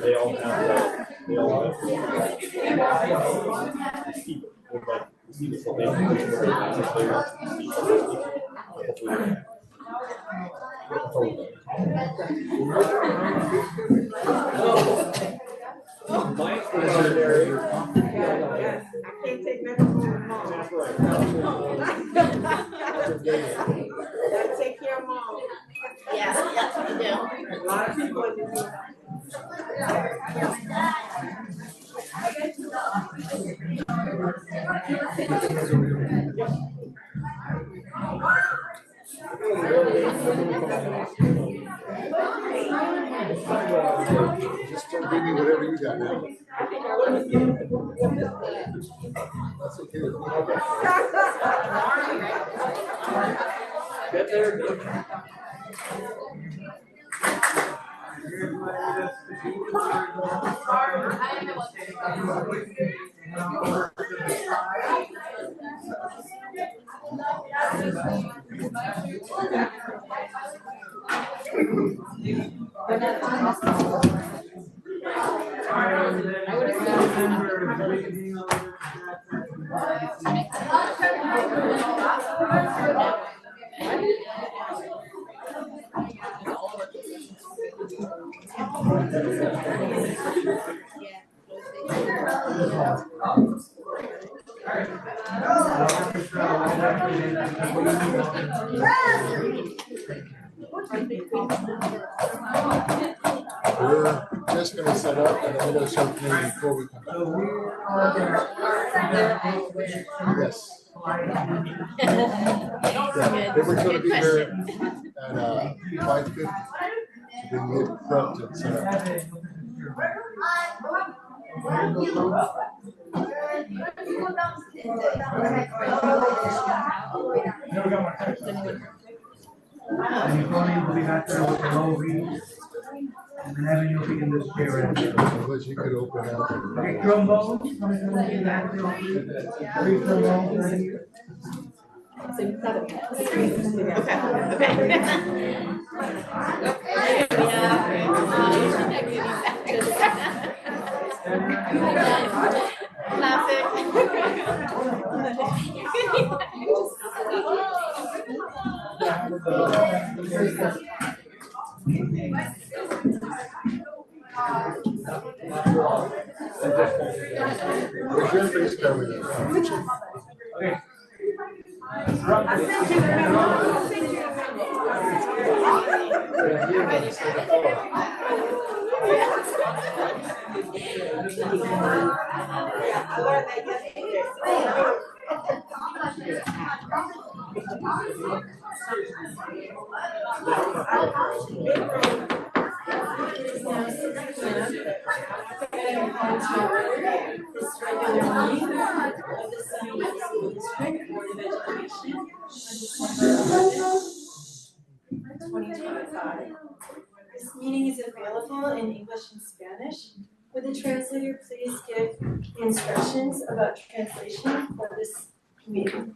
They all have I can't take nothing from mom. Gotta take care of mom. Yes, you do. A lot of people in this. Just give me whatever you got now. That's okay with me. get there. We're just going to set up and then we're going to start playing before we come back. Yes. Yeah, they were going to be here at 5:50. Then we get prepped and set up. And having you in this chair. Unless you could open up. Okay, trombone. Three trombones right here. Where's your face covered? Okay. I learned that This meeting is available in English and Spanish. Would the translator please give instructions about translation for this meeting?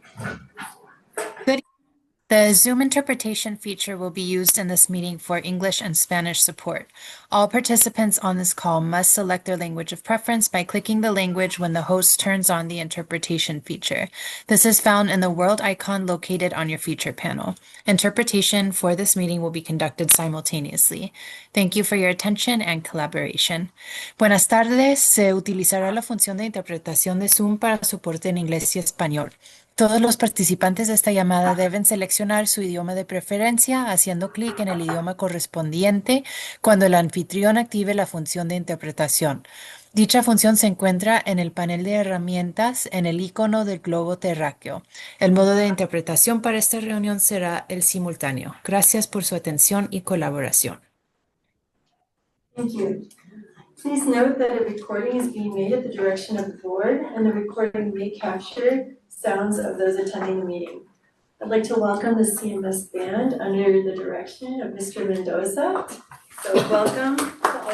The Zoom interpretation feature will be used in this meeting for English and Spanish support. All participants on this call must select their language of preference by clicking the language when the host turns on the interpretation feature. This is found in the world icon located on your feature panel. Interpretation for this meeting will be conducted simultaneously. Thank you for your attention and collaboration. Buenas tardes. Se utilizará la función de interpretación de Zoom para soporte en inglés y español. Todos los participantes de esta llamada deben seleccionar su idioma de preferencia haciendo clic en el idioma correspondiente cuando el anfitrión active la función de interpretación. Dicha función se encuentra en el panel de herramientas en el icono del globo terráqueo. El modo de interpretación para esta reunión será el simultáneo. Gracias por su atención y colaboración. Thank you. Please note that a recording is being made at the direction of the board, and the recording may capture sounds of those attending the meeting. I'd like to welcome the CMS band under the direction of Mr. Mendoza. So welcome to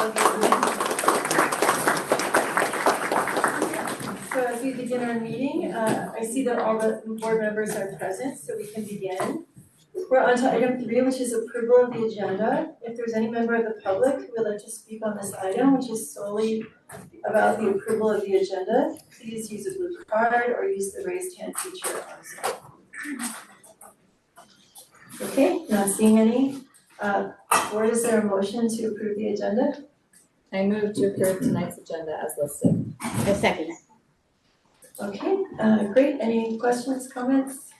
I see that all the board members are present, so we can begin. We're on to item 3, which is approval of the agenda. If there's any member of the public who would like to speak on this item, which is solely about the approval of the agenda, please use a blue card or use the raised hand feature on Zoom. Okay, not seeing any. Board, is there a motion to approve the agenda? I move to approve tonight's agenda as listed. I second it. Okay, great. Any questions, comments?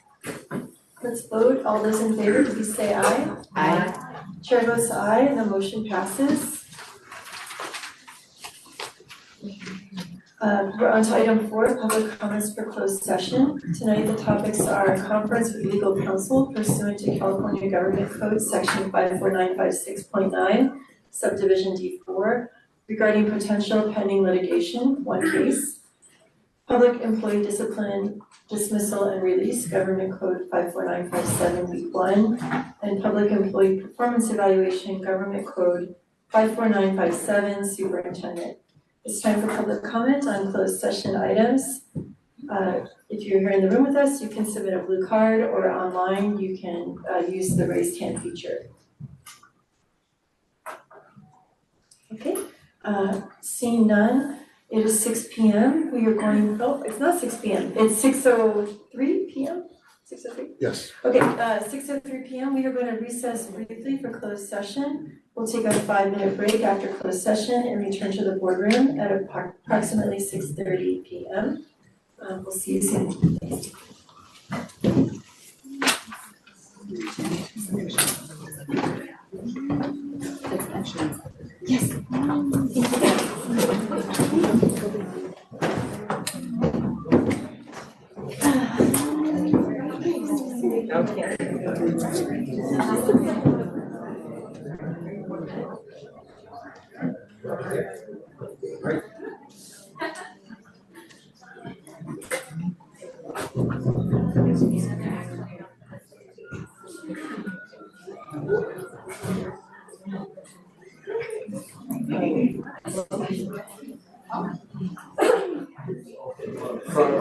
Let's vote. All those in favor, please say aye. Aye. Chair votes aye, and the motion passes. We're on to item 4, public comments for closed session. Tonight, the topics are conference with legal counsel pursuant to California Government Code Section 54956.9, subdivision D4, regarding potential pending litigation, one case. Public employee discipline, dismissal and release, Government Code 54957 week 1, and public employee performance evaluation, Government Code 54957 superintendent. It's time for public comment on closed session items. If you're here in the room with us, you can submit a blue card, or online you can use the raised hand feature. Okay, seeing none, it is 6 p.m. We are going, oh, it's not 6 p.m. It's 6:03 p.m. 6:03? Yes. Okay, 6:03 p.m. We are going to recess briefly for closed session. We'll take a 5-minute break after closed session and return to the boardroom at approximately 6:30 p.m. We'll see you soon. Yes.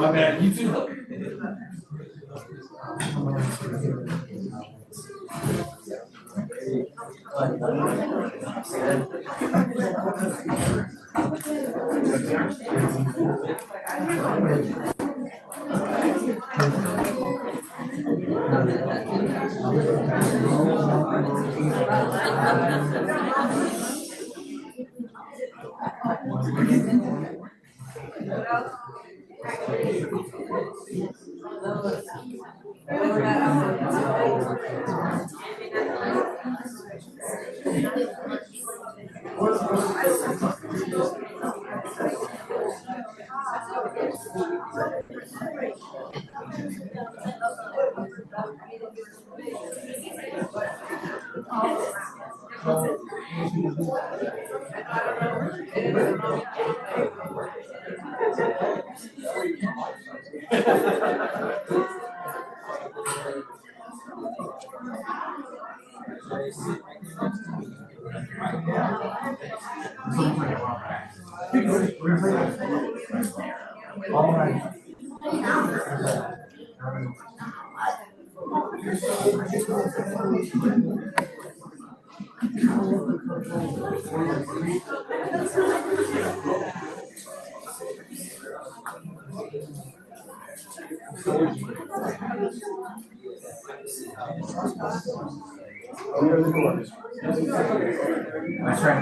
My man, you too. All right. That's right.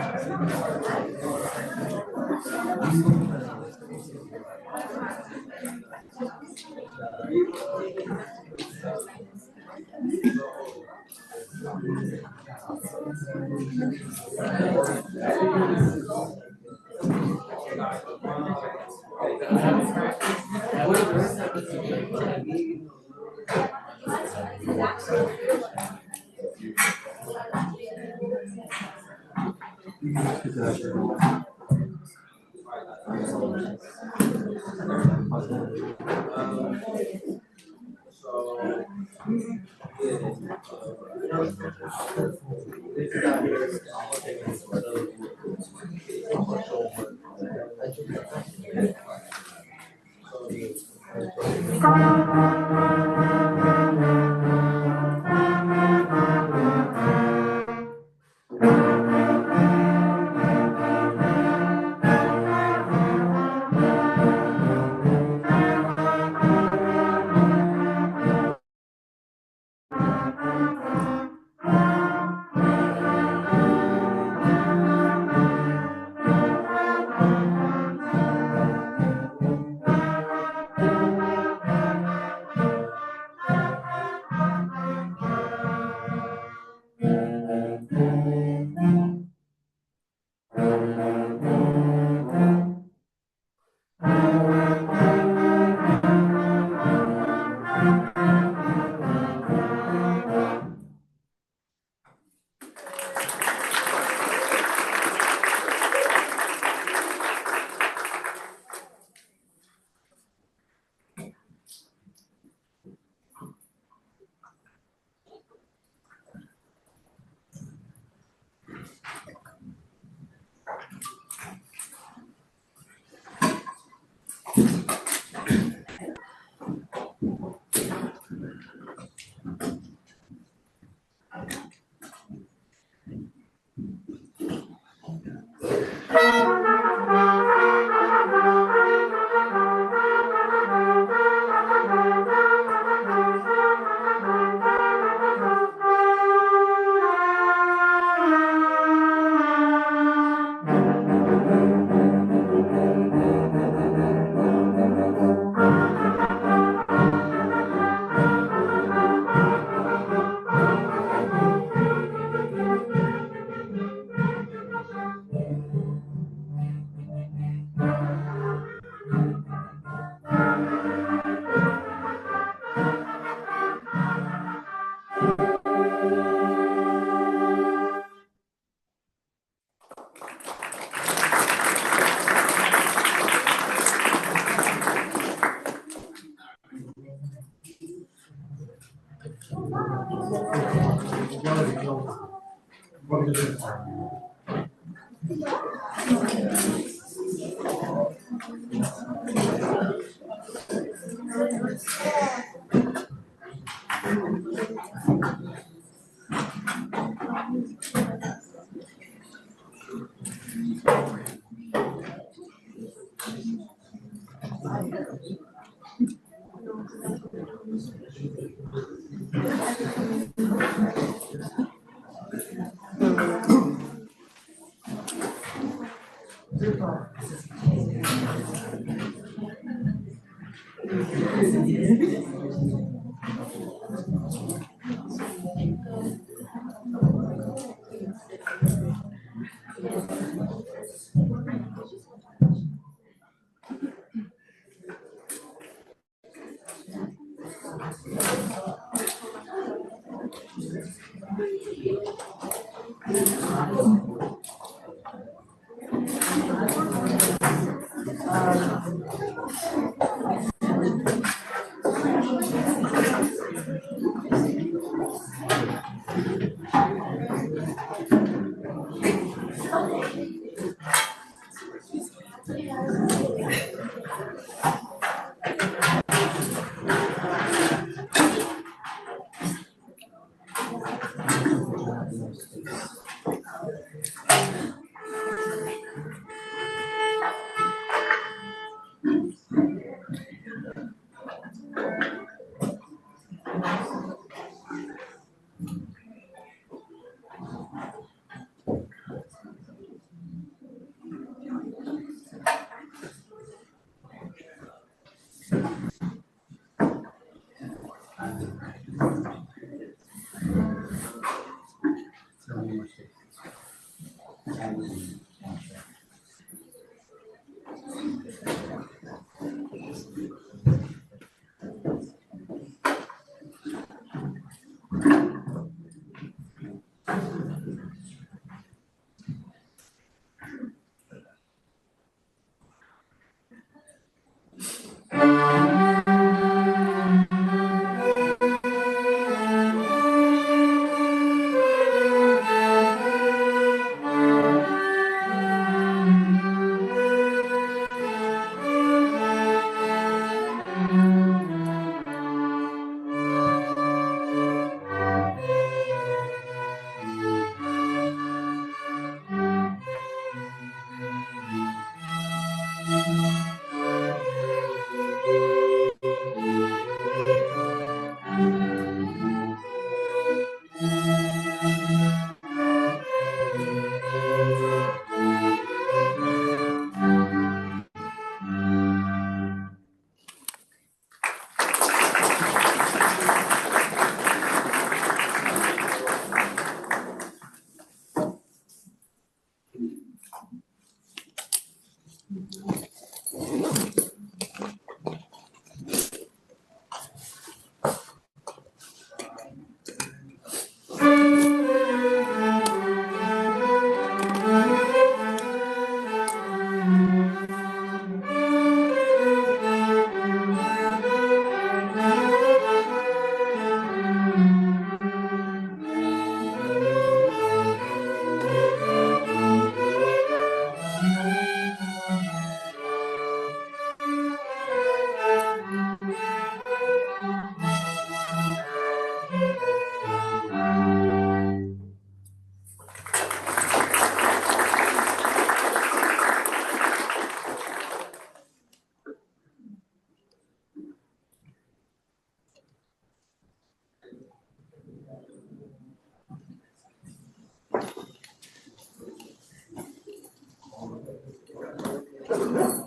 Christmas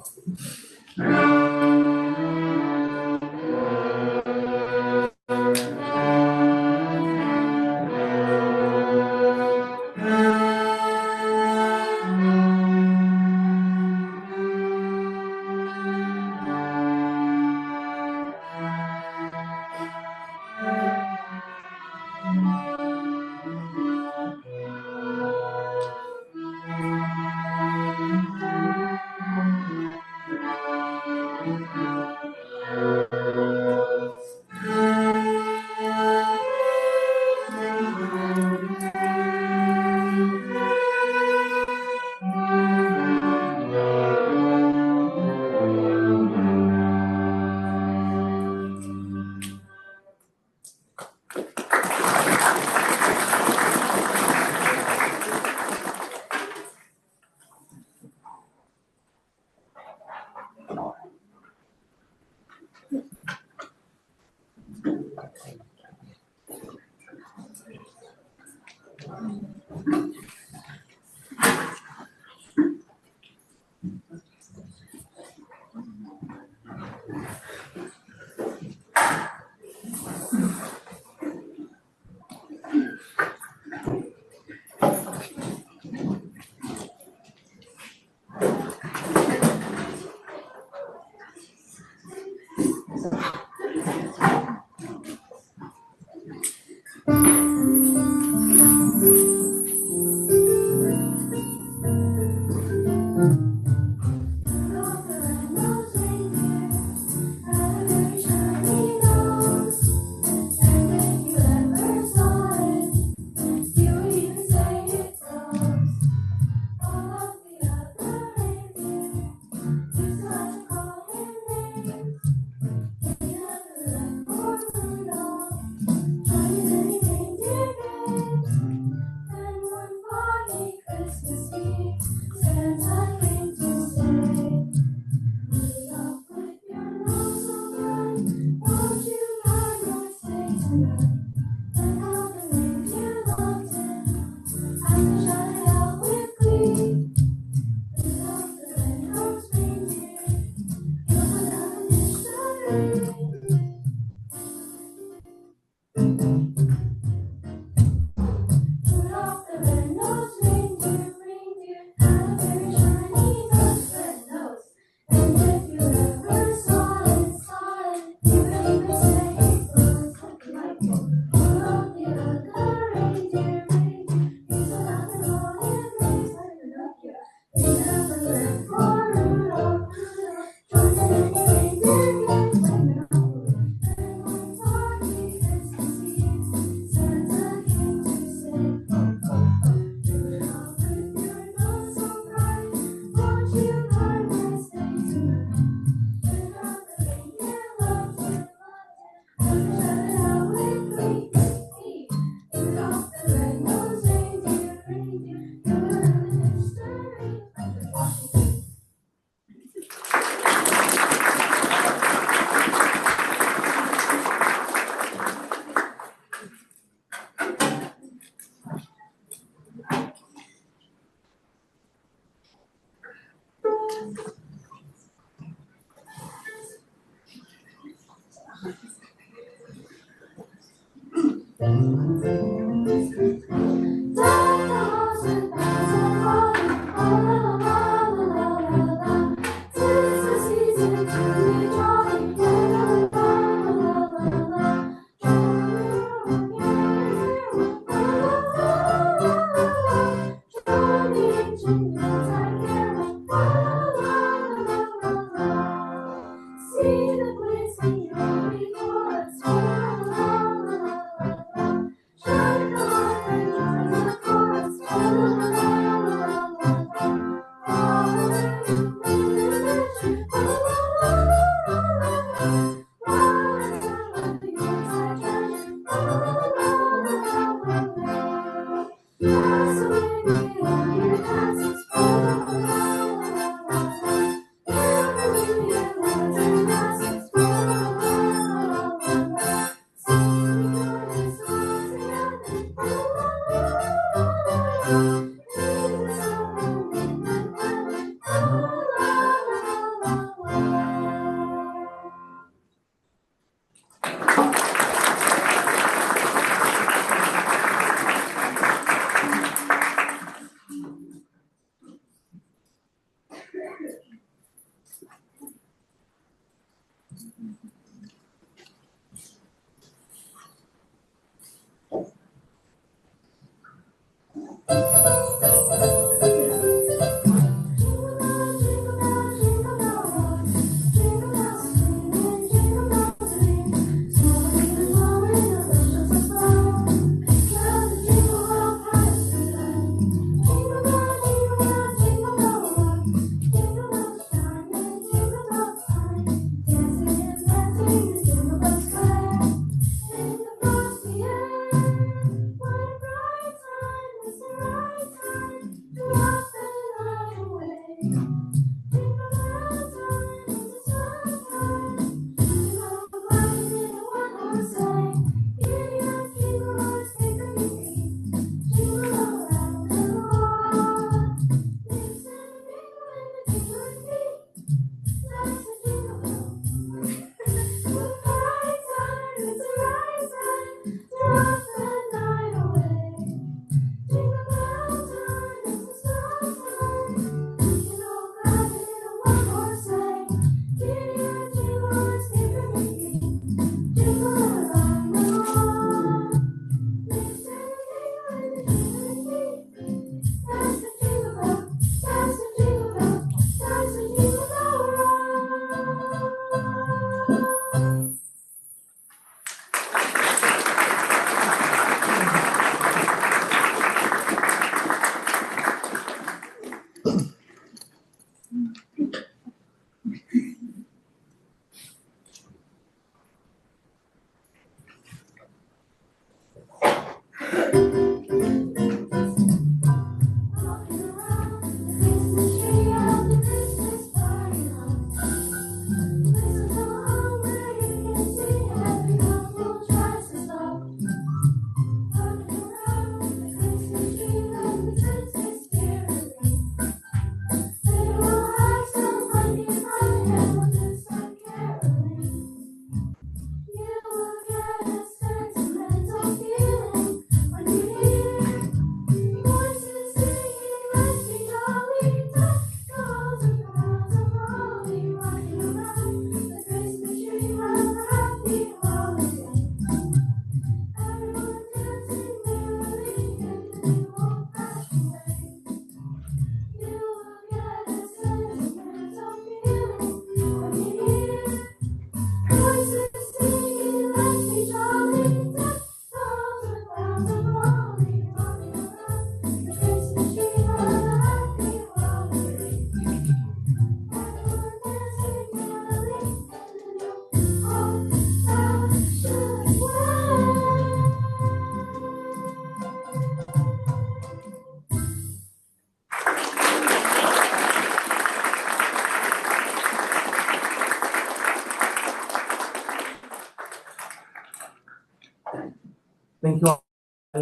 Eve, Santa came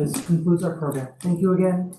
concludes our program. Thank you again.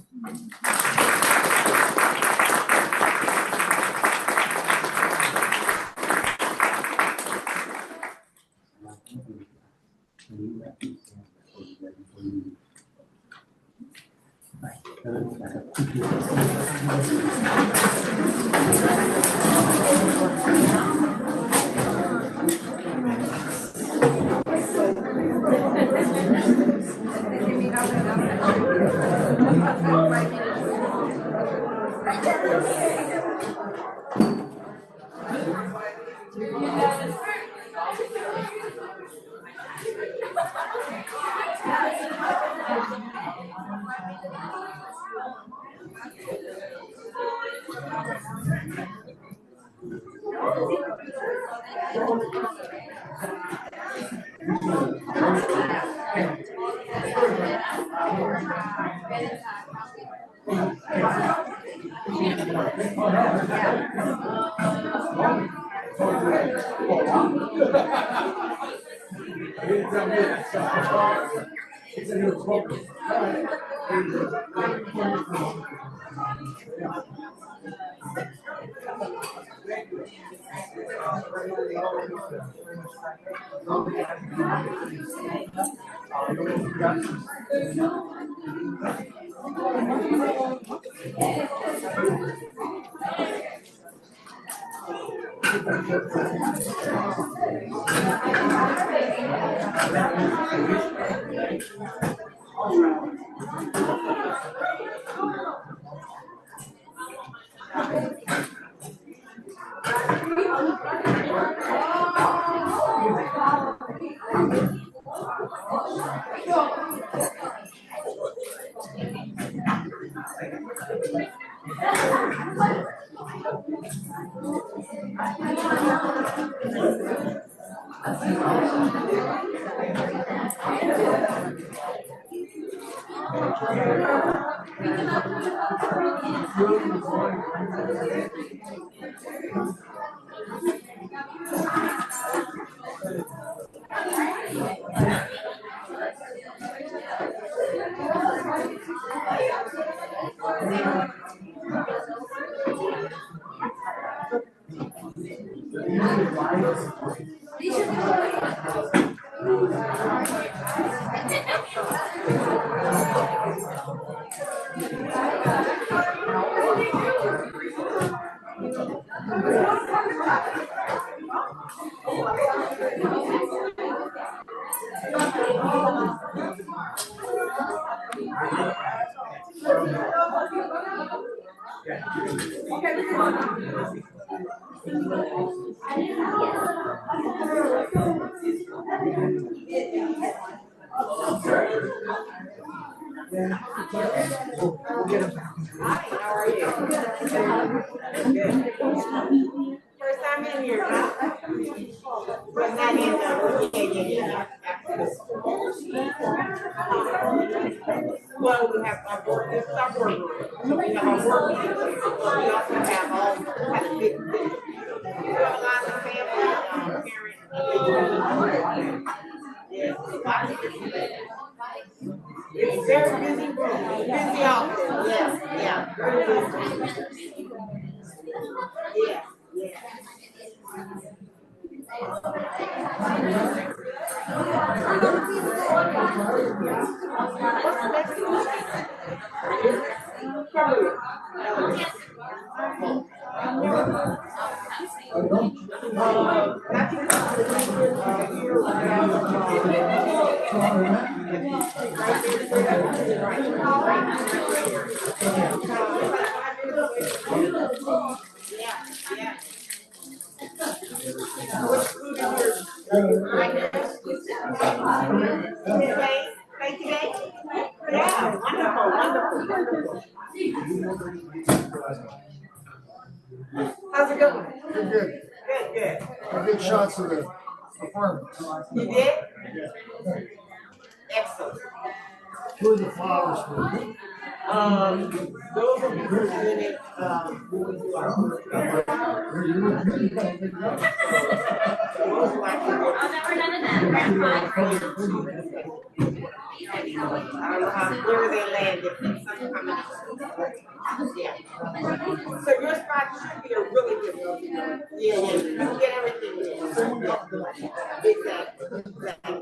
First time in here, huh? But not in the, well, we have our work, it's our work room. So we have our work room. We also have all kind of big, we have a lot of family, parents. Yes, lots of different things. It's very busy room, busy office, yes, yeah, very busy. Yeah, yeah. Yeah, yeah. Today? Yeah, wonderful. How's it going? Good. Good. I get shots of the apartments. You did? Excellent. Who are the flowers for? Those are presented, when we do our work. Those are like. Oh, never done that. I don't know how wherever they landed, some coming. Yeah. So your spot should be a really good one. Yeah, yeah, you can get everything there. Exactly, exactly.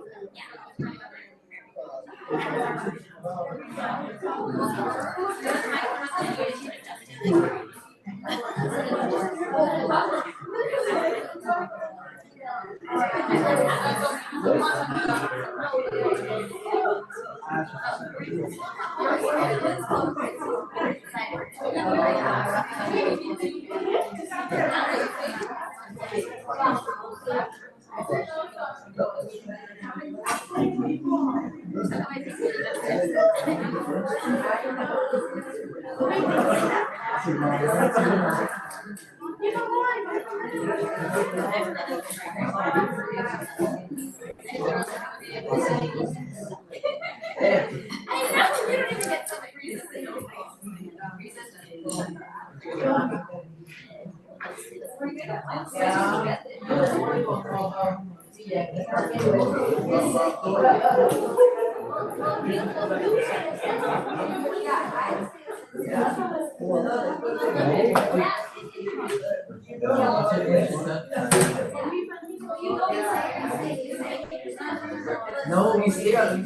No, we stay out.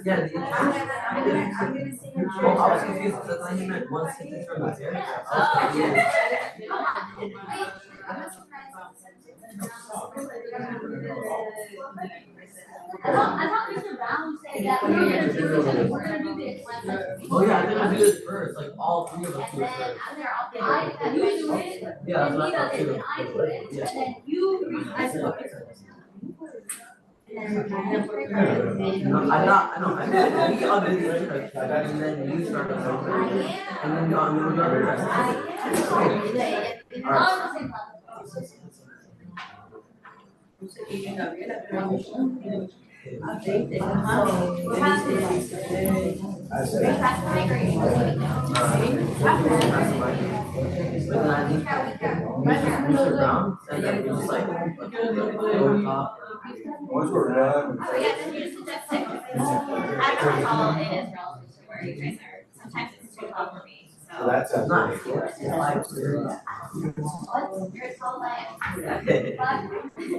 Yeah, well, I was confused because I thought you meant one sentence from the there. I thought Mr. Brown said that we're gonna do this, we're gonna do this. Oh yeah, I think I do this first, like all three of us do it first. You do it, Yeah, and that's he what I does it, thought and I do it, too. and then you replace it. I thought, I know, I did, we all did it first, and then you started over, and then you all moved over. Mr. Brown said that we just like, over top. Once we're done. So yeah, then you just suggest it. I don't know how it is relative to where you guys are. Sometimes it's too low for me, so. That's It's not, it's like, You're so like.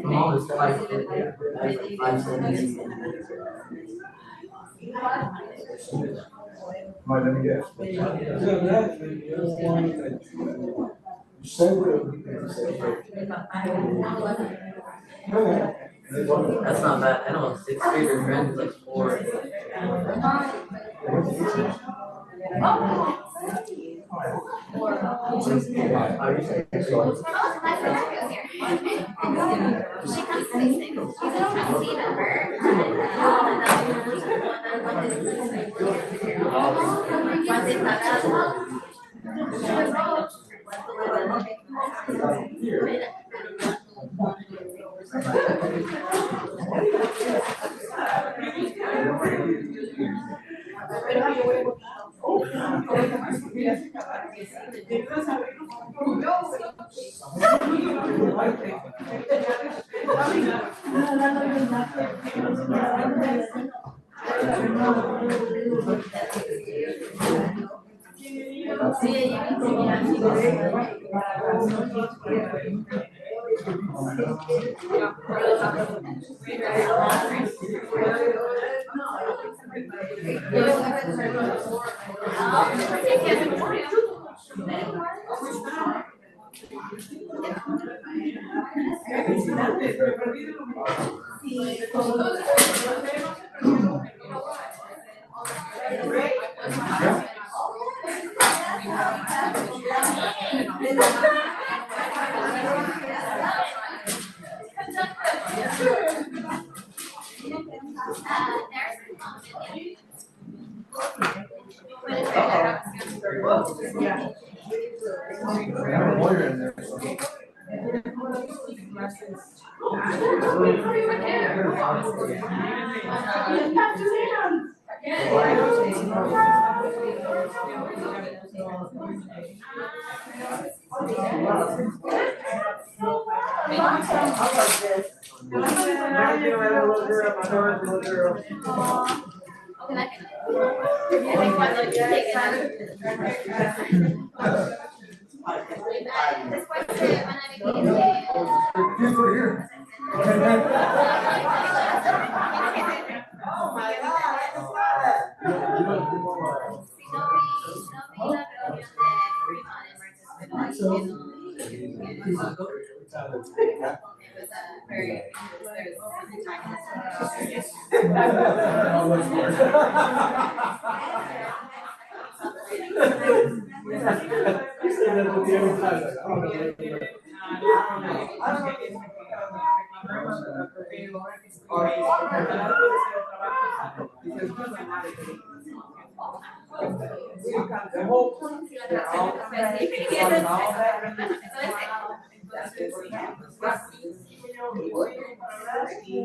I'm always like, five cents. Might let me guess. That's not bad. I know a sixth grader friend is like 4. She comes to these things. She's a trustee member.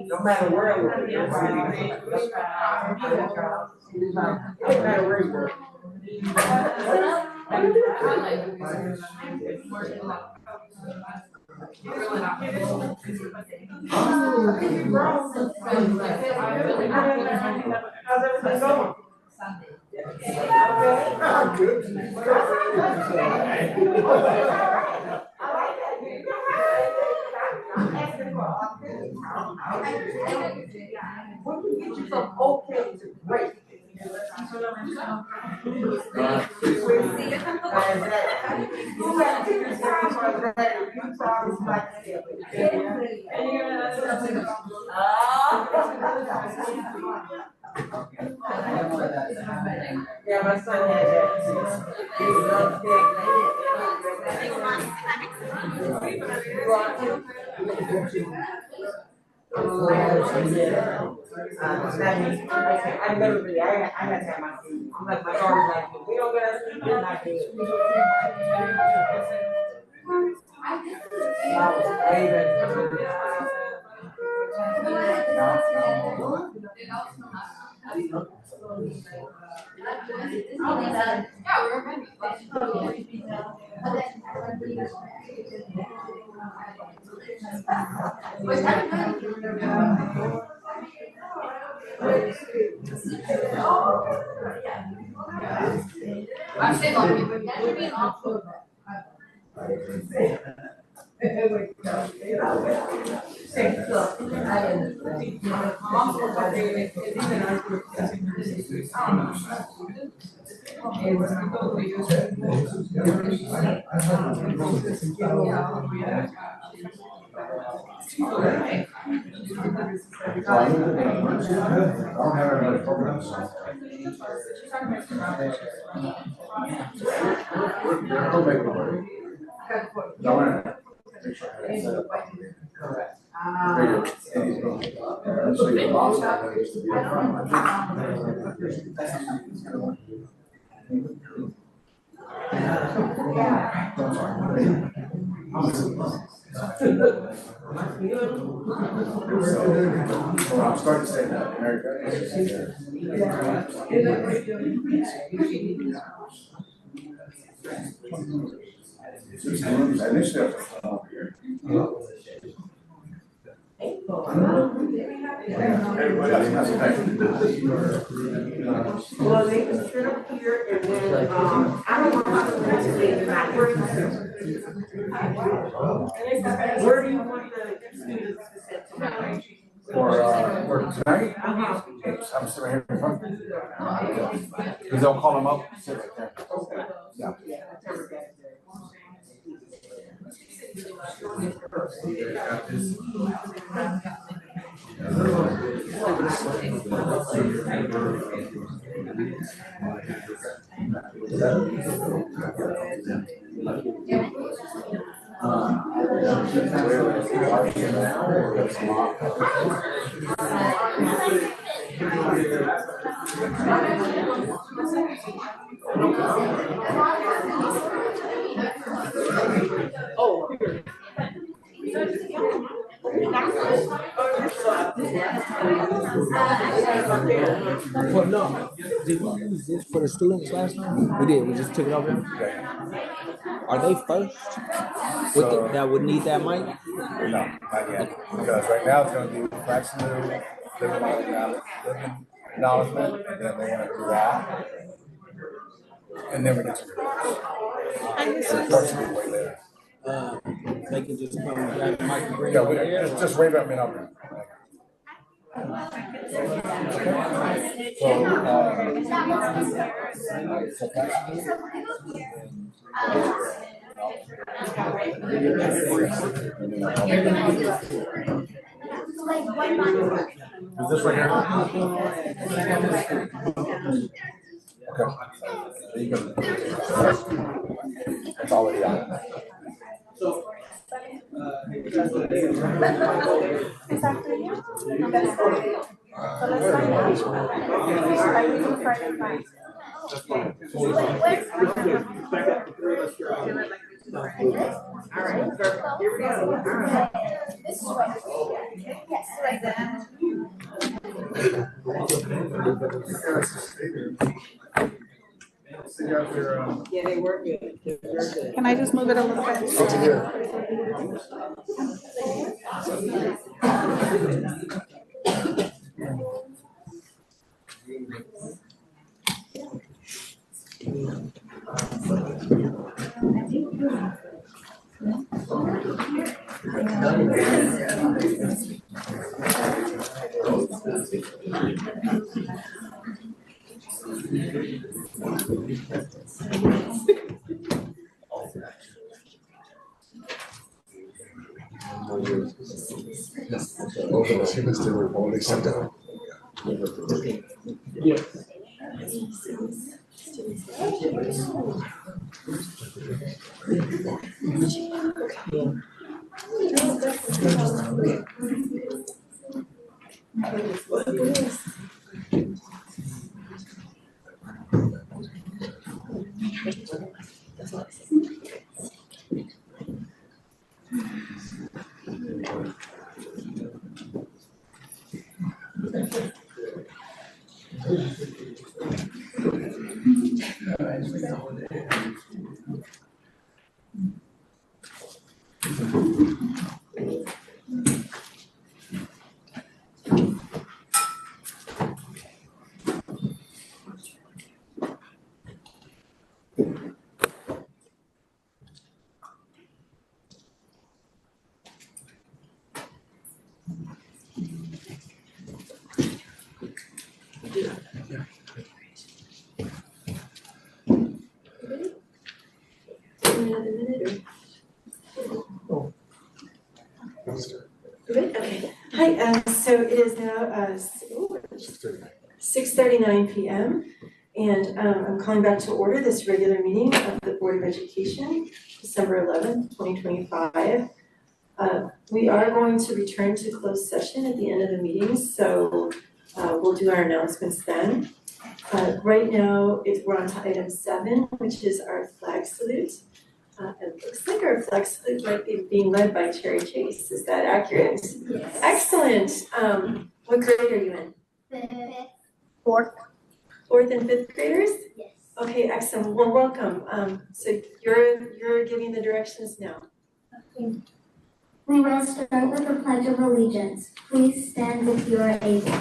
No matter where I work, no matter where you work. How's everything going? I'm good. What can get you from okay to great? Yeah, my son had that. He loved I never really, I had to have my food. I'm like, my daughter's like, if we don't get our food, we're not good. I was waving. I'm starting to say that, America. Well, they can sit up here and then, I don't know how to translate that. Where do you want the students to sit tonight? For tonight, I'm sitting here in front. Because they'll call them up, sit right there. Yeah. Oh, here. Well, no, did we use this for the students last time? We did, we just took it over there? Are they first? With the, that would need that mic? No, not yet. Because right now it's gonna be fraction of living acknowledgement, and then they wanna do that. And then we get to the unfortunately way later. They can just come and grab the mic and bring it Yeah, over there? just wave at me and I'll bring it. So, is this right here? Okay. You can. It's already on. Yeah, they work good. Can I just move it a little bit? Over here. Good, okay. Hi, so it is now 6:39 p.m. And I'm calling back to order this regular meeting of the Board of Education, December 11th, 2025. We are going to return to closed session at the end of the meeting, so we'll do our announcements then. Right now, we're on to item 7, which is our flag salute. It looks like our flag salute might be being led by Cherry Chase. Is that accurate? Yes. Excellent. What grade are you in? Fourth. 4th and 5th graders? Yes. Okay, excellent. Well, welcome. So you're giving the directions now. Okay. We will start with the Pledge of Allegiance. Please stand if you are able.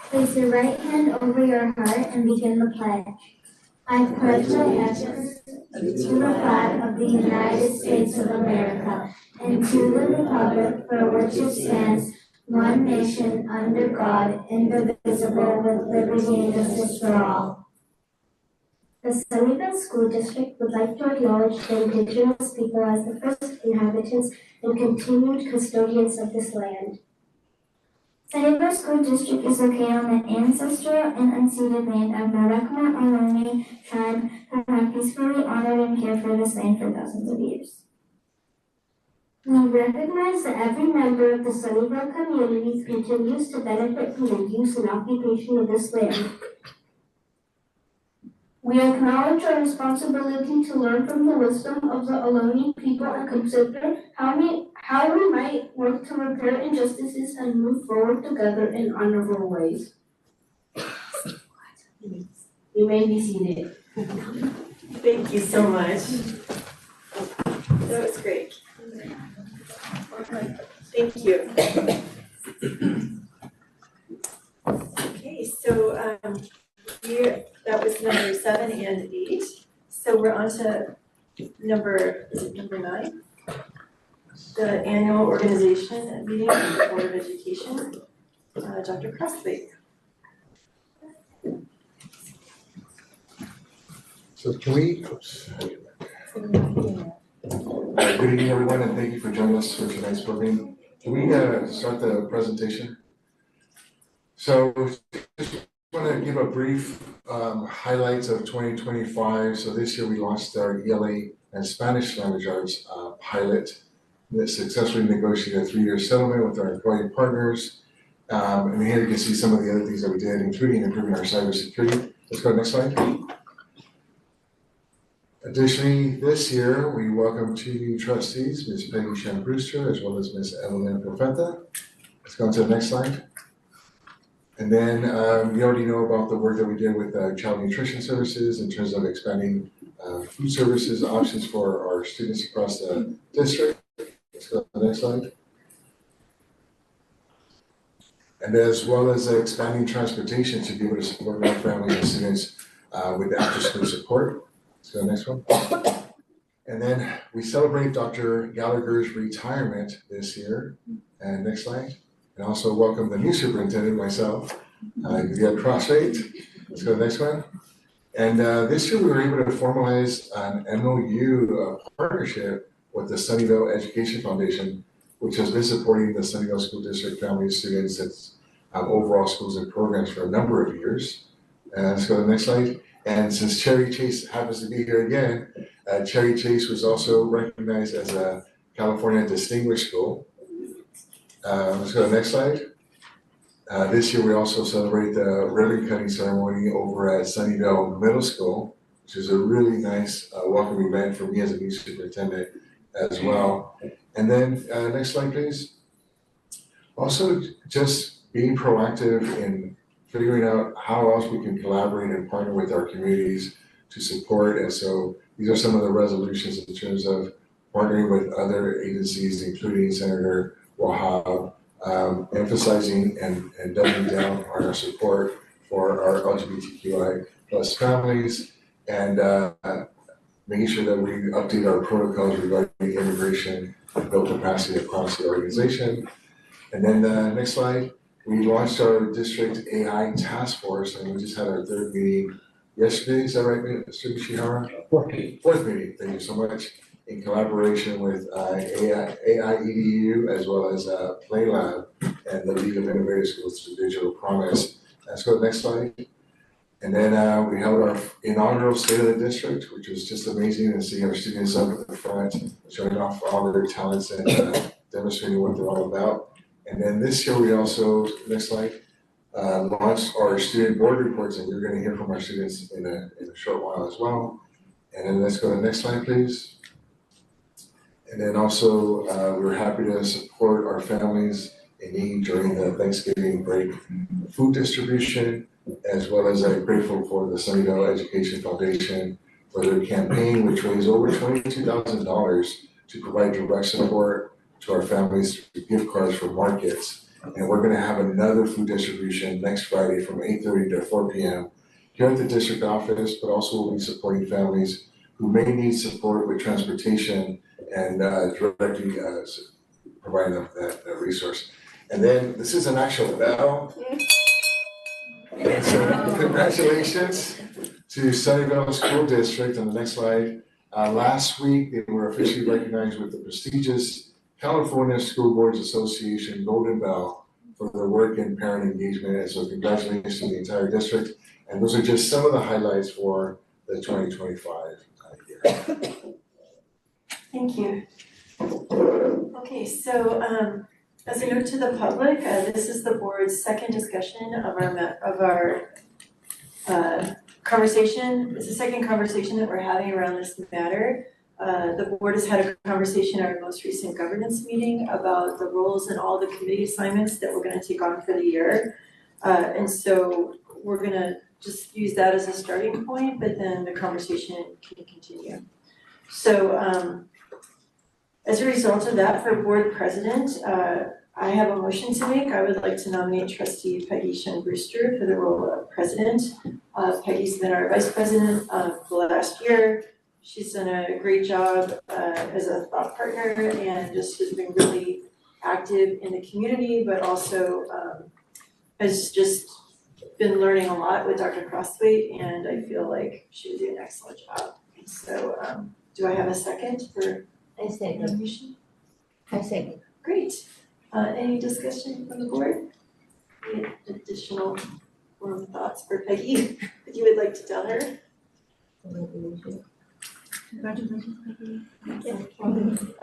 Place your right hand over your heart and begin the pledge. I pledge my allegiance to the flag of the United States of America and to the republic for which it stands, one nation under God, indivisible, with liberty and justice for all. The Sunnyvale School District would like to acknowledge the Indigenous people as the first inhabitants and continued custodians of this land. Sunnyvale School District is located on the ancestral and unceded land of Marakma Ohlone tribe who have peacefully honored and cared for this land for thousands of years. We recognize that every member of the Sunnyvale community continues to benefit from the use and occupation of this land. We acknowledge our responsibility to learn from the wisdom of the Ohlone people and consider how we might work to repair injustices and move forward together in honorable ways. You may be seated. Thank you so much. That was great. Thank you. Okay, so that was number 7 and 8. So we're on to number 9? The annual organization meeting of the Board of Education. Dr. Crossley. So can we, good evening everyone and thank you for joining us for tonight's program. Can we start the presentation? So just want to give a brief highlights of 2025. So this year we launched our ELA and Spanish language arts pilot that successfully negotiated a 3-year settlement with our employee partners. And here you can see some of the other things that we did, including improving our cybersecurity. Let's go next slide. Additionally, this year, we welcome 2 new trustees, Ms. Peggy Shan-Brewster, as well as Ms. Evelyn Profeta. Let's go on to the next slide. And then you already know about the work that we did with child nutrition services in terms of expanding food services options for our students across the district. Let's go to the next slide. And as well as expanding transportation to be able to support our families and students with after-school support. So next one. And then we celebrate Dr. Gallagher's retirement this year. And next slide. And also welcome the new superintendent, myself, Via Crossfade. Let's go to the next one. And this year we were able to formalize an MOU partnership with the Sunnyvale Education Foundation, which has been supporting the Sunnyvale School District family students and overall schools and programs for a number of years. And let's go to the next slide. And since Cherry Chase happens to be here again, Cherry Chase was also recognized as a California Distinguished School. Let's go to the next slide. This year we also celebrate the ribbon cutting ceremony over at Sunnyvale Middle School, which is a really nice welcome event for me as a new superintendent as well. And then next slide, please. Also, just being proactive in figuring out how else we can collaborate and partner with our communities to support. And so these are some of the resolutions in terms of partnering with other agencies, including Senator Wahab, emphasizing and doubling down on our support for our LGBTQI plus families, and making sure that we update our protocols regarding immigration and build capacity across the organization. And then next slide. We launched our district AI task force, and we just had our 3rd meeting yesterday. Is that right, Mr. Mishihara? 4th meeting. Thank you so much. In collaboration with AI EDU as well as PlayLab and the League of Innovative Schools through Digital Promise. Let's go to the next slide. And then we held our inaugural State of the District, which was just amazing to see our students up at the front, showing off all their talents and demonstrating what they're all about. And then this year we also, next slide, launched our student board reports, and you're going to hear from our students in a short while as well. And then let's go to the next slide, please. And then also we're happy to support our families in need during the Thanksgiving break food distribution, as well as I'm grateful for the Sunnyvale Education Foundation for their campaign, which raised over $22,000 to provide direct support to our families through gift cards for markets. And we're going to have another food distribution next Friday from 8:30 to 4 p.m. here at the district office, but also we'll be supporting families who may need support with transportation and directly providing them that resource. And then this is an actual bell. And so congratulations to Sunnyvale School District. On the next slide, last week they were officially recognized with the prestigious California School Boards Association Golden Bell for their work in parent engagement. And so congratulations to the entire district. And those are just some of the highlights for the 2025 year. Thank you. Okay, so as a note to the public, this is the board's second discussion of our conversation, it's the second conversation that we're having around this matter. The board has had a conversation at our most recent governance meeting about the roles and all the committee assignments that we're gonna take on for the year. And so we're gonna just use that as a starting point, but then the conversation can continue. So as a result of that, for board president, I have a motion to make. I would like to nominate trustee Peggy Shen Brewster for the role of president. Peggy's been our vice president for the last year. She's done a great job as a thought partner and just has been really active in the community, but also has just been learning a lot with Dr. Crosswaite, and I feel like she would do an excellent job. So do I have a second for I second. nomination? I second. Great. Any discussion from the board? Any additional thoughts for Peggy that you would like to tell her?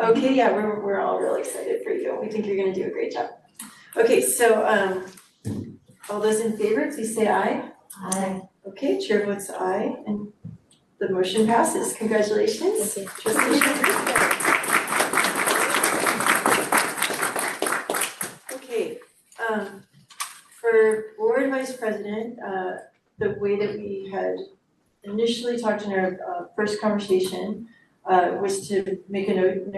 Okay, yeah, we're all really excited for you. We think you're gonna do a great job. Okay, so all those in favor, please say aye. Aye. Okay, chair votes aye, and the motion passes. Congratulations. Thank Trustee Schaefer. Okay, for board vice president, the way that we had initially talked in our first conversation was to make a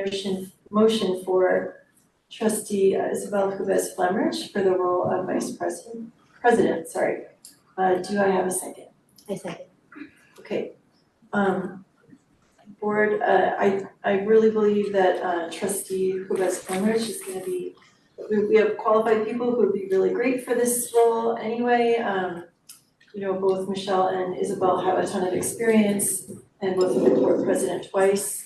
motion for trustee Isabel Hubez Flemrich for the role of vice president. Do I have a second? I second. Okay. Board, I really believe that trustee Hubez Flemrich is gonna be, we have qualified people who would be really great for this role anyway. You know, both Michelle and Isabel have a ton of experience and both have been board president twice.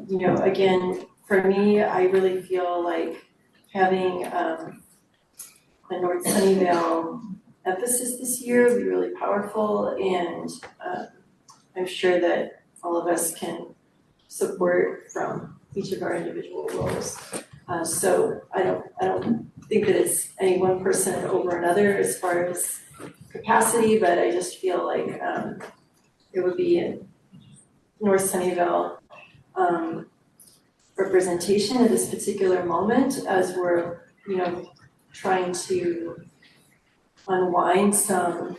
You know, again, for me, I really feel like having a North Sunnyvale emphasis this year would be really powerful, and I'm sure that all of us can support from each of our individual roles. So I don't think that it's any one person over another as far as capacity, but I just feel like it would be in North Sunnyvale representation at this particular moment as we're, you know, trying to unwind some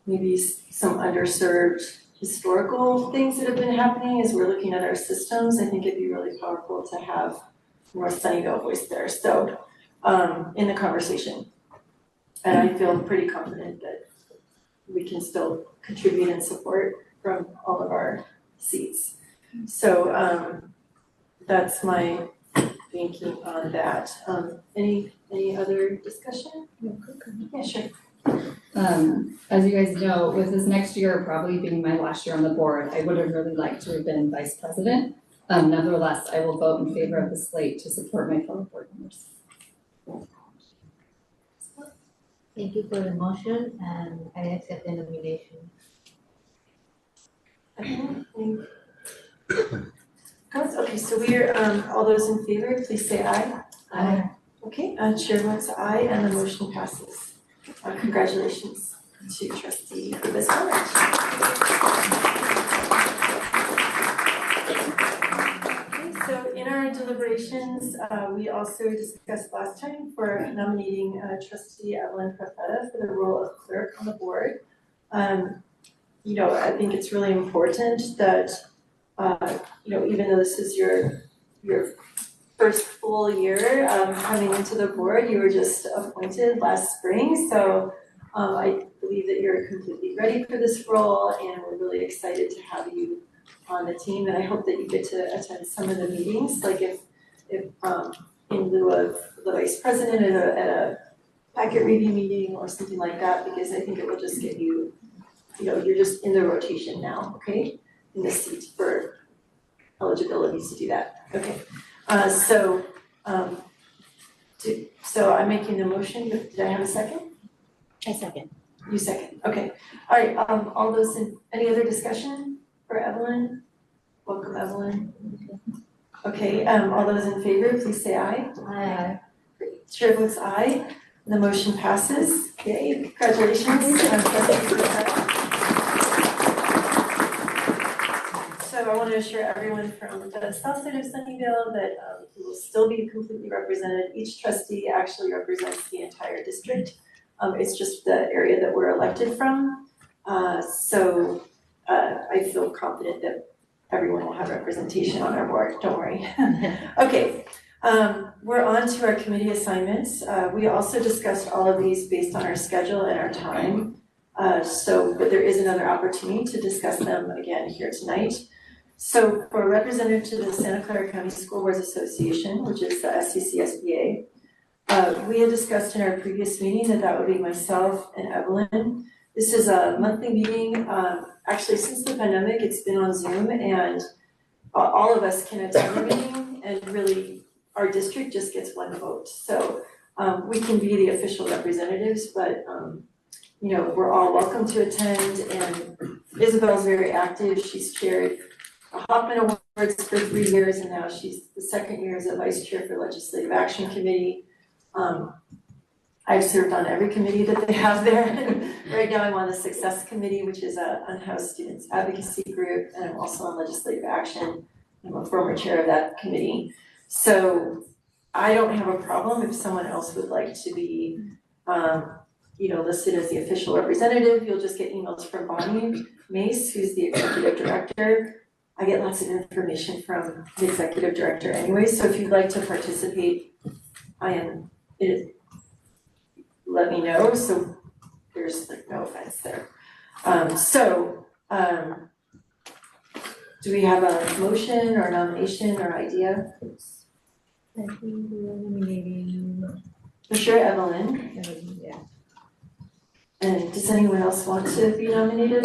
underserved historical things that have been happening as we're looking at our systems. I think it'd be really powerful to have North Sunnyvale voice there, so in the conversation. And I feel pretty confident that we can still contribute and support from all of our seats. So that's my thinking on that. Any other discussion? Yeah, sure. As you guys know, with this next year probably being my last year on the board, I would have really liked to have been vice president. Nevertheless, I will vote in favor of the slate to support my fellow board members. Thank you for the motion, and I accept the nomination. Okay, so we're all those in favor, please say aye. Aye. Okay, chair votes aye and the motion passes. Congratulations to trustee Hubez Okay, so in our deliberations, we also discussed last time for nominating trustee Evelyn Profeta for the role of clerk on the board. You know, I think it's really important that you know, even though this is your first full year coming into the board, you were just appointed last spring, so I believe that you're completely ready for this role, and we're really excited to have you on the team, and I hope that you get to attend some of the meetings, like if in lieu of the vice president at a packet review meeting or something like that, because I think it will just get you, you know, you're just in the rotation now, okay? In the seat for eligibility to do that. Okay, so I'm making the motion, but did I have a second? I second. You second, okay. All right, all those any other discussion for Evelyn? Welcome, Evelyn. Okay, all those in favor, please say aye. Aye. Chair votes aye. The motion passes. Yay, congratulations. Trustee Perretta. So I want to assure everyone from the south side of Sunnyvale that we will still be completely represented. Each trustee actually represents the entire district. It's just the area that we're elected from. So I feel confident that everyone will have representation on our board, don't worry. Okay, we're on to our committee assignments. We also discussed all of these based on our schedule and our time. But there is another opportunity to discuss them again here tonight. So for representative to the Santa Clara County School Boards Association, which is the SCCSBA, we had discussed in our previous meeting that would be myself and Evelyn. This is a monthly meeting. Actually, since the pandemic, it's been on Zoom, and all of us can attend the meeting, and really our district just gets one vote. So we can be the official representatives, but we're all welcome to attend, and Isabel's very active. She's chaired Hoffman Awards for 3 years, and now she's the second year as a vice chair for Legislative Action Committee. I've served on every committee that they have there. Right now I'm on the Success Committee, which is a unhoused students advocacy group, and I'm also on Legislative Action. I'm a former chair of that committee. So I don't have a problem if someone else would like to be listed as the official representative. You'll just get emails from Bonnie Mace, who's the executive director. I get lots of information from the executive director anyway, so if you'd like to participate, let me know, so there's no offense there. Do we have a motion or nomination or idea? I think we're nominating. For sure, Evelyn. Yeah. And does anyone else want to be nominated?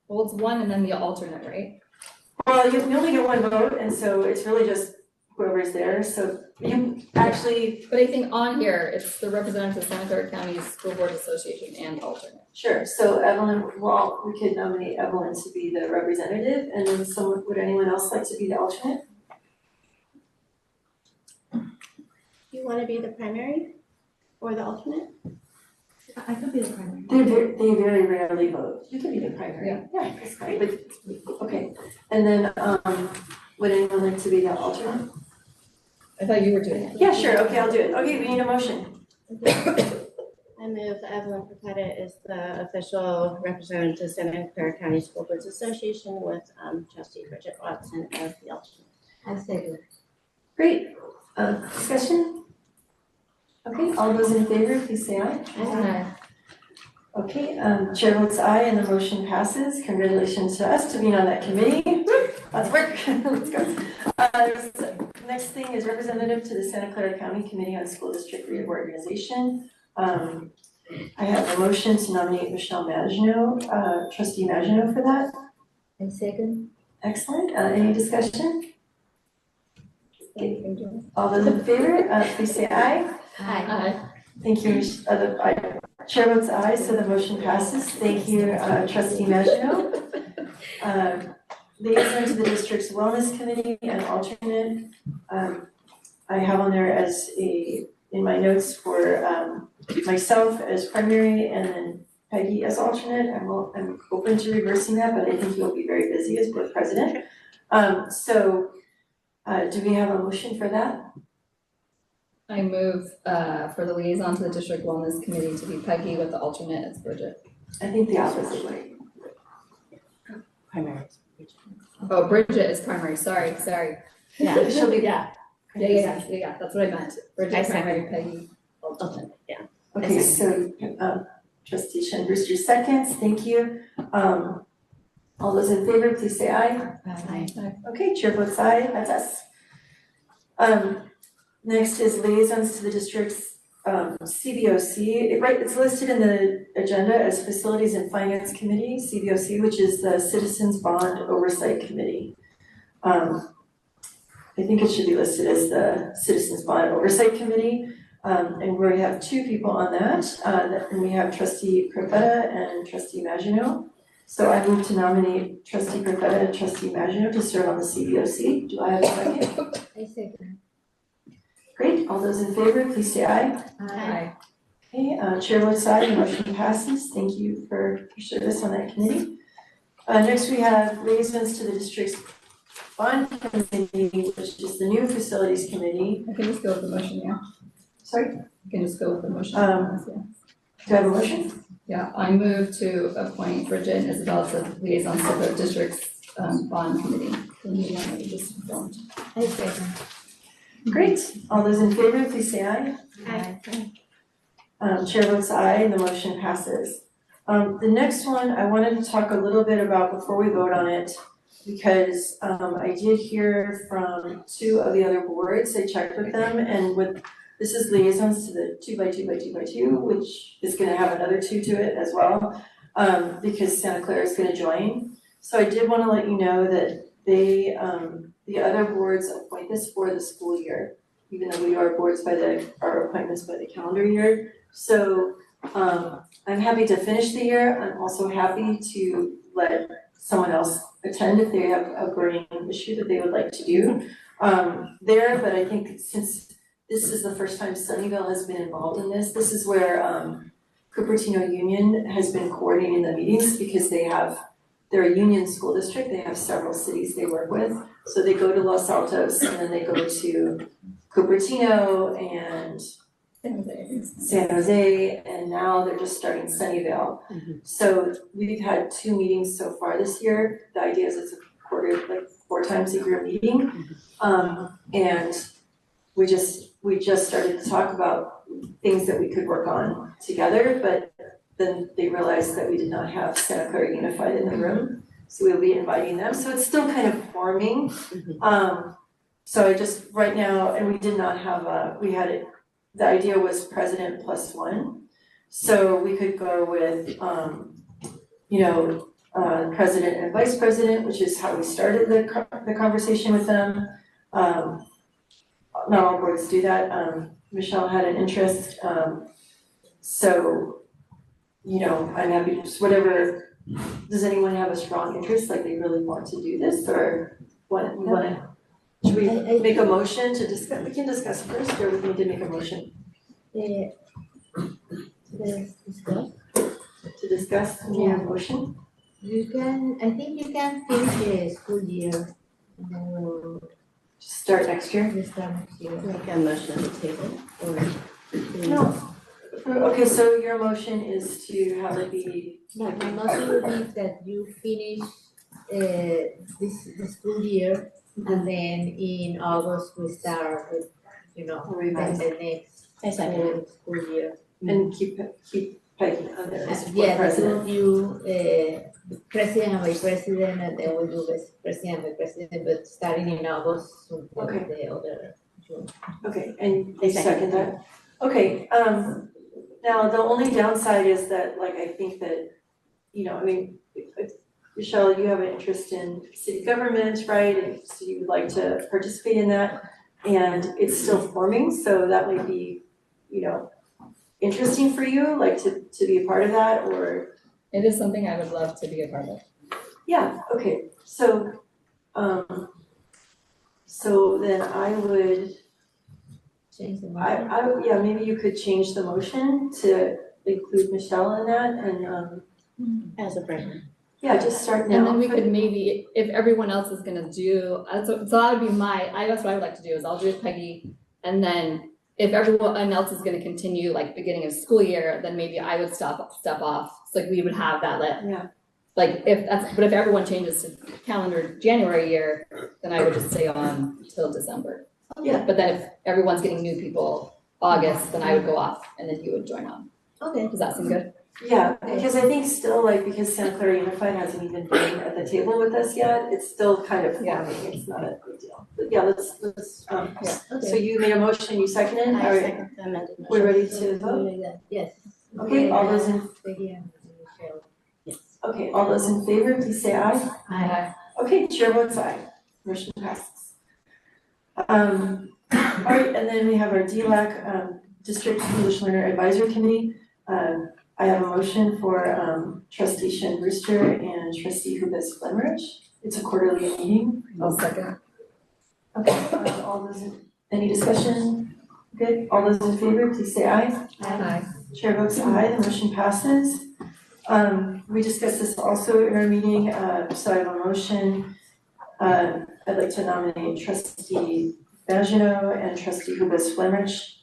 Well, it's one and then the alternate, right? Well, you only get one vote, and so it's really just whoever's there, so you actually. But I think on here, it's the representative of Santa Clara County School Board Association and alternate. Sure, so Evelyn, we could nominate Evelyn to be the representative, and then would anyone else like to be the alternate? You want to be the primary or the alternate? I could be the primary. They very rarely vote. You can be the primary. Yeah, that's fine, but, okay. And then, would anyone like to be the alternate? I thought you were doing it. Yeah, sure, okay, I'll do it. Okay, we need a motion. I move that Evelyn Perretta is the official representative to Santa Clara County School Boards Association with Trustee Bridget Watson as the alternate. I say Great. Discussion? Okay, all those in favor, please say aye. Aye. Okay, chair votes aye and the motion passes. Congratulations to us to being on that committee. Lots of work. Let's go. Next thing is representative to the Santa Clara County Committee on School District Reorganization. I have a motion to nominate Michelle Maginot, Trustee Maginot for that. I second. Excellent. Any discussion? Okay. All those in favor, please say aye. Aye. Thank you. Chair votes aye, so the motion passes. Thank you, Trustee Maginot. Liaison to the district's wellness committee and alternate. I have on there in my notes for myself as primary and then Peggy as alternate. I'm open to reversing that, but I think you'll be very busy as board president. Do we have a motion for that? I move for the liaison to the district wellness committee to be Peggy with the alternate as Bridget. I think the opposite way. Primary. Oh, Bridget is primary, sorry. Yeah. She'll be. Yeah, that's what I meant. Bridget primary, Peggy alternate. Yeah. Okay, so Trustee Shen Brewster seconds, thank you. All those in favor, please say aye. Aye. Okay, chair votes aye, that's us. Next is liaisons to the district's CBOC. It's listed in the agenda as Facilities and Finance Committee, CBOC, which is the Citizens Bond Oversight Committee. I think it should be listed as the Citizens Bond Oversight Committee. And we have two people on that, and we have Trustee Perretta and Trustee Maginot. So I move to nominate Trustee Perretta and Trustee Maginot to serve on the CBOC. Do I have a second? I second. Great, all those in favor, please say aye. Aye. Okay, chair votes aye, the motion passes. Thank you for your service on that committee. Next we have liaisons to the district's bond committee, which is the new facilities committee. I can just go with the motion, yeah. Sorry, I can just go with the motion. do I have a motion? Yeah, I move to appoint Bridget and Isabel as liaisons to the district's bond committee. The meeting that we just formed. I second. Great, all those in favor, please say aye. Aye. Chair votes aye and the motion passes. The next one I wanted to talk a little bit about before we vote on it, because I did hear from 2 of the other boards. I checked with them, and this is liaisons to the 2x2x2x2, which is gonna have another 2 to it as well, because Santa Clara is gonna join. So I did wanna let you know that they, the other boards appoint this for the school year, even though we are boards our appointments by the calendar year. So I'm happy to finish the year. I'm also happy to let someone else attend if they have a burning issue that they would like to do but I think since this is the first time Sunnyvale has been involved in this is where Cupertino Union has been coordinating the meetings, because they're a union school district. They have several cities they work with. So they go to Los Altos, and then they go to Cupertino and San Jose, and now they're just starting Sunnyvale. So we've had 2 meetings so far this year. The idea is it's a quarter, like 4 times a year meeting. And we just started to talk about things that we could work on together, but then they realized that we did not have Santa Clara Unified in the room. So we'll be inviting them. So it's still kind of forming. So I just, right now, and we did not have the idea was president plus 1. So we could go with, president and vice president, which is how we started the conversation with them. Not all boards do that. Michelle had an interest. So, I'm happy to just whatever. Does anyone have a strong interest, like they really want to do this, or should we make a motion to discuss? We can discuss first, or we need to make a motion to discuss. We have a motion. I think you can finish the school year and then we'll Start next year. start next year. Make a motion to table or? No. Okay, so your motion is to have it be. Yeah, my motion would be that you finish the school year and then in August we start with, Revise. the next school year. And keep Peggy on there as Yeah, president. you president and vice president, and then we'll do vice president and vice president, but starting in August, Okay. the other June. Okay, and you second that? Okay, now the only downside is that, I think that, Michelle, you have an interest in city government, right? And so you would like to participate in that, and it's still forming, so that might be, interesting for you, to be a part of that, or? It is something I would love to be a part of. Yeah, okay, so then I would, Change the motion. I would, yeah, maybe you could change the motion to include Michelle in that, and, As a president. yeah, just start now. And then we could maybe, if everyone else is gonna do, so that would be I guess what I would like to do is I'll do it Peggy, and then if everyone else is gonna continue beginning of school year, then maybe I would step off, so we would have that Yeah. but if everyone changes to calendar January year, then I would just stay on till December. Yeah. But then if everyone's getting new people August, then I would go off and then you would join on. Okay. Does that seem good? Yeah, because I think still, because Santa Clara Unified hasn't even been at the table with us yet, it's still kind of forming, it's not a big deal. But yeah, let's, so you made a motion, you seconded, all I right, second the amended motion. we're ready to vote? Like that, yes. Okay, all those in, Peggy and Michelle. Yes. okay, all those in favor, please say aye. Aye. Okay, chair votes aye, motion passes. All right, and then we have our DLAC, District English Learner Advisory Committee. I have a motion for trustee Shen Brewster and trustee Hubis Glenrich. It's a quarterly meeting. I'll second. Okay, all those, any discussion? Good, all those in favor, please say aye. Aye. Chair votes aye, the motion passes. We discussed this also in our meeting, so I have a motion. I'd like to nominate trustee Bagino and trustee Hubas Flemich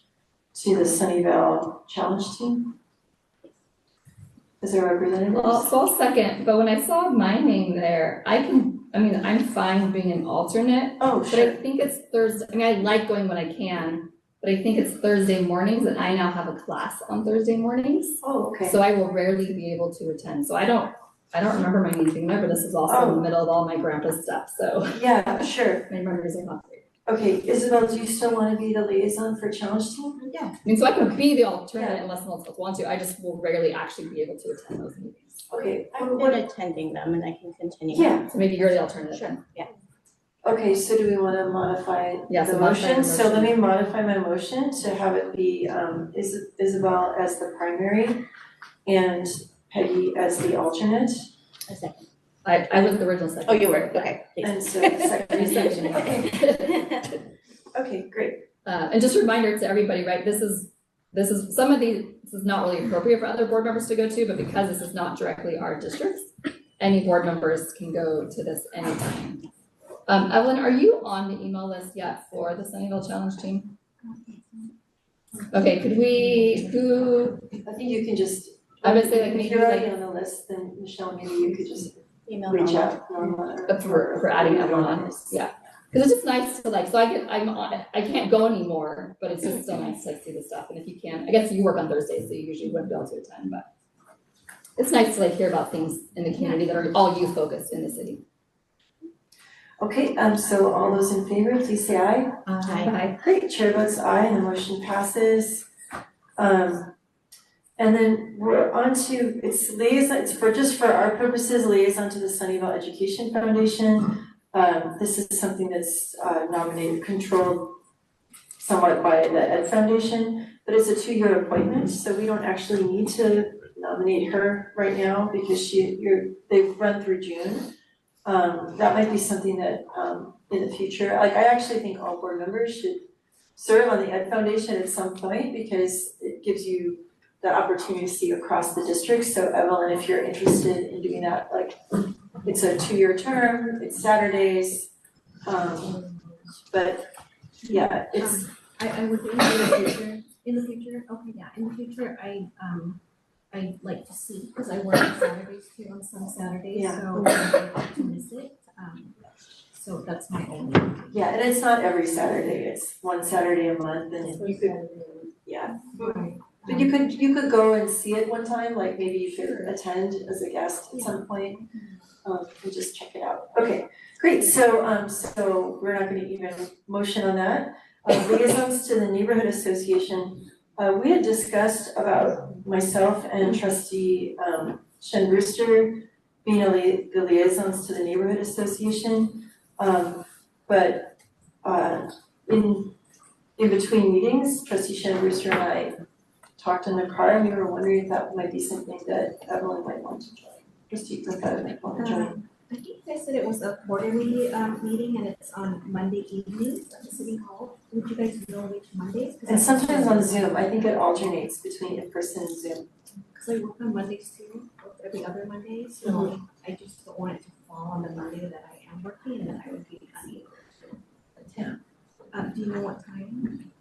to the Sunnyvale Challenge Team. Is there a representative? Well, so I'll second, but when I saw my name there, I'm fine being an alternate, Oh, but sure. I think it's Thursday, I like going when I can, but I think it's Thursday mornings and I now have a class on Thursday mornings. Oh, okay. So I will rarely be able to attend, so I don't remember my name being there, but this is also in the middle of all my grandpa's stuff, so Yeah, sure. my memories are not great. Okay, Isabel, do you still want to be the liaison for Challenge Team? I mean, so I can be the alternate unless someone else wants to, I just will rarely actually be able to attend those meetings. Okay. I've been attending them and I can continue. Yeah. So maybe you're the alternate then. Okay, so do we want to modify Yeah, the so modify motion? the So let motion. me modify my motion to have it be Isabel as the primary and Peggy as the alternate. A second. I was the original second. Oh, you were, okay. And so second. Okay. Okay, great. And just a reminder to everybody, right, this is some of these, this is not really appropriate for other board members to go to, but because this is not directly our districts, any board members can go to this anytime. Evelyn, are you on the email list yet for the Sunnyvale Challenge Team? Okay, I think you can just. I would say like If maybe you're already like, on the list, then Michelle, maybe you could just Email reach Norma. out, Norma. for adding Evelyn on, yeah. Cause it's just nice to like, so I can't go anymore, but it's just so nice to like see the stuff, and if you can, I guess you work on Thursdays, so you usually wouldn't be able to attend, but it's nice to like hear about things in the community that are all youth focused in the city. Okay, so all those in favor, please say aye. Bye. Great, chair votes aye and the motion passes. And then we're on to, it's liaison, it's just for our purposes, liaison to the Sunnyvale Education Foundation. This is something that's nominated, controlled somewhat by the Ed Foundation, but it's a 2-year appointment, so we don't actually need to nominate her right now because they've run through June. That might be something that in the future, like I actually think all board members should serve on the Ed Foundation at some point because it gives you the opportunity to see across the district. So Evelyn, if you're interested in doing that, like it's a 2-year term, it's Saturdays. But yeah, it's. I would think in the future, I'd like to see, because I work on Saturdays too, on some Saturdays, Yeah. so I'd like to miss it. So that's my only. Yeah, and it's not every Saturday, it's one Saturday a month and you could, yeah. But you could go and see it one time, like maybe you could attend as a guest at some point, and just check it out. Okay, great, so we're not gonna even motion on that. Liaisons to the Neighborhood Association, we had discussed about myself and trustee Shen Brewster being the liaisons to the Neighborhood Association. But in between meetings, trustee Shen Brewster and I talked in the car and we were wondering if that might be something that Evelyn might want to join. Trustee Griffith might want to join. I think they said it was a quarterly meeting and it's on Monday evenings at the city hall. Would you guys know which Mondays? And sometimes on Zoom, I think it alternates between in-person and Zoom. Because I work on Mondays too, or every other Monday, so I just don't want it to fall on the Monday that I am working and then I would be unable to attend. Do you know what time?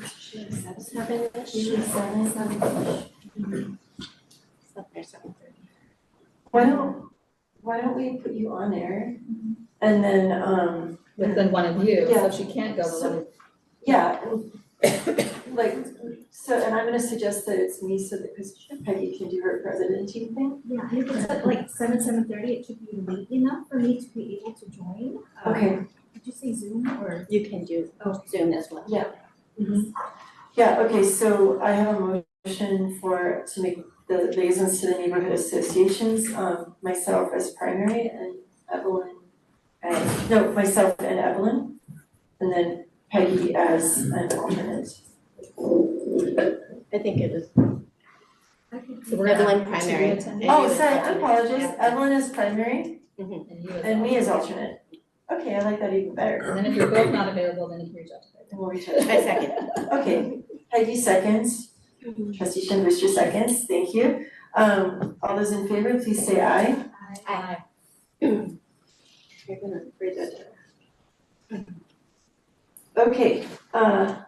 Seven-ish. Usually seven. 7:30. Why don't we put you on there? And then Within one of you, so Yeah. if she can't go, then one yeah, like, so, and I'm gonna suggest that it's me so that, because Peggy can do her presidenting thing. Yeah, and if it's at like 7:30, it should be late enough for me to be able to join. Okay. Did you say Zoom or? You can do Zoom as well. Yeah. Yeah, okay, so I have a motion to make the liaisons to the neighborhood associations, myself as primary and Evelyn, myself and Evelyn, and then Peggy as an alternate. I think it is. So we're Evelyn gonna primary. attend. Oh, sorry, I apologize, Evelyn is primary And you as and me as alternate. alternate. Okay, I like that even better. And then if you're both not available, then you can reach out to me. We'll reach out. I second. Okay, Peggy seconds, trustee Shanbusher seconds, thank you. All those in favor, please say aye. Aye. You're gonna read that down. Okay, and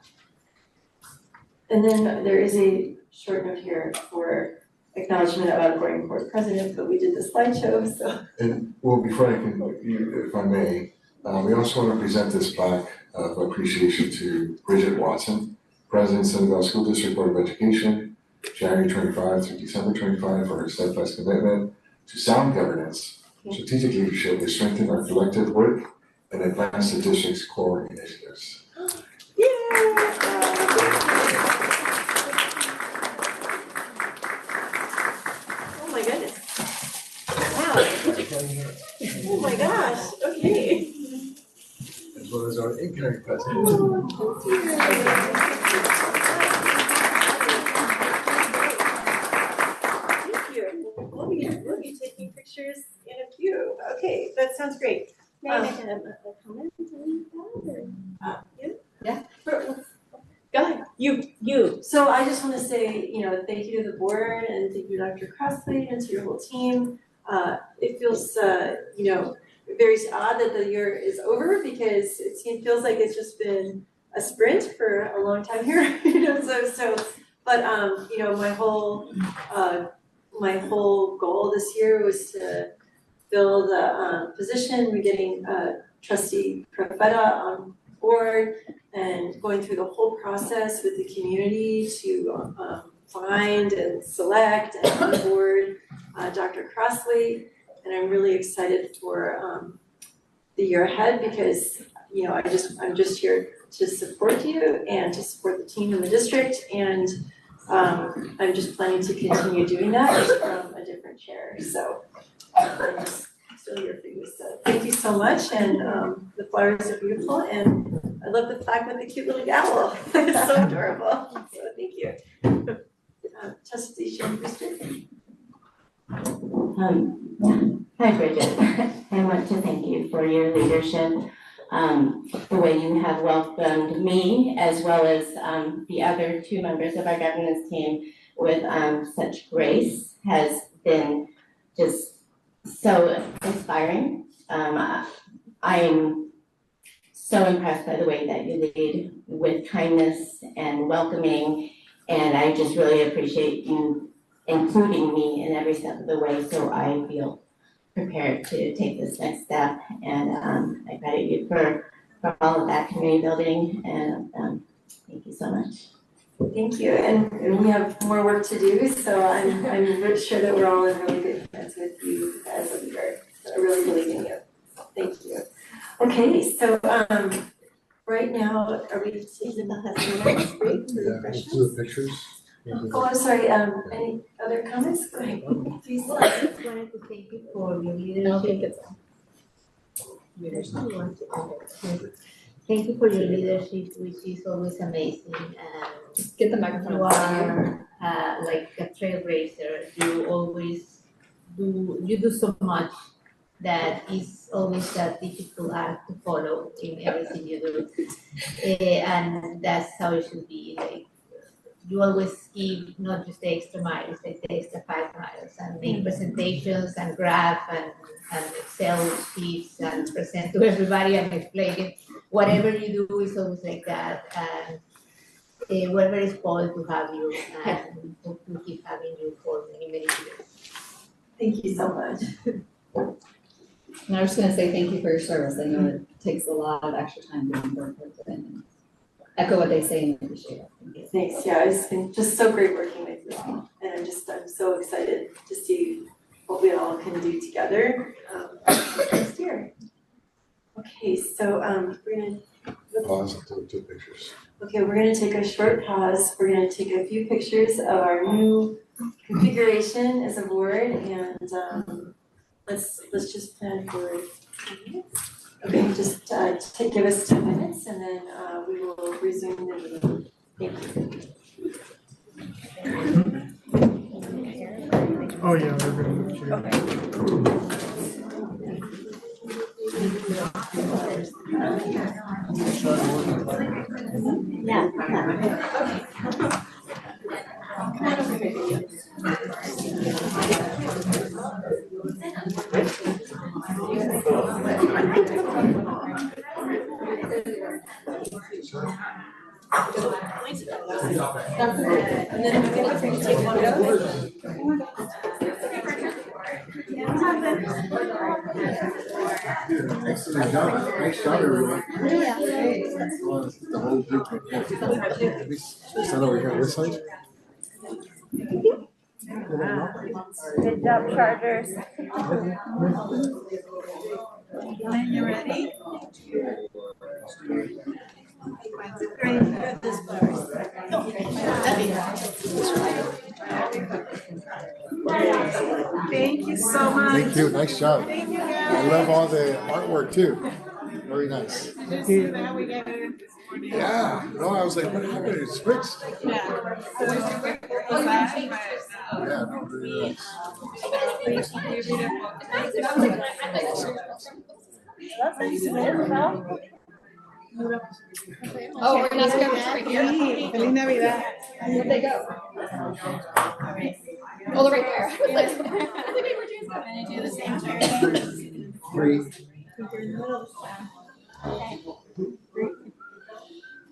then there is a short note here for acknowledgement of outgoing board president, but we did the slideshow, so. And well, before I can, if I may, we also want to present this plaque of appreciation to Bridget Watson, President, Sunnyvale School District Board of Education, January 25 through December 25, for her steadfast commitment to sound governance, strategic leadership to strengthen our collective work and advance the district's core initiatives. Oh my goodness. Wow. Oh my gosh, okay. As well as our incoming president. Thank you. We'll be taking pictures in a few. Okay, that sounds great. May I make a comment on that or? Yeah. Go ahead. You. So I just want to say, thank you to the board and thank you to Dr. Crossley and to your whole team. It feels, very odd that the year is over because it feels like it's just been a sprint for a long time here. But my whole goal this year was to fill the position. We're getting trustee Profeta on board and going through the whole process with the community to find and select and onboard Dr. Crossley. And I'm really excited for the year ahead because, I'm just here to support you and to support the team in the district. And I'm just planning to continue doing that from a different chair. So I'm just still here for you. So thank you so much. And the flowers are beautiful. And I love the plaque with the cute little owl. It's so adorable. So thank you. Trustee Shanbusher. Hi Bridget, I want to thank you for your leadership, the way you have welcomed me as well as the other two members of our governance team with such grace has been just so inspiring. I'm so impressed by the way that you lead with kindness and welcoming, and I just really appreciate you including me in every step of the way, so I feel prepared to take this next step. And I credit you for all of that community building, and thank you so much. Thank you, and we have more work to do, so I'm sure that we're all in really good hands with you as a leader. So I really believe in you. Thank you. Okay, so right now, are we taking the next break for the Let's do the pictures. Oh, I'm sorry, any other comments? Go ahead, please. I just wanted to thank you for your leadership. Thank you for your leadership, which is always amazing. Just get the microphone. You are like a trailblazer. You always do so much that is always a difficult act to follow in everything you do. And that's how it should be. Like, you always give not just the extra miles, like the extra 5 miles, and make presentations and graph and Excel sheets and present to everybody and explain it. Whatever you do is always like that, and we're very spoiled to have you and to keep having you for many, many years. Thank you so much. And I was just gonna say thank you for your service. I know it takes a lot of extra time doing work with it, and echo what they say and appreciate it. Thanks, yeah, it's been just so great working with you all, and I'm so excited to see what we all can do together next year. Okay, so we're gonna Pause and do pictures. Okay, we're gonna take a short pause. We're gonna take a few pictures of our new configuration as a board, and let's just plan for 10 minutes. Okay, just give us 10 minutes, and then we will resume the meeting. Thank you. Oh yeah, we're gonna move to. Okay. Excellent job. Nice job, everyone. The whole group right here. Maybe stand over here on this side. Good job, Chargers. When you're ready. Thank you so much. Thank you. Nice job. Thank you, I guys. love all the artwork too. Very nice. Did you see that we got it? Yeah. No, I was like, what happened? It switched. Yeah. Yeah, no, really nice. Oh, we're not scared of right here. Feliz Navidad. Where'd they go? Oh, they're right there. I was like, Can you do the same chair? 3.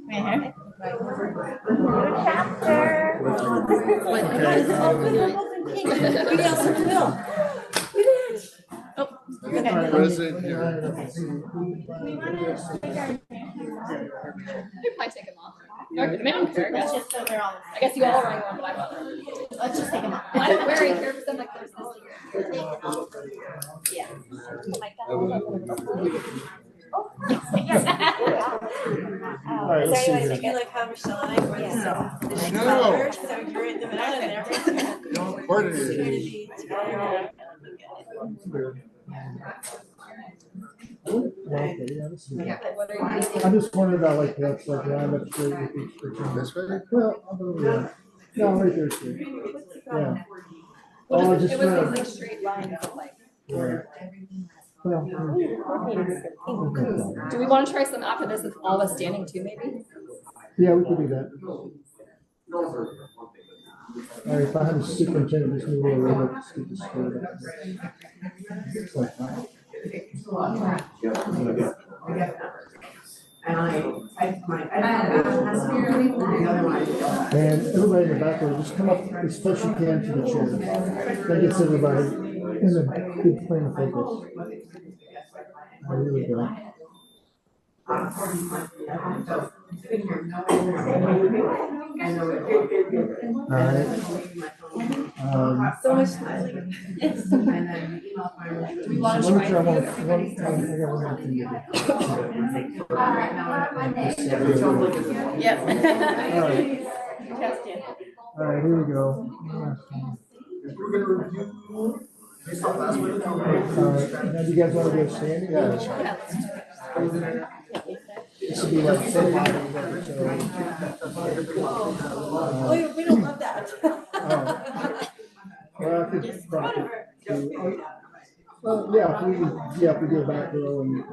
Right here. New chapter. President here. they probably take them off. Okay, maybe I'm fair, I guess. Just so they're all. I guess you all are wearing one, but I'm not. Let's just take them off. I'm wearing here because I'm like, there's this Yeah. Like that. All right, let's see here. like how Michelle and I were I know. so you're in the middle and everything. Coordinated. I just wondered about like that's like lined up straight with each picture. This way? Well, I'm over there. No, right there, straight. Yeah. Oh, it just was like straight lines of like. right. Well, Do we want to try some after this with all of us standing too, maybe? yeah, we could do that. All right, if I had a superintendent, just move over a little bit, just get the square back. It's like that. And everybody in the back row, just come up as close as you can to the chair. That gets everybody in a good plane of focus. There we go. All right. So much smiling. Do we want to try? I got one more thing to do. Yep. All right, here we go. Now do you guys want to go standing? Yeah, that's right. This would be like somebody that, We don't love that. well, I could probably well, yeah, if we do a back row and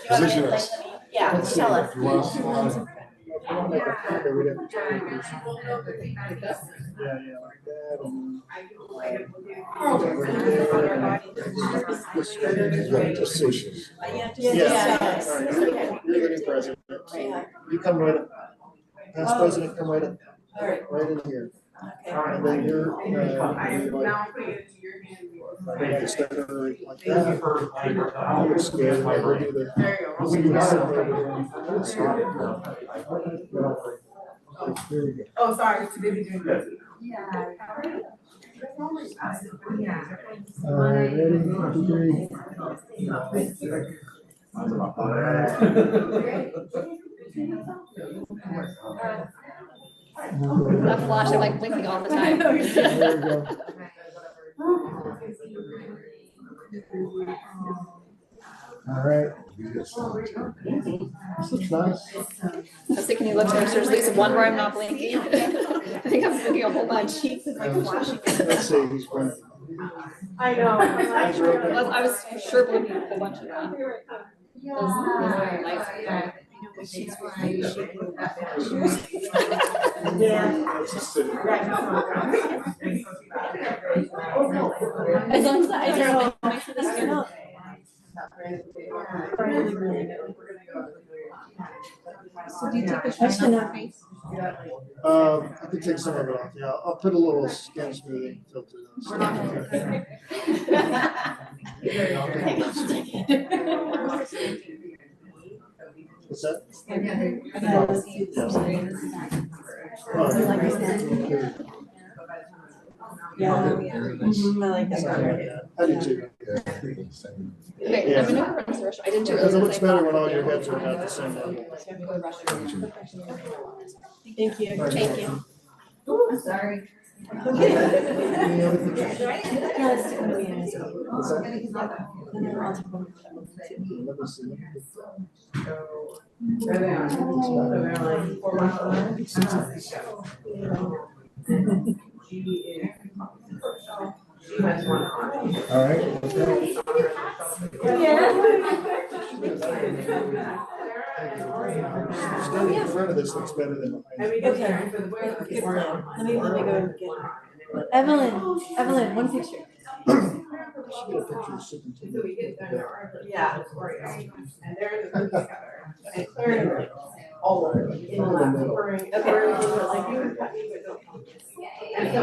Position us. Yeah, let's see. tell us. You want us to Okay, we'd have to try this. Yeah, like that. And Decisions. yeah. All right, you're the new president. So you come right up. Past president, come right up. Right in here. And then you're like just like that. Looks good. We'll do the. There we go. Oh, sorry, too busy doing this. All right, ready? 1, 2, 3. That flash, I'm like blinking all the time. There we go. All right. This looks nice. I was thinking you looked there's at least one where I'm not blinking. I think I'm blinking a whole bunch. Let's see, he's going. I know. I was sure blinking a whole bunch of that. As long as the eyes are open, make sure the skin out. So do you take the shine off your face? I could take some of it off, yeah, I'll put a little skin smoothing filter on. What's that? Yeah. I like that better. I do too. Okay, Yeah. I'm gonna run rush. I didn't do Because it looks better when all your heads are at the same level. Thank you. Thank you. I'm sorry. Any other pictures? Yeah, let's do it. What's that? Let me see. All right. Standing in front of this looks better than behind. Okay. Good plan. Let me go get her. Evelyn, one picture. Should get a picture of sitting together. Yeah. And they're in the group together. And clearing all over. In the lab, clearing, like you would cut me, but don't count this. And so,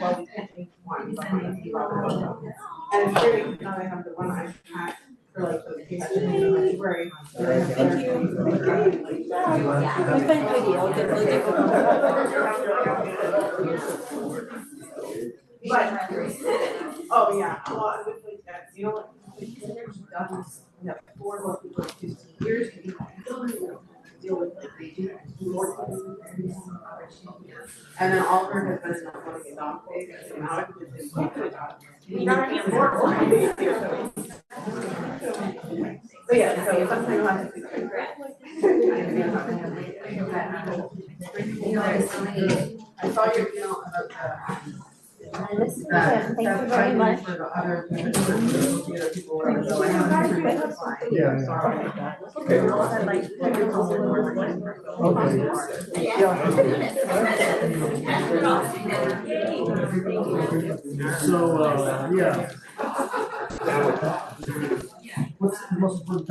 well, we can't make one. And it's very, now they have the one I had for like those cases. Right. Thank you. We've been pretty, I'll get But, oh, yeah, well, I would think that, you know what? Yeah, 4 more people in 15 years, you know, deal with like they do more. And then Oliver has been enough of a dog face, and now I can just say, "Look at the dog." You never get more for me. So yeah, so something like I saw your email about the. Thank you very much. So, yeah. What's the most important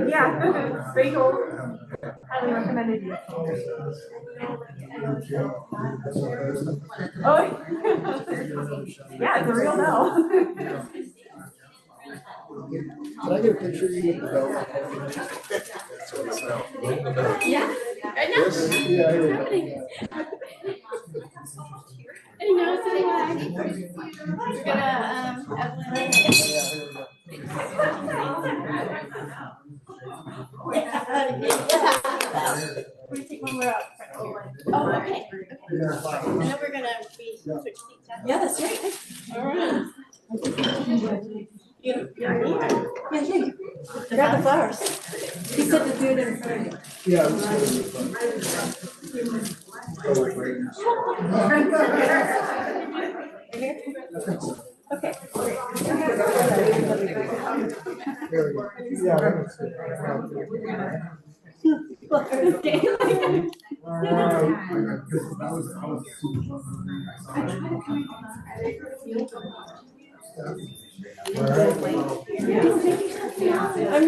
Yeah, Rachel highly recommended you. Oh, yeah, it's a real no. Can I get a picture of you with the belt? Yeah, right now? Yeah, here we go. I know, so we're gonna, We're gonna take one more out. oh, okay. And then we're gonna be switch seats. Yeah, that's right. All right. Yeah, yeah. Grab the flowers. He said to do it in front of you. Yeah, let's Okay. There we go. Yeah, that's good. I'm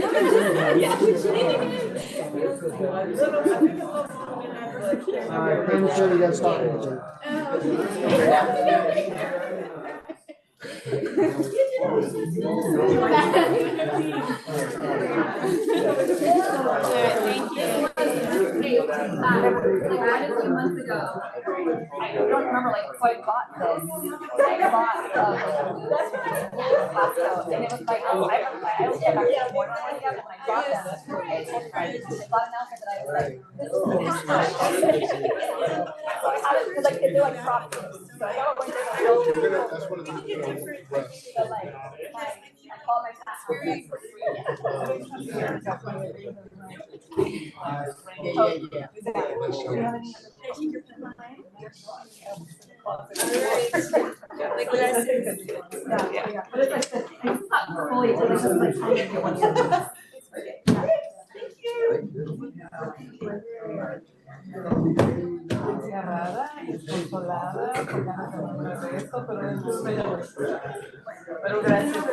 not Alright, I'm sure you guys talking to her. Thank you. Like a few months ago, I don't remember, like, so I bought this. I bought, Costco, and it was like, I don't get back to the morning when I got them, and I bought them. I bought an outfit that I was like, this is like, they're like crop tops. So I got one thing. That's one of the. But like, I call my task. Pero gracias.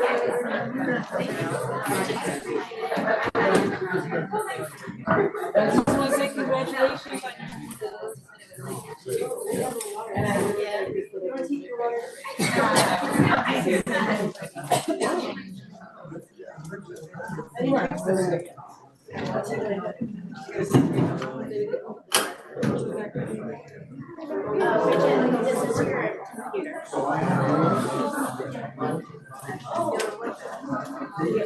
I just want to say congratulations on This is your computer.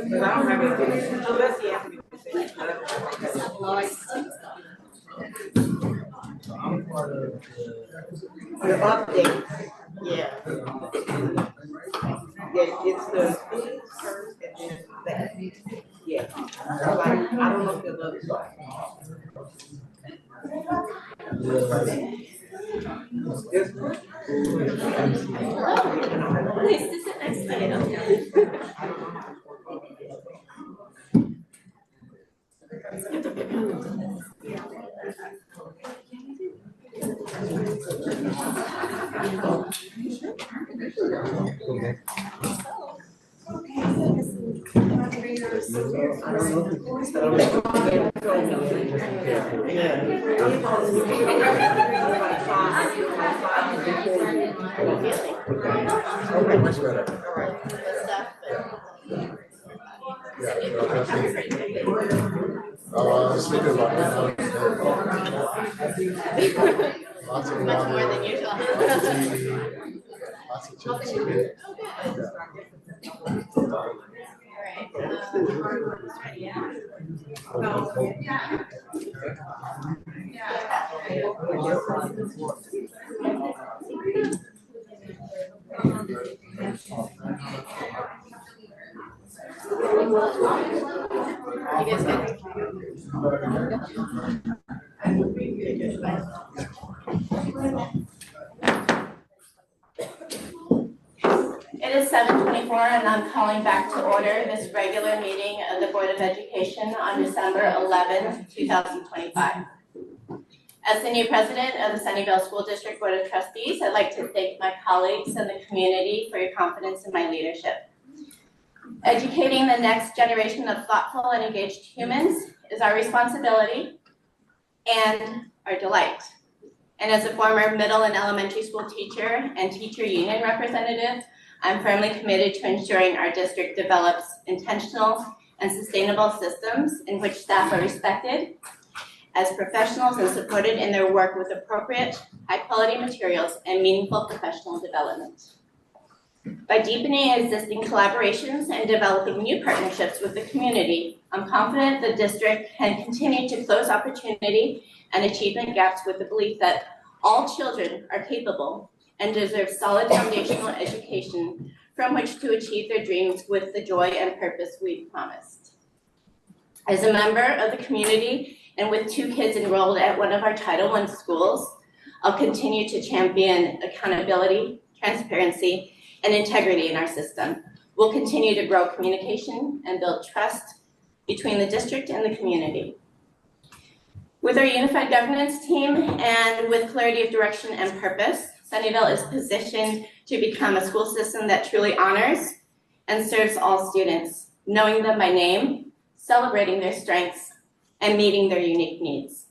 I don't have anything. Unless you have anything. The update, yeah. Yeah, it's the things first and then that. Yeah. Like, I don't know if the other side. Nice to sit next to you. Okay, much better. Speaking about lots of Much more water, than usual. lots of chips. It is 7:24 and I'm calling back to order this regular meeting of the Board of Education on December 11, 2025. As the new president of the Sunnyvale School District Board of Trustees, I'd like to thank my colleagues and the community for your confidence in my leadership. Educating the next generation of thoughtful and engaged humans is our responsibility and our delight. And as a former middle and elementary school teacher and teacher union representative, I'm firmly committed to ensuring our district develops intentional and sustainable systems in which staff are respected as professionals and supported in their work with appropriate, high-quality materials and meaningful professional development. By deepening existing collaborations and developing new partnerships with the community, I'm confident the district can continue to close opportunity and achievement gaps with the belief that all children are capable and deserve solid foundational education from which to achieve their dreams with the joy and purpose we've promised. As a member of the community and with 2 kids enrolled at one of our Title I schools, I'll continue to champion accountability, transparency, and integrity in our system. We'll continue to grow communication and build trust between the district and the community. With our unified governance team and with clarity of direction and purpose, Sunnyvale is positioned to become a school system that truly honors and serves all students, knowing them by name, celebrating their strengths, and meeting their unique needs.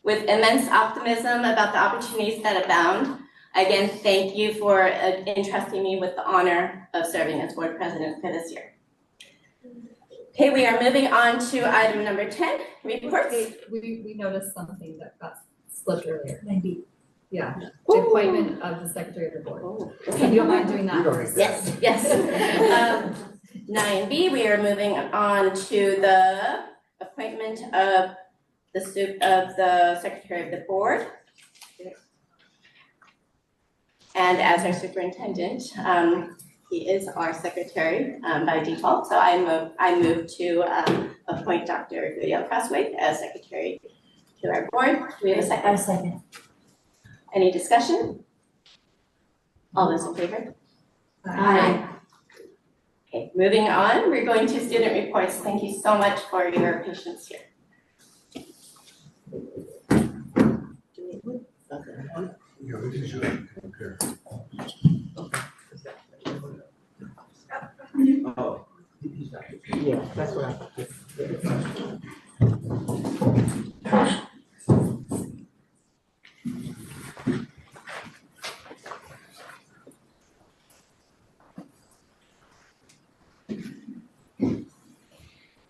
With immense optimism about the opportunities that abound, again, thank you for entrusting me with the honor of serving as board president for this year. Okay, we are moving on to item number 10, reports. Okay, we noticed something that got slipped earlier. Maybe. Yeah, the appointment of the secretary of the board. If you don't mind doing that first. Yes, yes. 9B, we are moving on to the appointment of the secretary of the board. And as our superintendent, he is our secretary by default. So I move to appoint Dr. Gabrielle Crossway as secretary to our board. Do we have a second? I second. Any discussion? All those in favor? Aye. Okay, moving on, we're going to student reports. Thank you so much for your patience here. Yeah, we can show it up here. Oh. Yeah, that's what I.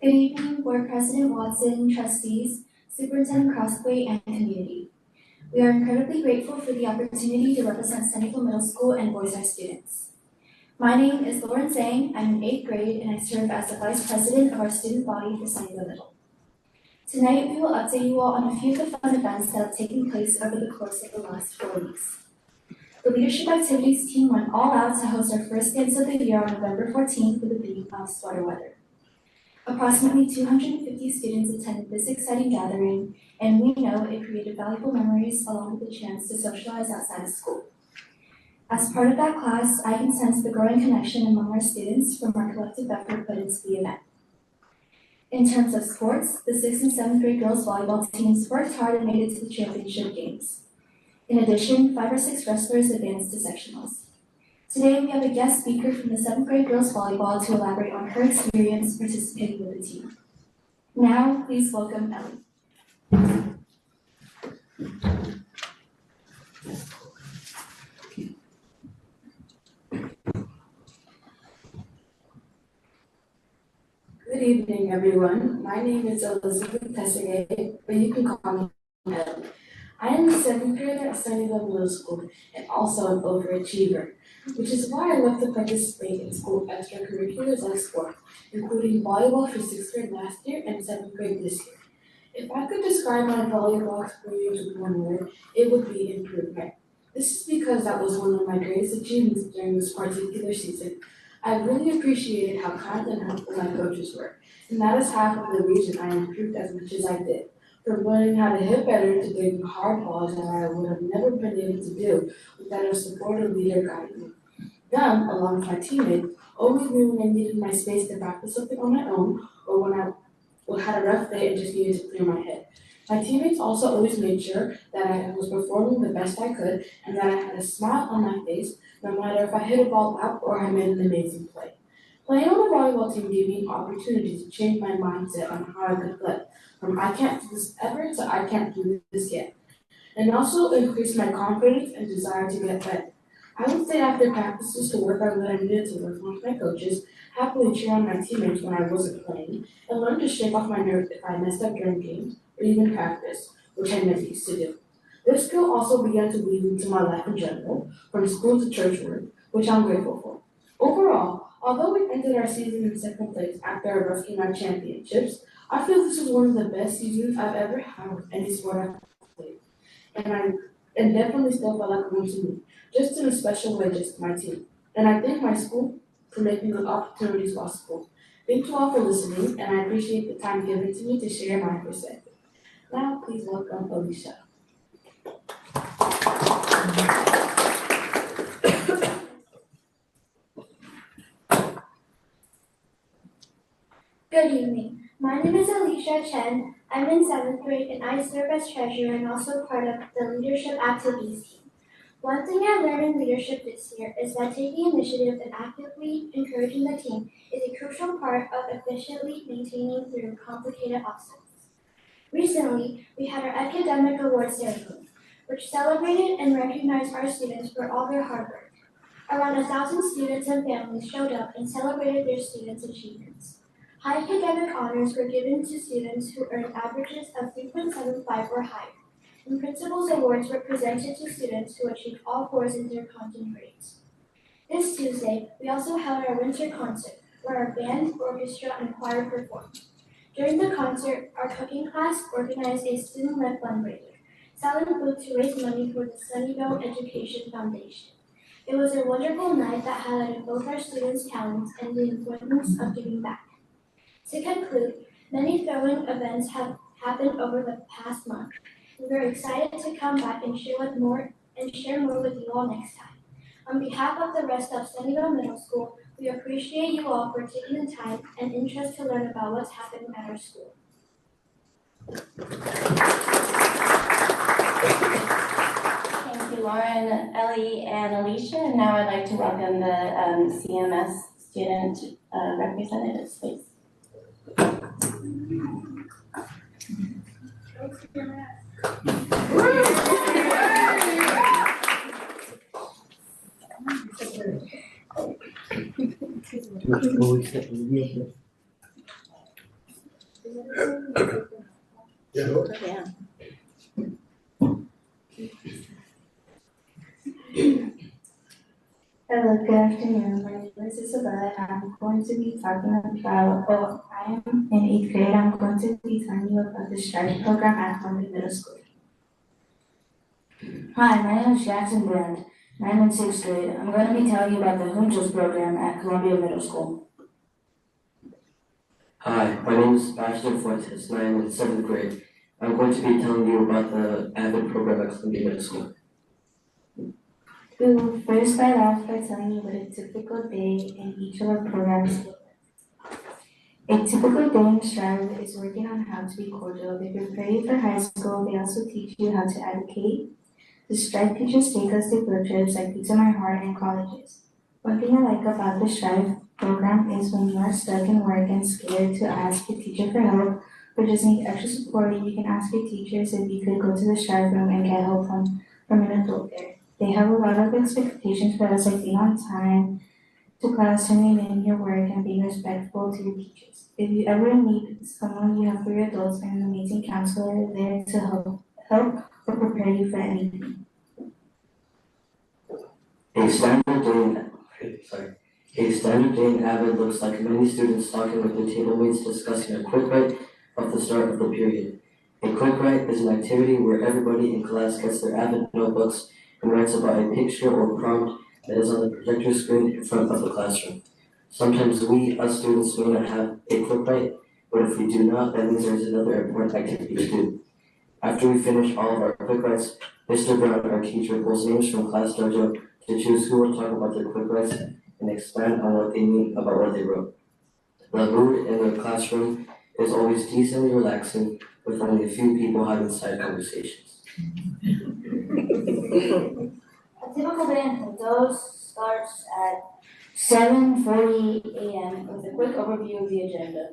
Good evening, Board President Watson, trustees, Superintendent Crossway, and community. We are incredibly grateful for the opportunity to represent Sunnyvale Middle School and voice our students. My name is Lauren Zhang. I'm in 8th grade and I serve as the Vice President of our student body for Sunnyvale Middle. Tonight, we will update you all on a few of the fun events that have taken place over the course of the last 4 weeks. The Leadership Activities team went all out to host our first dance of the year on November 14th with the theme of sweater weather. Approximately 250 students attended this exciting gathering, and we know it created valuable memories along with the chance to socialize outside of school. As part of that class, I can sense the growing connection among our students from our collective effort put into the event. In terms of sports, the 6th and 7th grade girls volleyball teams worked hard and made it to the championship games. In addition, 5 or 6 wrestlers advanced to sectionals. Today, we have a guest speaker from the 7th grade girls volleyball to elaborate on her experience participating with the team. Now, please welcome Ellie. Good evening, everyone. My name is Elizabeth Tessegay, but you can call me Ellie. I am a 7th grader at Sunnyvale Middle School and also an overachiever, which is why I love to participate in school extracurriculars like sport, including volleyball for 6th grade last year and 7th grade this year. If I could describe my volleyball experience with one word, it would be improvement. This is because that was one of my greatest achievements during this particular season. I really appreciated how kind and helpful my coaches were, and that is half of the reason I improved as much as I did. From learning how to hit better to taking hard balls that I would have never been able to do without a supportive leader guiding me. Them, along with my teammates, always knew when I needed my space to practice something on my own or when I had a rough day and just needed to clear my head. My teammates also always made sure that I was performing the best I could and that I had a smile on my face no matter if I hit a ball out or I made an amazing play. Playing on the volleyball team gave me an opportunity to change my mindset on how I could play, from I can't do this ever to I can't do this yet, and also increased my confidence and desire to get better. I would stay after practices to work on what I needed to work with my coaches, happily cheer on my teammates when I wasn't playing, and learn to shake off my nerves if I messed up during games or even practice, which I never used to do. This skill also began to weave into my life in general, from school to church work, which I'm grateful for. Overall, although we ended our season in 2nd place after our rough game at championships, I feel this was one of the best seasons I've ever had with any sport I've played. And definitely still felt like home to me, just in a special way, just my team. And I thank my school for making those opportunities possible. Thank you all for listening, and I appreciate the time given to me to share my perspective. Now, please welcome Alicia. Good evening. My name is Alicia Chen. I'm in 7th grade and I serve as treasurer and also part of the Leadership Activities team. One thing I learned in leadership this year is that taking initiative and actively encouraging the team is a crucial part of efficiently maintaining through complicated obstacles. Recently, we had our academic awards ceremony, which celebrated and recognized our students for all their hard work. Around 1,000 students and families showed up and celebrated their students' achievements. High academic honors were given to students who earned averages of 3.75 or higher, and principal's awards were presented to students who achieved all fours in their content grades. This Tuesday, we also held our winter concert, where our band, orchestra, and choir performed. During the concert, our cooking class organized a student-led fundraiser, selling food to raise money for the Sunnyvale Education Foundation. It was a wonderful night that highlighted both our students' talents and the importance of giving back. To conclude, many thrilling events have happened over the past month. We are excited to come back and share more with you all next time. On behalf of the rest of Sunnyvale Middle School, we appreciate you all for taking the time and interest to learn about what's happening at our school. Thank you, Lauren, Ellie, and Alicia. And now I'd like to welcome the CMS student representatives, please. Yeah. Hello, good afternoon. My name is Isabella, and I'm going to be talking about, I am in 8th grade. I'm going to be telling you about the STRIVE program at Columbia Middle School. Hi, my name is Jackson Brand, and I'm in 6th grade. I'm going to be telling you about the Juntos program at Columbia Middle School. Hi, my name is Sebastian Fuentes, and I am in 7th grade. I'm going to be telling you about the AVID program at Columbia Middle School. We will first start off by telling you what a typical day in each of our programs look like. A typical day in STRIVE is working on how to be cordial. They prepare you for high school. They also teach you how to advocate. The STRIVE teachers take us to field trips like Pizza My Heart and colleges. One thing I like about the STRIVE program is when you are stuck in work and scared to ask your teacher for help or just need extra support, you can ask your teachers if you could go to the STRIVE room and get help from an adult there. They have a lot of expectations for us, like being on time to class, turning in your work, and being respectful to your teachers. If you ever need someone, you have 3 adults and an amazing counselor there to help or prepare you for anything. A standard day in AVID looks like many students talking with their table mates discussing a quick write of the start of the period. A quick write is an activity where everybody in class gets their AVID notebooks and writes about a picture or prompt that is on the projector screen in front of the classroom. Sometimes we, as students, may not have a quick write, but if we do not, that means there is another important activity to do. After we finish all of our quick writes, Mr. Brown, our teacher, pulls names from Class Dojo to choose who will talk about their quick writes and expand on what they mean about what they wrote. The mood in the classroom is always decently relaxing, with only a few people having side conversations. A typical day in Juntos starts at 7:40 a.m. with a quick overview of the agenda.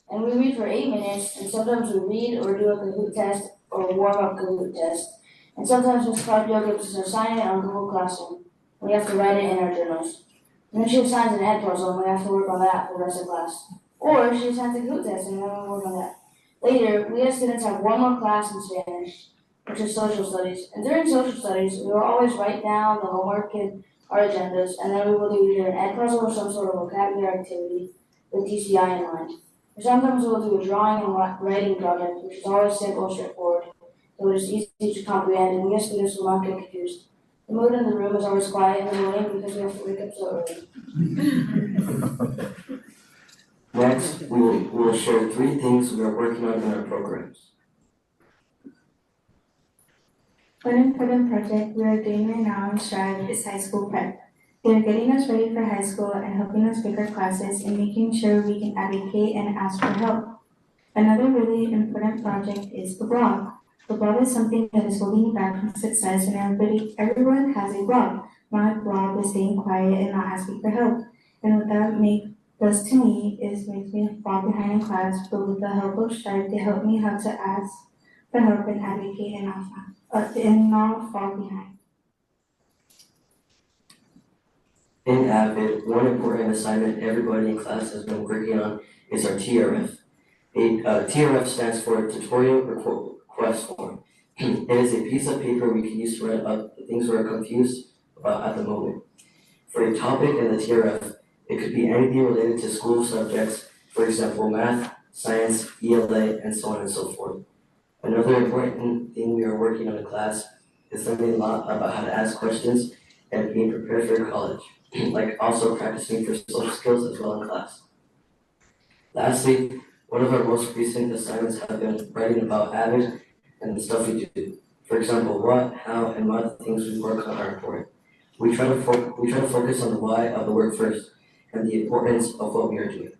And we read for 8 minutes, and sometimes we read or do a Kahoot test or warm-up Kahoot test. And sometimes Ms. Claudio gives us an assignment on Google Classroom. We have to write it in our journals. And then she assigns an ed puzzle, and we have to work on that for the rest of class. Or she assigns a Kahoot test, and then we work on that. Later, we as students have one more class in Spanish, which is social studies. And during social studies, we will always write down the homework in our agendas, and then we will do either an ed puzzle or some sort of vocabulary activity with DCI in mind. Or sometimes we'll do a drawing and writing project, which is always simple and straightforward, so it is easy to comprehend, and we as students will not get confused. The mood in the room is always quiet in the morning because we have to wake up so early. Next, we will share 3 things we are working on in our programs. One important project we are doing right now in STRIVE is high school prep. They are getting us ready for high school and helping us pick our classes and making sure we can advocate and ask for help. Another really important project is the blog. The blog is something that is holding you back from success, and everyone has a blog. My blog is staying quiet and not asking for help. And what that does to me is makes me fall behind in class, but with the help of STRIVE, they help me how to ask for help and advocate and not fall behind. In AVID, one important assignment everybody in class has been working on is our TRF. TRF stands for Tutorial Request Form. It is a piece of paper we can use to write about the things we're confused about at the moment. For a topic in the TRF, it could be anything related to school subjects, for example, math, science, ELA, and so on and so forth. Another important thing we are working on in class is learning a lot about how to ask questions and being prepared for college, like also practicing for social skills as well in class. Lastly, one of our most recent assignments have been writing about AVID and the stuff we do. For example, what, how, and what things we work on are important. We try to focus on the why of the work first and the importance of what we are doing.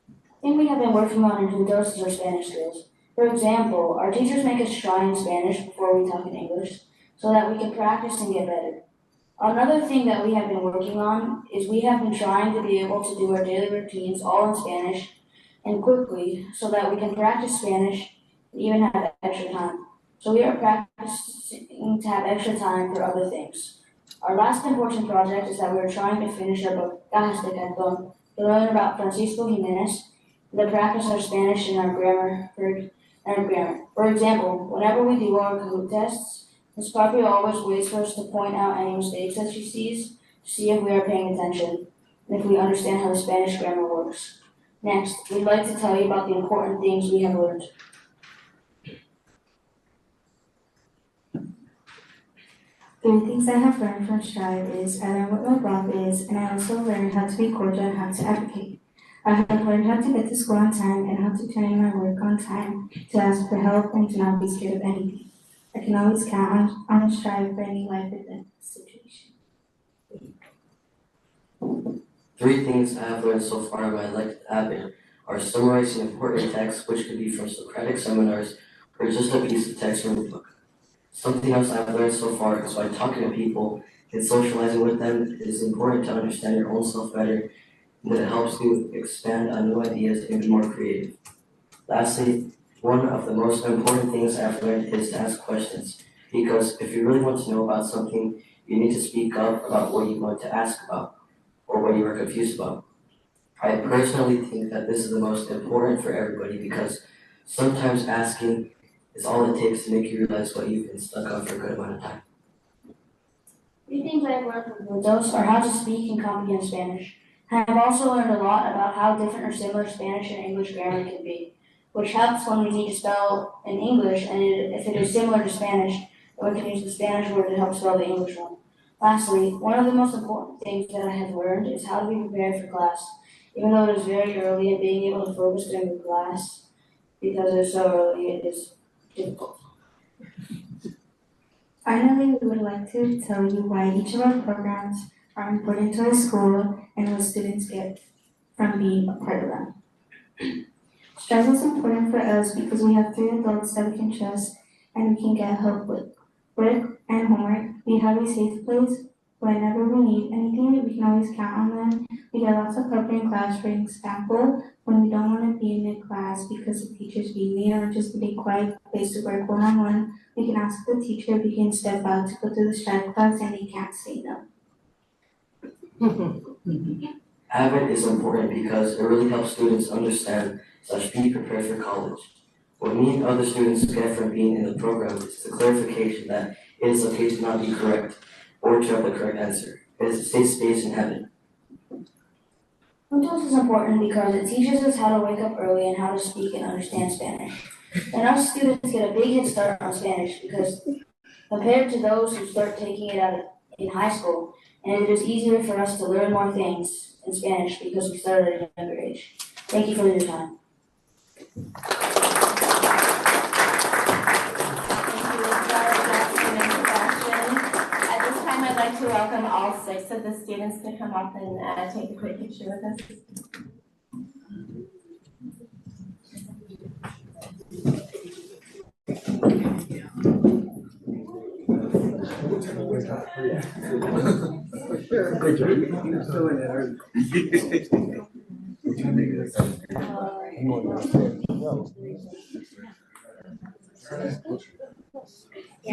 The thing we have been working on in Honduras is our Spanish skills. For example, our teachers make us try in Spanish before we talk in English so that we can practice and get better. Another thing that we have been working on is we have been trying to be able to do our daily routines all in Spanish and quickly so that we can practice Spanish and even have extra time. So we are practicing to have extra time for other things. Our last important project is that we are trying to finish our book, Cajas de Cartón, to learn about Francisco Jiménez and to practice our Spanish and our grammar. For example, whenever we do our Kahoot tests, Ms. Carpio always waits for us to point out any mistakes that she sees to see if we are paying attention and if we understand how the Spanish grammar works. Next, we'd like to tell you about the important things we have learned. Three things I have learned from Strive is I learned what love love is, and I also learned how to be cordial and how to advocate. I have learned how to get to school on time and how to turn in my work on time, to ask for help and to not be scared of anything. I can always count on Strive for any life event situation. 3 things I have learned so far in my life at AVID are summarizing important texts, which could be from Socratic seminars or just a piece of text from a book. Something else I've learned so far is by talking to people and socializing with them, it is important to understand your own self better, and that it helps you expand on new ideas and be more creative. Lastly, one of the most important things I've learned is to ask questions, because if you really want to know about something, you need to speak up about what you want to ask about, or what you are confused about. I personally think that this is the most important for everybody, because sometimes asking is all it takes to make you realize what you've been stuck on for a good amount of time. 3 things I have learned from those are how to speak and comprehend Spanish. I have also learned a lot about how different or similar Spanish and English grammar can be, which helps when we need to spell in English, and if it is similar to Spanish, then we can use the Spanish word to help spell the English one. Lastly, one of the most important things that I have learned is how to be prepared for class, even though it is very early, and being able to focus during the class, because it is so early, it is difficult. Finally, we would like to tell you why each of our programs are important to our school and what students get from being a part of them. Strive is important for us because we have 3 adults that we can trust and we can get help with work and homework. We have a safe place whenever we need anything. We can always count on them. We get lots of help in class. For example, when we don't want to be in the class because the teacher's being mean or just need a quiet place to work one-on-one, we can ask the teacher if we can step out to go to the Strive class, and they can't say no. AVID is important because it really helps students understand / be prepared for college. What me and other students get from being in the program is the clarification that it is okay to not be correct or to have the correct answer. It is a safe space in heaven. Juntos is important because it teaches us how to wake up early and how to speak and understand Spanish. And our students get a big head start on Spanish because compared to those who start taking it in high school, and it is easier for us to learn more things in Spanish because we started at a younger age. Thank you for your time. At this time, I'd like to welcome all 6 of the students to come up and take a quick picture with us.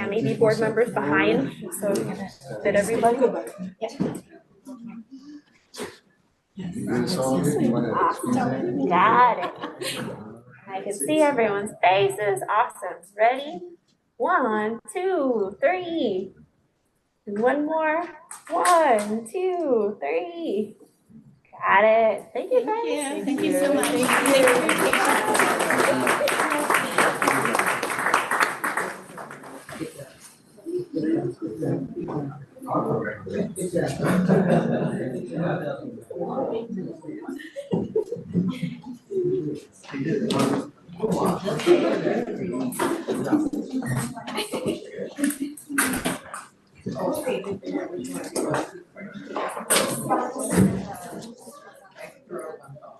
maybe board members behind, so that everybody. Yeah. Awesome. Got it. I can see everyone's faces. Awesome. Ready? 1, 2, 3. And one more. 1, 2, 3. Got it. Thank you, guys. Thank you so much. Okay,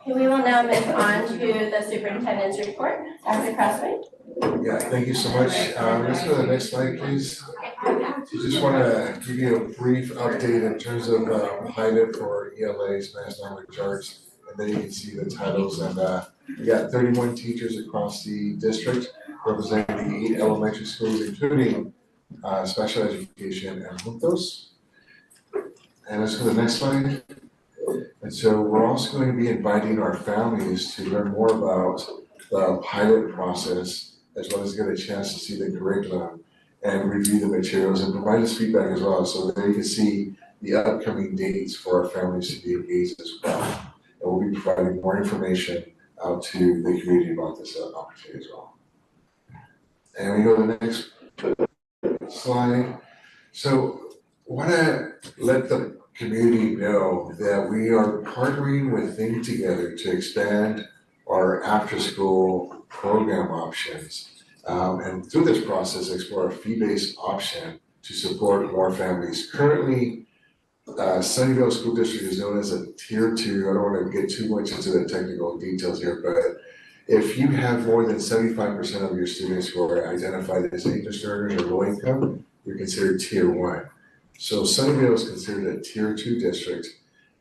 we will now move on to the superintendent's report. Dr. Crossway. Yeah, thank you so much. Let's go to the next slide, please. Just want to give you a brief update in terms of pilot for ELA, Spanish Language Arts, and then you can see the titles. And we got 31 teachers across the district representing 8 elementary schools, including special education and juntos. And let's go to the next slide. And so we're also going to be inviting our families to learn more about the pilot process, as well as get a chance to see the curriculum and review the materials and provide us feedback as well, so that you can see the upcoming dates for our families to be engaged as well. And we'll be providing more information out to the community about this opportunity as well. And we go to the next slide. So I want to let the community know that we are partnering with Think Together to expand our after-school program options. And through this process, explore a fee-based option to support more families. Currently, Sunnyvale School District is known as a Tier 2. I don't want to get too much into the technical details here, but if you have more than 75% of your students who are identified as English learners or low income, you're considered Tier 1. So Sunnyvale is considered a Tier 2 district,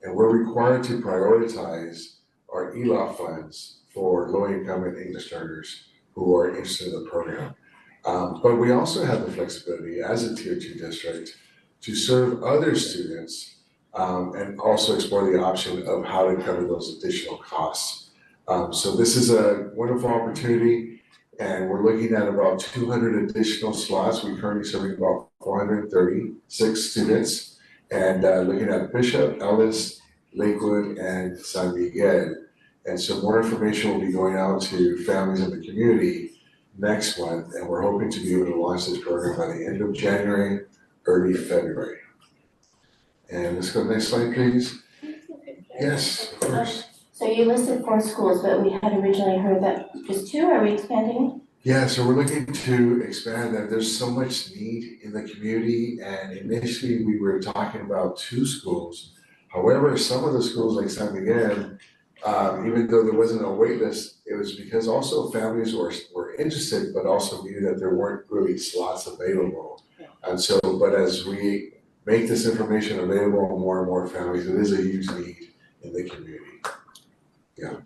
and we're required to prioritize our ELA funds for low income and English learners who are interested in the program. But we also have the flexibility as a Tier 2 district to serve other students and also explore the option of how to cover those additional costs. So this is a wonderful opportunity, and we're looking at about 200 additional slots. We're currently serving about 436 students, and looking at Bishop, Ellis, Lakewood, and San Miguel. And so more information will be going out to families in the community next month, and we're hoping to be able to launch this program by the end of January, early February. And let's go to the next slide, please. Yes, of course. So you listed 4 schools, but we had originally heard that just 2. Are we expanding? Yeah, so we're looking to expand that. There's so much need in the community, and initially we were talking about 2 schools. However, some of the schools like San Miguel, even though there wasn't a wait list, it was because also families were interested, but also knew that there weren't really slots available. And so, but as we make this information available to more and more families, it is a huge need in the community. Yeah.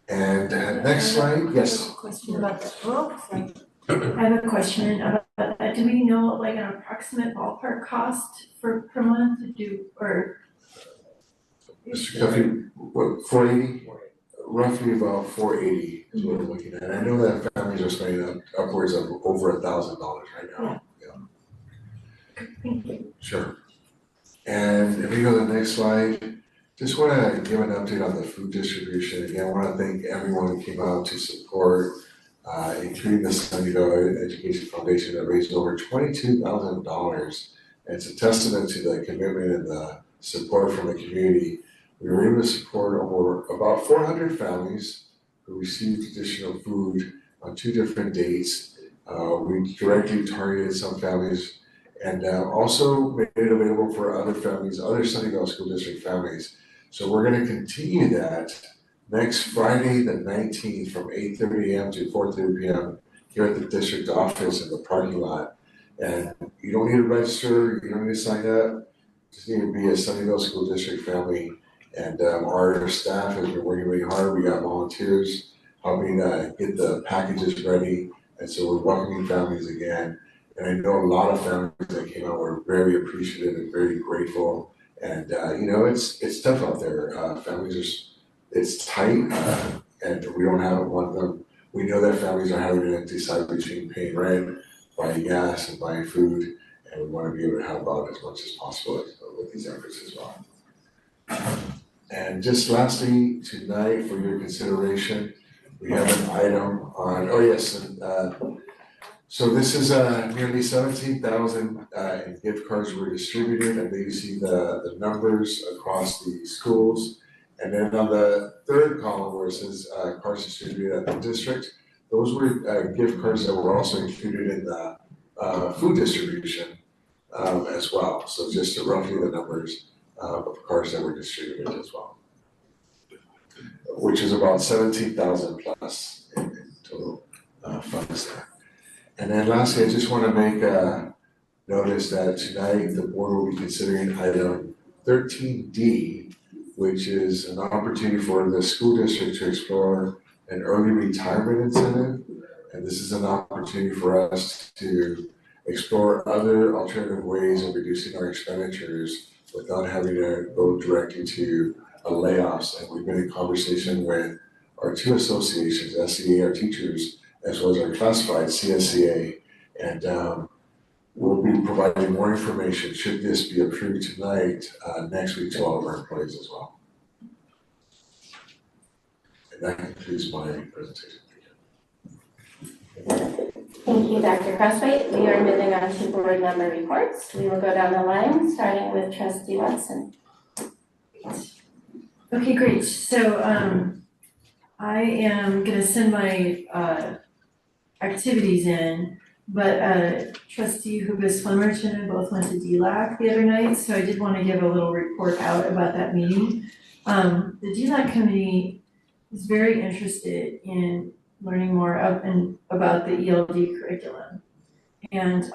And next slide, yes. Question about that. Oh, sorry. I have a question about that. Do we know like an approximate ballpark cost per month to do, or? Mr. Cuffey, what, 480? Roughly about 480 is what we're looking at. I know that families are spending upwards of over $1,000 right now. Yeah. Thank you. Sure. And if we go to the next slide, just want to give an update on the food distribution. Again, I want to thank everyone who came out to support, including the Sunnyvale Education Foundation that raised over $22,000. And it's a testament to the commitment and the support from the community. We were able to support over about 400 families who received additional food on 2 different dates. We directly targeted some families and also made it available for other families, other Sunnyvale School District families. So we're going to continue that next Friday, the 19th, from 8:30 a.m. to 4:30 p.m. here at the district office in the parking lot. And you don't need to register, you don't need to sign up, just need to be a Sunnyvale School District family. And our staff has been working really hard. We got volunteers helping get the packages ready. And so we're welcoming families again. And I know a lot of families that came out were very appreciative and very grateful. And, it's tough out there. It's tight, and we don't have one of them. We know that families are having to decide between paying rent, buying gas, and buying food. And we want to be able to help out as much as possible with these efforts as well. And just lastly, tonight for your consideration, we have an item on, so this is nearly 17,000 in gift cards were distributed, and then you see the numbers across the schools. And then on the third column where it says cards distributed at the district, those were gift cards that were also included in the food distribution as well. So just roughly the numbers of cards that were distributed as well, which is about 17,000 plus in total funds there. And then lastly, I just want to make notice that tonight the board will be considering item 13D, which is an opportunity for the school district to explore an early retirement incentive. And this is an opportunity for us to explore other alternative ways of reducing our expenditures without having to go directly to layoffs. And we've been in conversation with our two associations, SCA, our teachers, as well as our classified CSCA. And we'll be providing more information should this be approved tonight, next week to all of our employees as well. And that concludes my presentation. Thank you, Dr. Crosswhite. We are moving on to board member reports. We will go down the line, starting with Trustee Watson. Okay, great. So I am gonna send my activities in, but Trustee Hubis Flemmerton and both went to DLAC the other night, so I did want to give a little report out about that meeting. The DLAC committee is very interested in learning more about the ELD curriculum. And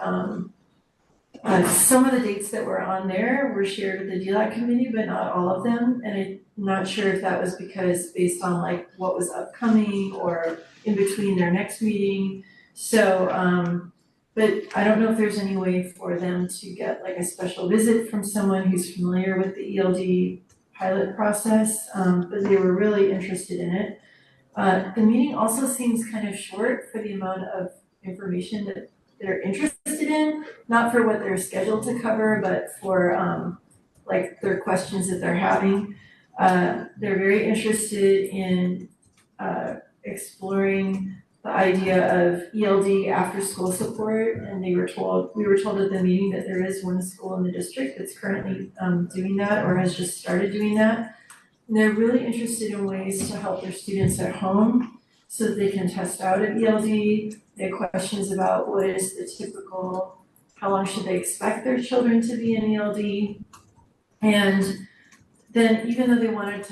some of the dates that were on there were shared with the DLAC committee, but not all of them. And I'm not sure if that was because based on like what was upcoming or in between their next meeting. So, but I don't know if there's any way for them to get like a special visit from someone who's familiar with the ELD pilot process, but they were really interested in it. The meeting also seems kind of short for the amount of information that they're interested in, not for what they're scheduled to cover, but for like their questions that they're having. They're very interested in exploring the idea of ELD after school support, and we were told at the meeting that there is one school in the district that's currently doing that or has just started doing that. And they're really interested in ways to help their students at home so that they can test out at ELD. They have questions about what is the typical, how long should they expect their children to be in ELD? And then even though they wanted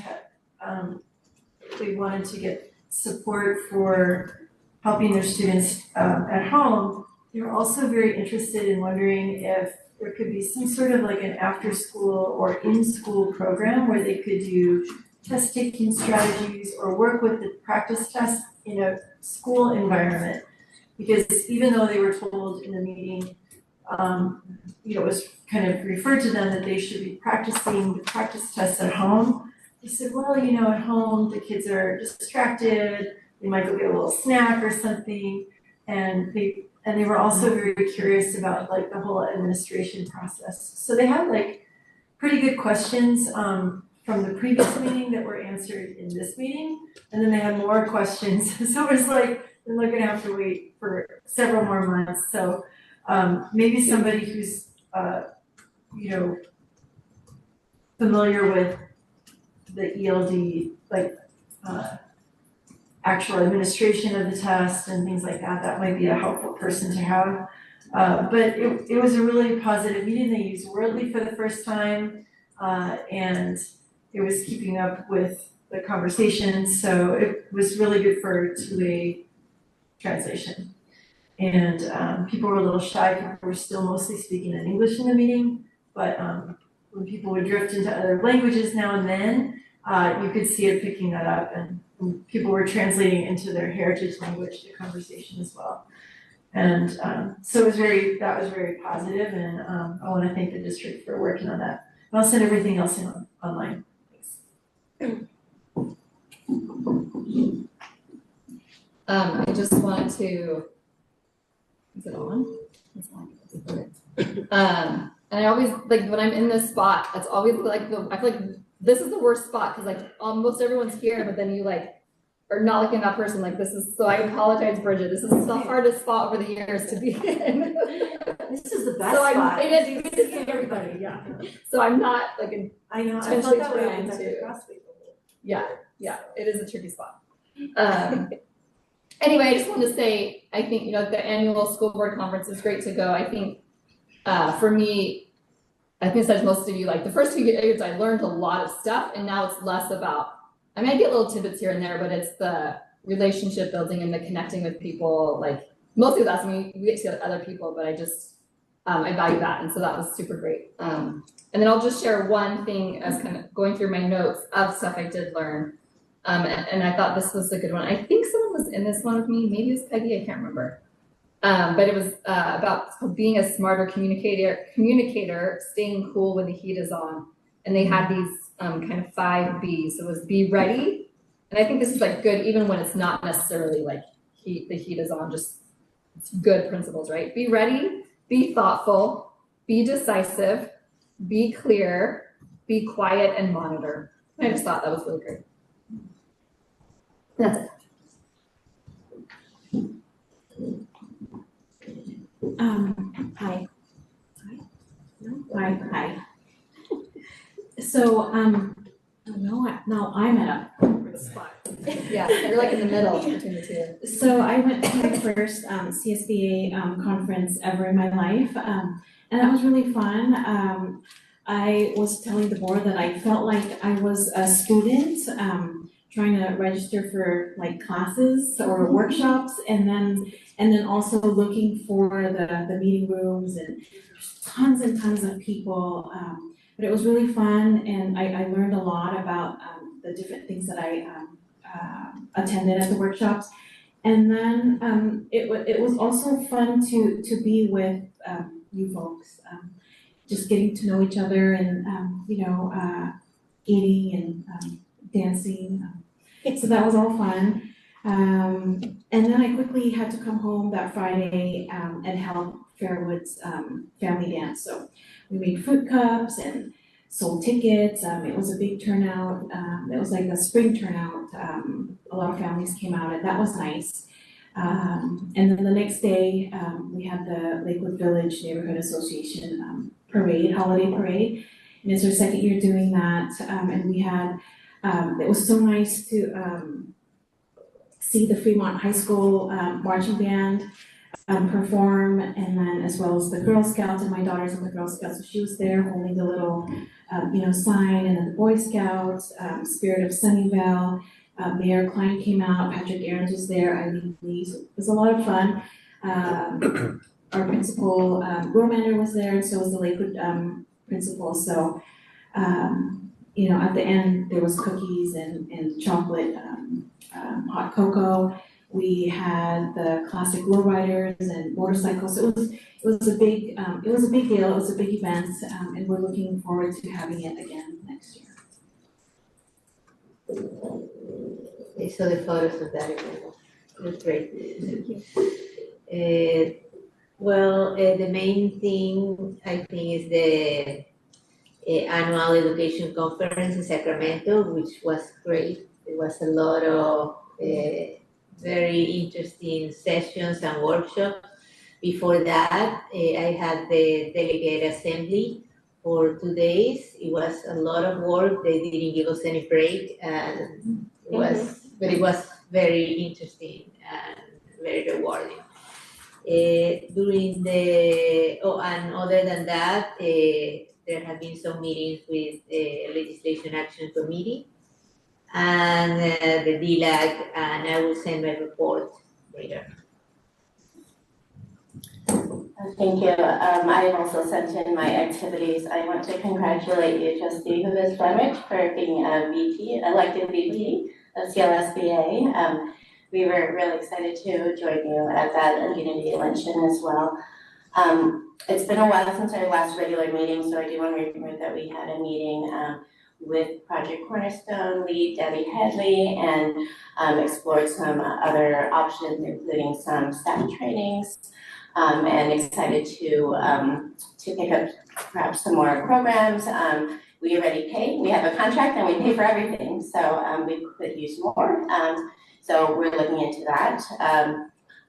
to get support for helping their students at home, they were also very interested in wondering if there could be some sort of like an after school or in-school program where they could do test taking strategies or work with the practice tests in a school environment. Because even though they were told in the meeting, it was kind of referred to them that they should be practicing the practice tests at home. They said, well, at home the kids are distracted, they might go get a little snack or something, and they were also very curious about like the whole administration process. So they had like pretty good questions from the previous meeting that were answered in this meeting, and then they had more questions. So it was like they're gonna have to wait for several more months. So maybe somebody who's familiar with the ELD, like actual administration of the test and things like that, that might be a helpful person to have. But it was a really positive meeting. They used Wordly for the first time, and it was keeping up with the conversation. So it was really good for two-way translation. And people were a little shy because we were still mostly speaking in English in the meeting, but when people would drift into other languages now and then, you could see it picking that up, and people were translating into their heritage language the conversation as well. And so that was very positive, and I want to thank the district for working on that. And I'll send everything else in online. I just wanted to, is it on? It's on. And I always, like, when I'm in this spot, it's always like, I feel like this is the worst spot, because like almost everyone's here, but then you like are not looking at that person, like this is, so I apologize, Bridget, this is the hardest spot over the years to be in. This is the best So spot. it is, you get to see everybody, yeah. So I'm not like I know, I felt intentionally that way trying when I to. did CrossFit. Yeah, it is a tricky spot. Anyway, I just wanted to say, I think, you know, the annual school board conference is great to go. I think, for me, I think as most of you, like the first 2 years, I learned a lot of stuff, and now it's less about, I mean, I get little tidbits here and there, but it's the relationship building and the connecting with people, like mostly that's, I mean, we get to see other people, but I just, I value that. And so that was super great. And then I'll just share one thing as kind of going through my notes of stuff I did learn. And I thought this was a good one. I think someone was in this one with me. Maybe it was Peggy. I can't remember. But it was about being a smarter communicator, staying cool when the heat is on. And they had these kind of 5 B's. So it was be ready. And I think this is like good even when it's not necessarily like the heat is on, just it's good principles, right? Be ready, be thoughtful, be decisive, be clear, be quiet, and monitor. I just thought that was really great. That's it. Hi. Hi. So, no, I'm at a awkward spot. Yeah, you're like in the middle between the two. So I went to my first CSBA conference ever in my life, and that was really fun. I was telling the board that I felt like I was a student trying to register for like classes or workshops, and then also looking for the meeting rooms, and tons and tons of people. But it was really fun, and I learned a lot about the different things that I attended at the workshops. And then it was also fun to be with you folks, just getting to know each other, and eating and dancing. So that was all fun. And then I quickly had to come home that Friday and help Fairwood's family dance. So we made fruit cups and sold tickets. It was a big turnout. It was like a spring turnout. A lot of families came out, and that was nice. And then the next day, we had the Lakewood Village Neighborhood Association parade, holiday parade. And it's our second year doing that. And we had, it was so nice to see the Fremont High School marching band perform, and then as well as the Girl Scouts, and my daughter's in the Girl Scouts, so she was there holding the little, sign, and then the Boy Scouts, Spirit of Sunnyvale, Mayor Klein came out, Patrick Aarons was there, Eileen Lee, so it was a lot of fun. Our principal, Romander was there, and so was the Lakewood principal, so, at the end, there was cookies and chocolate, hot cocoa. We had the classic lowriders and motorcycles. So it was a big deal. It was a big event, and we're looking forward to having it again next year. I saw the photos of that event. It was great. Thank you. The main thing I think is the annual education conference in Sacramento, which was great. There was a lot of very interesting sessions and workshops. Before that, I had the delegate assembly for 2 days. It was a lot of work. They didn't give us any break, and it was very interesting and very rewarding. And other than that, there have been some meetings with the Legislation Action Committee and the DLAG, and I will send my report later. Thank you. I also sent in my activities. I want to congratulate you, Trustee Huvis-Flemrich, for being a VP, elected VP of CLSBA. we were really excited to join you at that Unity luncheon as well. It's been a while since our last regular meeting, so I do want to remember that we had a meeting with Project Cornerstone lead Debbie Headley and explored some other options, including some staff trainings, and excited to pick up perhaps some more programs. We already pay, we have a contract and we pay for everything, so we could use more. So we're looking into that.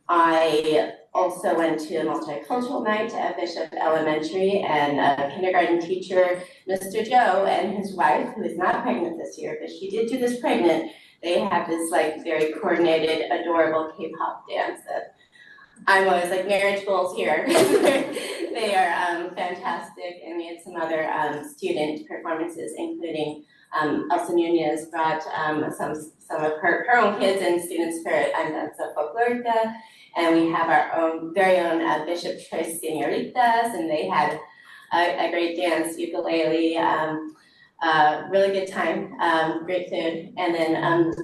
I also went to a multicultural night at Bishop Elementary, and a kindergarten teacher, Mr. Joe, and his wife, who is not pregnant this year, but she did do this pregnant, they have this like very coordinated, adorable K-pop dance that I'm always like, marriage goals here. They are fantastic, and we had some other student performances, including Elsa Nunez brought some of her own kids and students for Andanza Folklorica, and we have our own very own Bishop Choice Senoritas, and they had a great dance, ukulele, really good time, great food. And then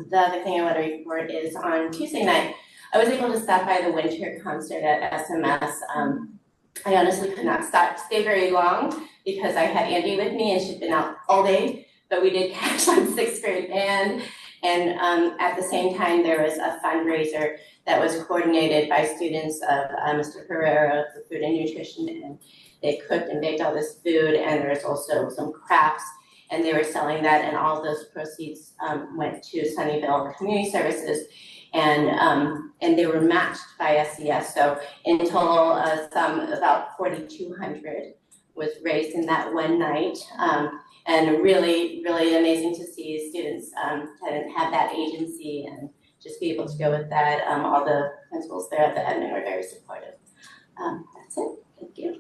the other thing I want to report is on Tuesday night, I was able to stop by the winter concert at SMS. I honestly could not stay very long because I had Andy with me and she'd been out all day, but we did catch on 6th grade band. And at the same time, there was a fundraiser that was coordinated by students of Mr. Herrera for Food and Nutrition, and they cooked and baked all this food, and there was also some crafts, and they were selling that, and all those proceeds went to Sunnyvale Community Services, and they were matched by SES. So in total, about 4,200 was raised in that one night. And really, really amazing to see students kind of have that agency and just be able to go with that. All the principals there at the admin were very supportive. That's it, thank you.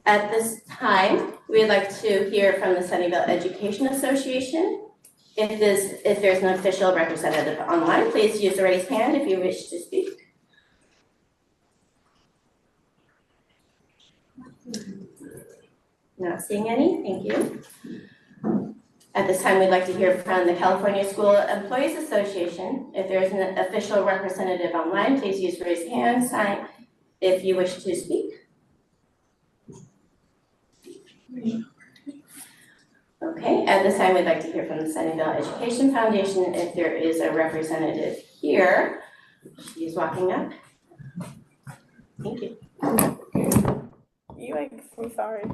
At this time, we'd like to hear from the Sunnyvale Education Association. If there's an official representative online, please use the raised hand if you wish to speak. Not seeing any, thank you. At this time, we'd like to hear from the California School Employees Association. If there is an official representative online, please use raised hand sign if you wish to speak. Okay, at this time, we'd like to hear from the Sunnyvale Education Foundation. If there is a representative here, she's walking up. Thank you. I'm sorry.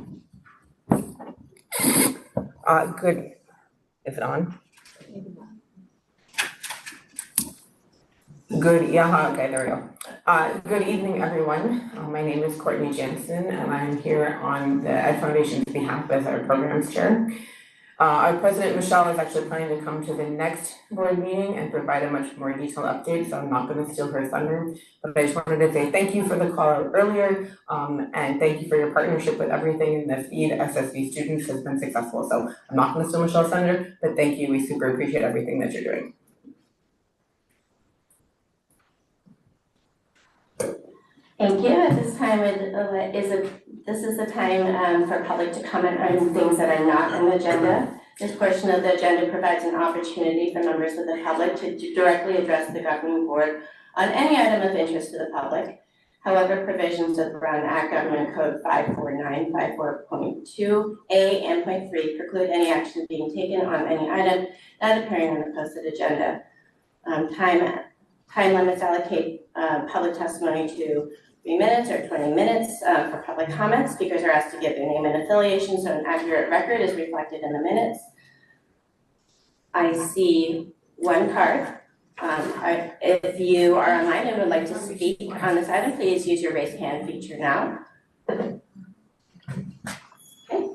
Good, is it on? Good, yeah, okay, there we go. Good evening, everyone. My name is Courtney Jensen, and I'm here on the Ed Foundation's behalf as our programs chair. Our president, Michelle, is actually planning to come to the next board meeting and provide a much more detailed update, so I'm not going to steal her thunder. But I just wanted to say thank you for the call out earlier, and thank you for your partnership with everything in the Feed SSV students has been successful. So I'm not going to steal Michelle's thunder, but thank you. We super appreciate everything that you're doing. Thank you. At this time, this is the time for public to comment on things that are not on the agenda. This portion of the agenda provides an opportunity for members of the public to directly address the governing board on any item of interest to the public. However, provisions of the Brown Act Government Code 549, 54.2A and .3 preclude any action being taken on any item not appearing on the posted agenda. Time limits allocate public testimony to 3 minutes or 20 minutes for public comments. Speakers are asked to give their name and affiliation so an accurate record is reflected in the minutes. I see one card. If you are online and would like to speak on this item, please use your raise hand feature now. Okay,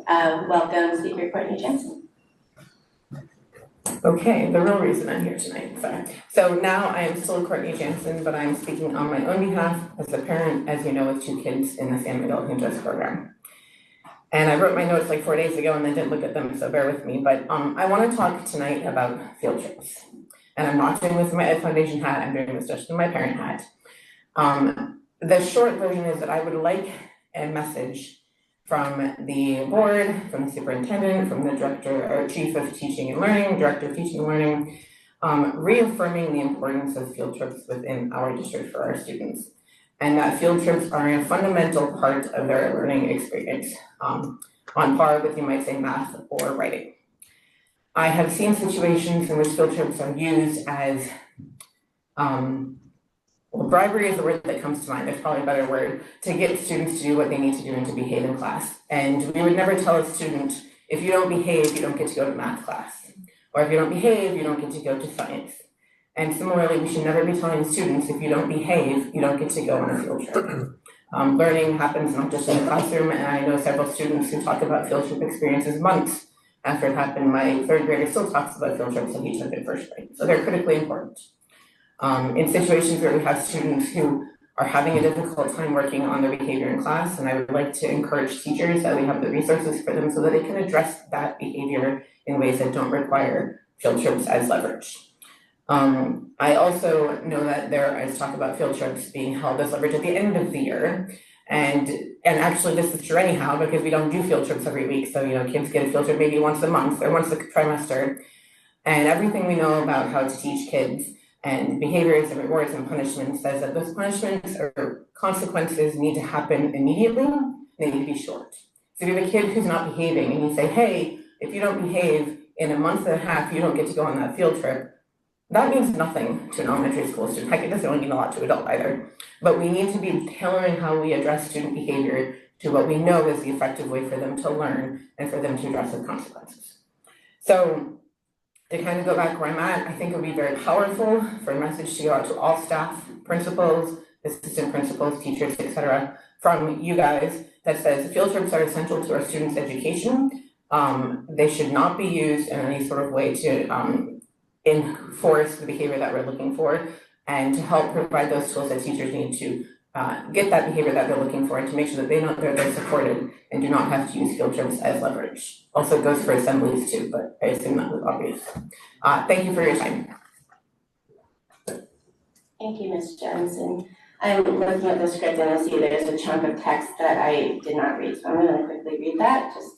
welcome Speaker Courtney Jensen. Okay, the real reason I'm here tonight, sorry. So now I am still Courtney Jansen, but I'm speaking on my own behalf as a parent, as you know, with 2 kids in the San Miguel Hinjas program. And I wrote my notes like 4 days ago and then didn't look at them, so bear with me. But I want to talk tonight about field trips. And I'm not doing this in my Ed Foundation hat, I'm doing this just in my parent hat. The short version is that I would like a message from the board, from the superintendent, from the director or chief of teaching and learning, director of teaching and learning, reaffirming the importance of field trips within our district for our students. And that field trips are a fundamental part of their learning experience, on par with, you might say, math or writing. I have seen situations in which field trips are used as, well, bribery is the word that comes to mind, there's probably a better word, to get students to do what they need to do and to behave in class. And we would never tell a student, if you don't behave, you don't get to go to math class. Or if you don't behave, you don't get to go to science. And similarly, we should never be telling students, if you don't behave, you don't get to go on a field trip. Learning happens not just in the classroom, and I know several students who talk about field trip experiences months after it happened. My third grader still talks about field trips that he took in first grade, so they're critically important. In situations where we have students who are having a difficult time working on their behavior in class, and I would like to encourage teachers that we have the resources for them so that they can address that behavior in ways that don't require field trips as leverage. I also know that there is talk about field trips being held as leverage at the end of the year. And actually this is true anyhow, because we don't do field trips every week. So, kids get a field trip maybe once a month or once a trimester. And everything we know about how to teach kids and behaviors and rewards and punishments says that those punishments or consequences need to happen immediately. They need to be short. So if you have a kid who's not behaving and you say, hey, if you don't behave in a month and a half, you don't get to go on that field trip, that means nothing to an elementary school student. Heck, it doesn't really mean a lot to adult either. But we need to be tailoring how we address student behavior to what we know is the effective way for them to learn and for them to address the consequences. So to kind of go back where I'm at, I think it would be very powerful for a message to go out to all staff, principals, assistant principals, teachers, etc., from you guys that says field trips are essential to our students' education. They should not be used in any sort of way to enforce the behavior that we're looking for, and to help provide those tools that teachers need to get that behavior that they're looking for, and to make sure that they know that they're supported and do not have to use field trips as leverage. Also goes for assemblies too, but I assume that was obvious. Thank you for your time. Thank you, Ms. Johnson. I'm looking at the script and I see there's a chunk of text that I did not read, so I'm going to quickly read that, just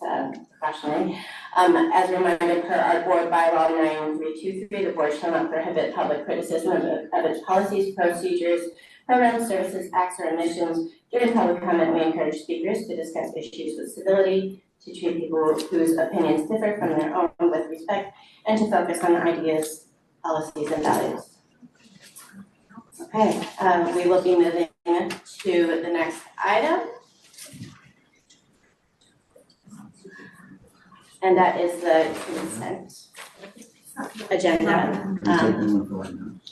cautionary. As reminded per our board bylaw 9323, the board shall not prohibit public criticism of its policies, procedures, programs, services, acts, or omissions. During public comment, we encourage speakers to discuss issues with civility, to treat people whose opinions differ from their own with respect, and to focus on ideas, policies, and values. Okay, we will be moving to the next item. And that is the consent agenda.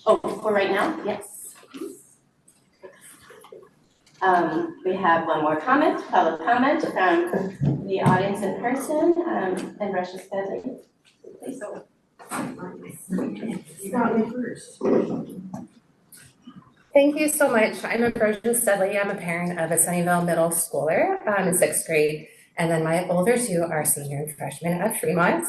For right now, yes. We have one more comment, public comment from the audience in person, and Russia Steadley, please. Thank you so much. I'm Ambrosia Studley. I'm a parent of a Sunnyvale middle schooler in sixth grade. And then my older two are senior and freshman at Fremont.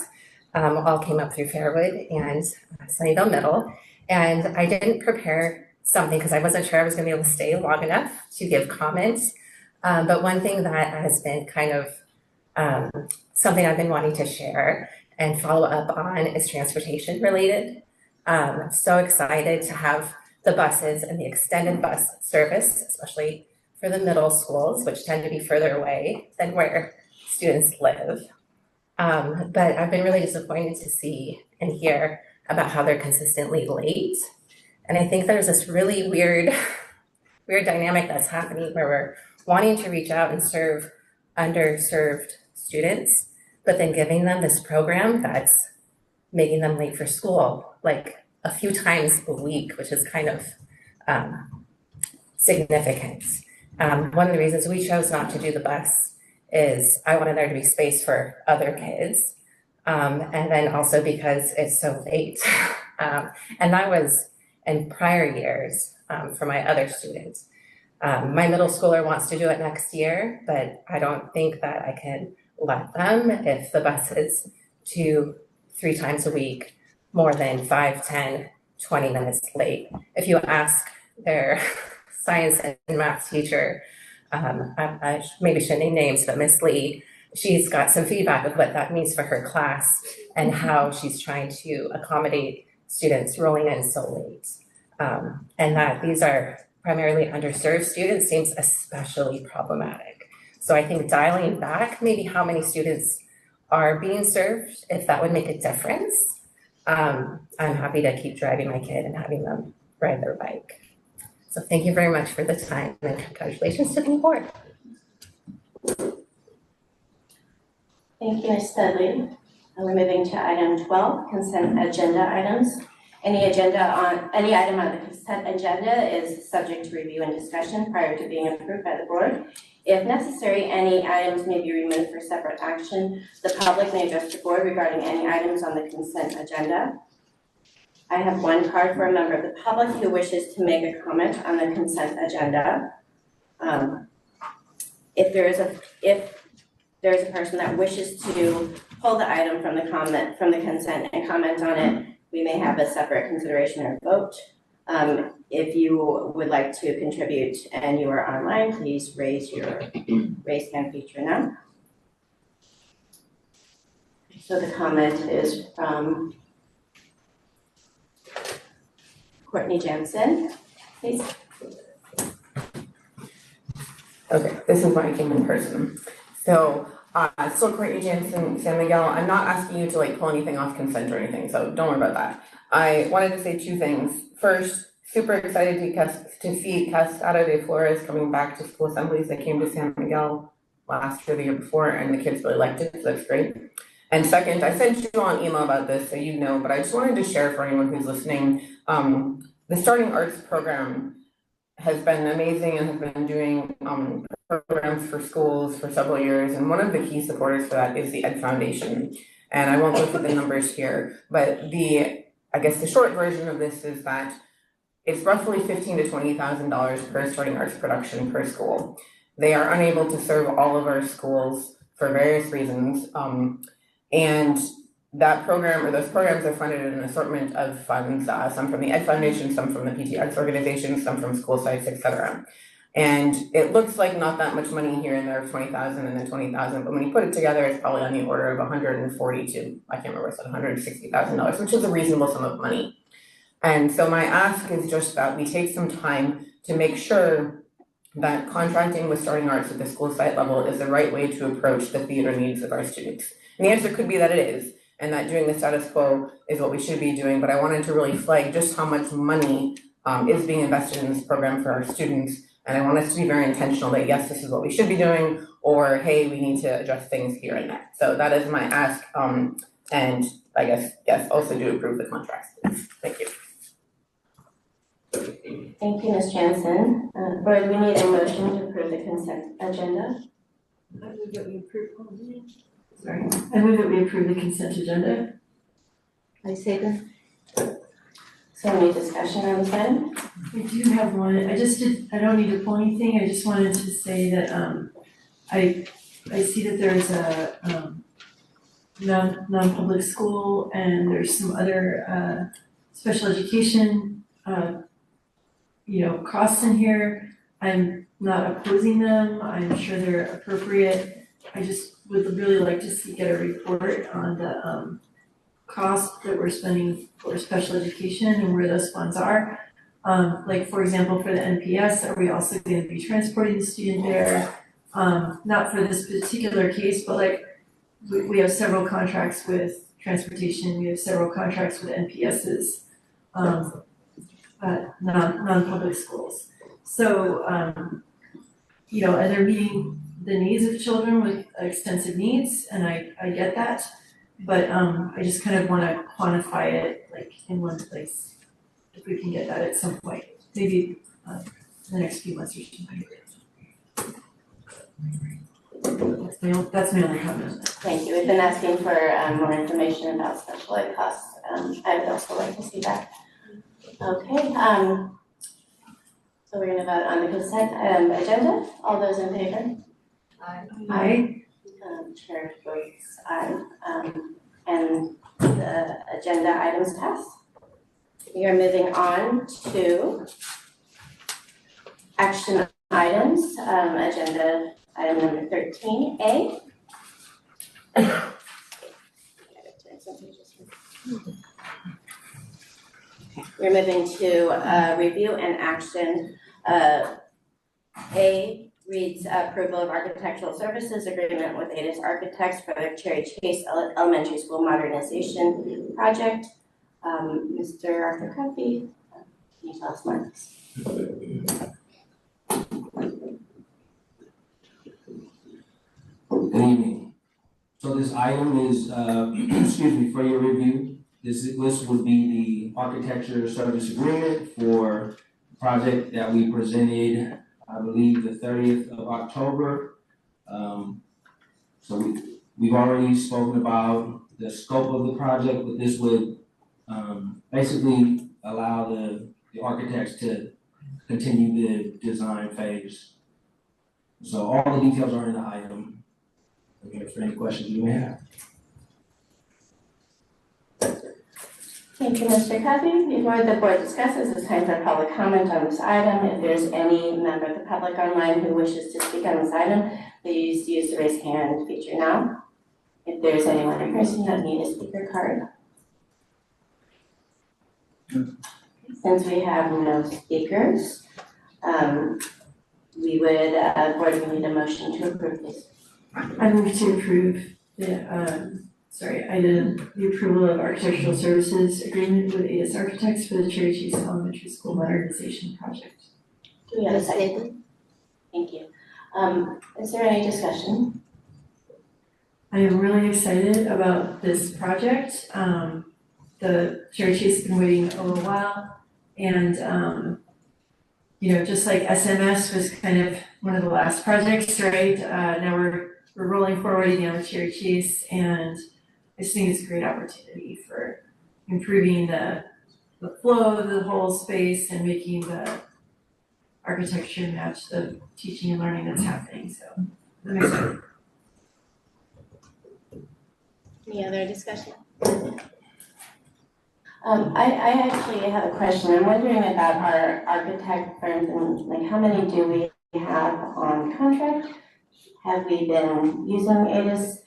All came up through Fairwood and Sunnyvale Middle. And I didn't prepare something because I wasn't sure I was going to be able to stay long enough to give comments. But one thing that has been kind of something I've been wanting to share and follow up on is transportation related. I'm so excited to have the buses and the extended bus service, especially for the middle schools, which tend to be further away than where students live. But I've been really disappointed to see and hear about how they're consistently late. And I think there's this really weird dynamic that's happening where we're wanting to reach out and serve underserved students, but then giving them this program that's making them late for school, like a few times a week, which is kind of significant. One of the reasons we chose not to do the bus is I wanted there to be space for other kids. And then also because it's so late. And that was in prior years for my other students. My middle schooler wants to do it next year, but I don't think that I can let them if the bus is 2-3 times a week, more than 5, 10, 20 minutes late. If you ask their science and math teacher, I maybe shouldn't name names, but Miss Lee, she's got some feedback of what that means for her class and how she's trying to accommodate students rolling in so late. And that these are primarily underserved students seems especially problematic. So I think dialing back maybe how many students are being served, if that would make a difference, I'm happy to keep driving my kid and having them ride their bike. So thank you very much for the time and congratulations to the board. Thank you, Ms. Studley. And we're moving to item 12, consent agenda items. Any item on the consent agenda is subject to review and discussion prior to being approved by the board. If necessary, any items may be removed for separate action. The public may address the board regarding any items on the consent agenda. I have one card for a member of the public who wishes to make a comment on the consent agenda. If there is a person that wishes to pull the item from the consent and comment on it, we may have a separate consideration or vote. If you would like to contribute and you are online, please raise your raise hand feature now. So the comment is from Courtney Jansen, please. Okay, this is why I came in person. So, still Courtney Jansen, San Miguel. I'm not asking you to pull anything off consent or anything, so don't worry about that. I wanted to say two things. First, super excited to see Cascada de Flores coming back to school assemblies. They came to San Miguel last year, the year before, and the kids really liked it, so that's great. And second, I sent you all an email about this, so you know, but I just wanted to share for anyone who's listening. The Starting Arts program has been amazing and has been doing programs for schools for several years. And one of the key supporters for that is the Ed Foundation. And I won't go through the numbers here, but I guess the short version of this is that it's roughly $15,000 to $20,000 per Starting Arts production per school. They are unable to serve all of our schools for various reasons. And that program or those programs are funded in an assortment of funds, some from the Ed Foundation, some from the PT Arts organization, some from school sites, etc. And it looks like not that much money here and there of 20,000 and then 20,000, but when you put it together, it's probably on the order of 140 to, I can't remember, I said $160,000, which is a reasonable sum of money. And so my ask is just that we take some time to make sure that contracting with Starting Arts at the school site level is the right way to approach the theater needs of our students. And the answer could be that it is, and that doing the status quo is what we should be doing, but I wanted to really flag just how much money is being invested in this program for our students. And I want us to be very intentional that yes, this is what we should be doing, or hey, we need to adjust things here and there. So that is my ask, and I guess, yes, also do approve the contracts. Thank you. Thank you, Ms. Jansen. Board, we need a motion to approve the consent agenda. I move that we approve the consent agenda. I second. So any discussion on this item? I do have one. I don't need to pull anything. I just wanted to say that I see that there's a non-public school and there's some other special education costs in here. I'm not opposing them. I'm sure they're appropriate. I just would really like to get a report on the cost that we're spending for special education and where those funds are. For example, for the NPS, are we also going to be transporting the student there? Not for this particular case, but we have several contracts with transportation. We have several contracts with NPSs, non-public schools. So, and they're meeting the needs of children with extensive needs, and I get that. But I just kind of want to quantify it in one place, if we can get that at some point, maybe in the next few months or something. That's my only comment. Thank you. We've been asking for more information about special ed costs. I would also like to see that. Okay. So we're going to vote on the consent agenda. All those in favor? Aye. Chair votes aye, and the agenda items pass. We are moving on to action items, agenda item number 13A. We're moving to review and action. A reads approval of architectural services agreement with ADIS Architects for the Cherry Chase Elementary School Modernization Project. Mr. Arthur Cuffey, can you tell us more? Good evening. So this item is, excuse me, for your review. This would be the architecture service agreement for the project that we presented, I believe, the 30th of October. So we've already spoken about the scope of the project, but this would basically allow the architects to continue the design phase. So all the details are in the item. I'm here for any questions you may have. Thank you, Mr. Cuffey. Before the board discusses, it's time for public comment on this item. If there's any member of the public online who wishes to speak on this item, please use the raise hand feature now. If there's anyone in person that needs a speaker card. Since we have no speakers, we would, board, we need a motion to approve this. I move to approve the, the approval of architectural services agreement with ADIS Architects for the Cherry Chase Elementary School Modernization Project. Do we have a second? Thank you. Is there any discussion? I am really excited about this project. The Cherry Chase has been waiting a little while, and you know, just like SMS was kind of one of the last projects, right? Now we're rolling forward again with Cherry Chase, and I just think it's a great opportunity for improving the flow of the whole space and making the architecture match the teaching and learning that's happening. So I'm excited. Any other discussion? I actually have a question. I'm wondering about our architect firms and like how many do we have on contract? Have we been using ADIS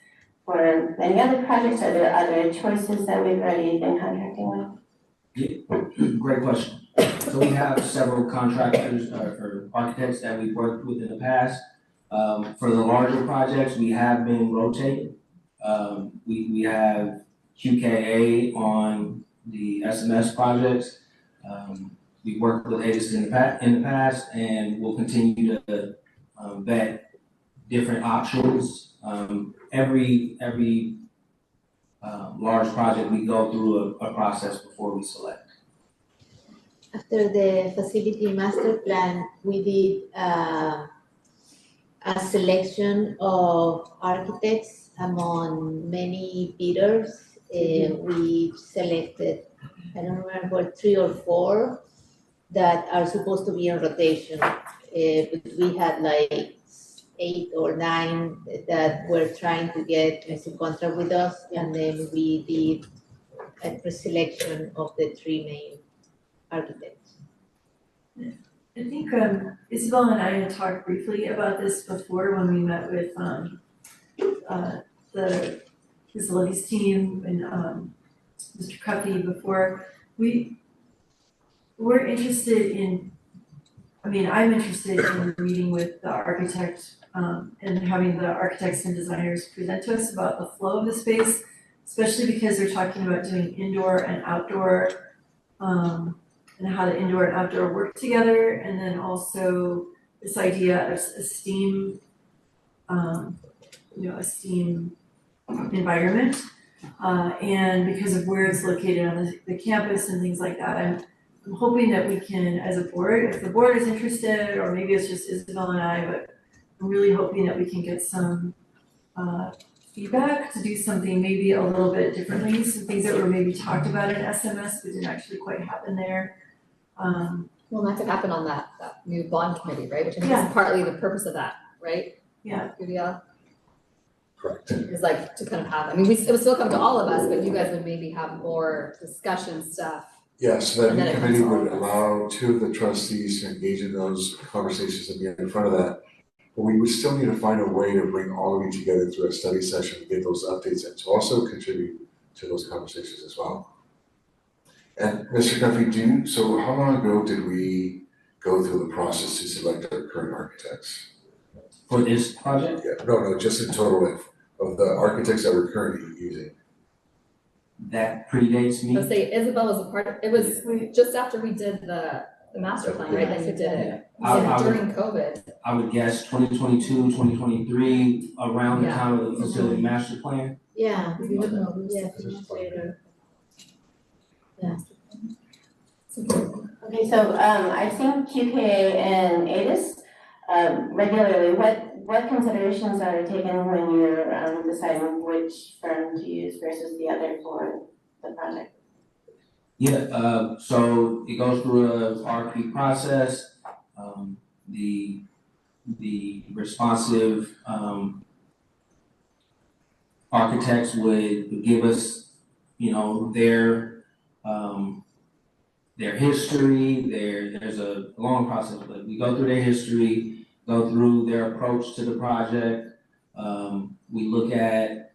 for any other projects? Are there other choices that we've already been contracting with? Yeah, great question. So we have several contractors or architects that we've worked with in the past. For the larger projects, we have been rotating. We have QKA on the SMS projects. We've worked with ADIS in the past, and we'll continue to vet different options. Every large project, we go through a process before we select. After the facility master plan, we did a selection of architects among many bidders. We selected, I don't remember, 3 or 4 that are supposed to be on rotation. But we had like 8 or 9 that were trying to get a contract with us, and then we did a pre-selection of the 3 main architects. I think Isabel and I had talked briefly about this before when we met with the facilities team and Mr. Cuffey before. We're interested in, I'm interested in meeting with the architect and having the architects and designers present to us about the flow of the space, especially because they're talking about doing indoor and outdoor and how the indoor and outdoor work together, and then also this idea of a STEAM, a STEAM environment, and because of where it's located on the campus and things like that, I'm hoping that we can, as a board, if the board is interested, or maybe it's just Isabel and I, but I'm really hoping that we can get some feedback to do something maybe a little bit differently, some things that were maybe talked about in SMS but didn't actually quite happen there. Well, that could happen on that new bond committee, right? Which I think is partly the purpose of that, right? Yeah. Correct. It's like to kind of have, it would still come to all of us, but you guys would maybe have more discussion stuff. Yes, that new committee would allow 2 of the trustees to engage in those conversations and be in front of that. But we would still need to find a way to bring all of you together through a study session to get those updates and to also contribute to those conversations as well. And Mr. Duffy, so how long ago did we go through the process to select our current architects? For this project? Yeah, no, just in total of the architects that we're currently using. That predates me. Let's say Isabel was a part of, it was just after we did the master plan, right, that you did it. During COVID. I would guess 2022, 2023, around the time of the facility master plan. Yeah, we would know, yeah, later. Yeah. Okay, so I've seen QKA and ADIS regularly. What considerations are taken when you're deciding which firm to use versus the other for the project? Yeah, so it goes through a RFP process. The responsive architects would give us, their history. There's a long process, but we go through their history, go through their approach to the project. We look at,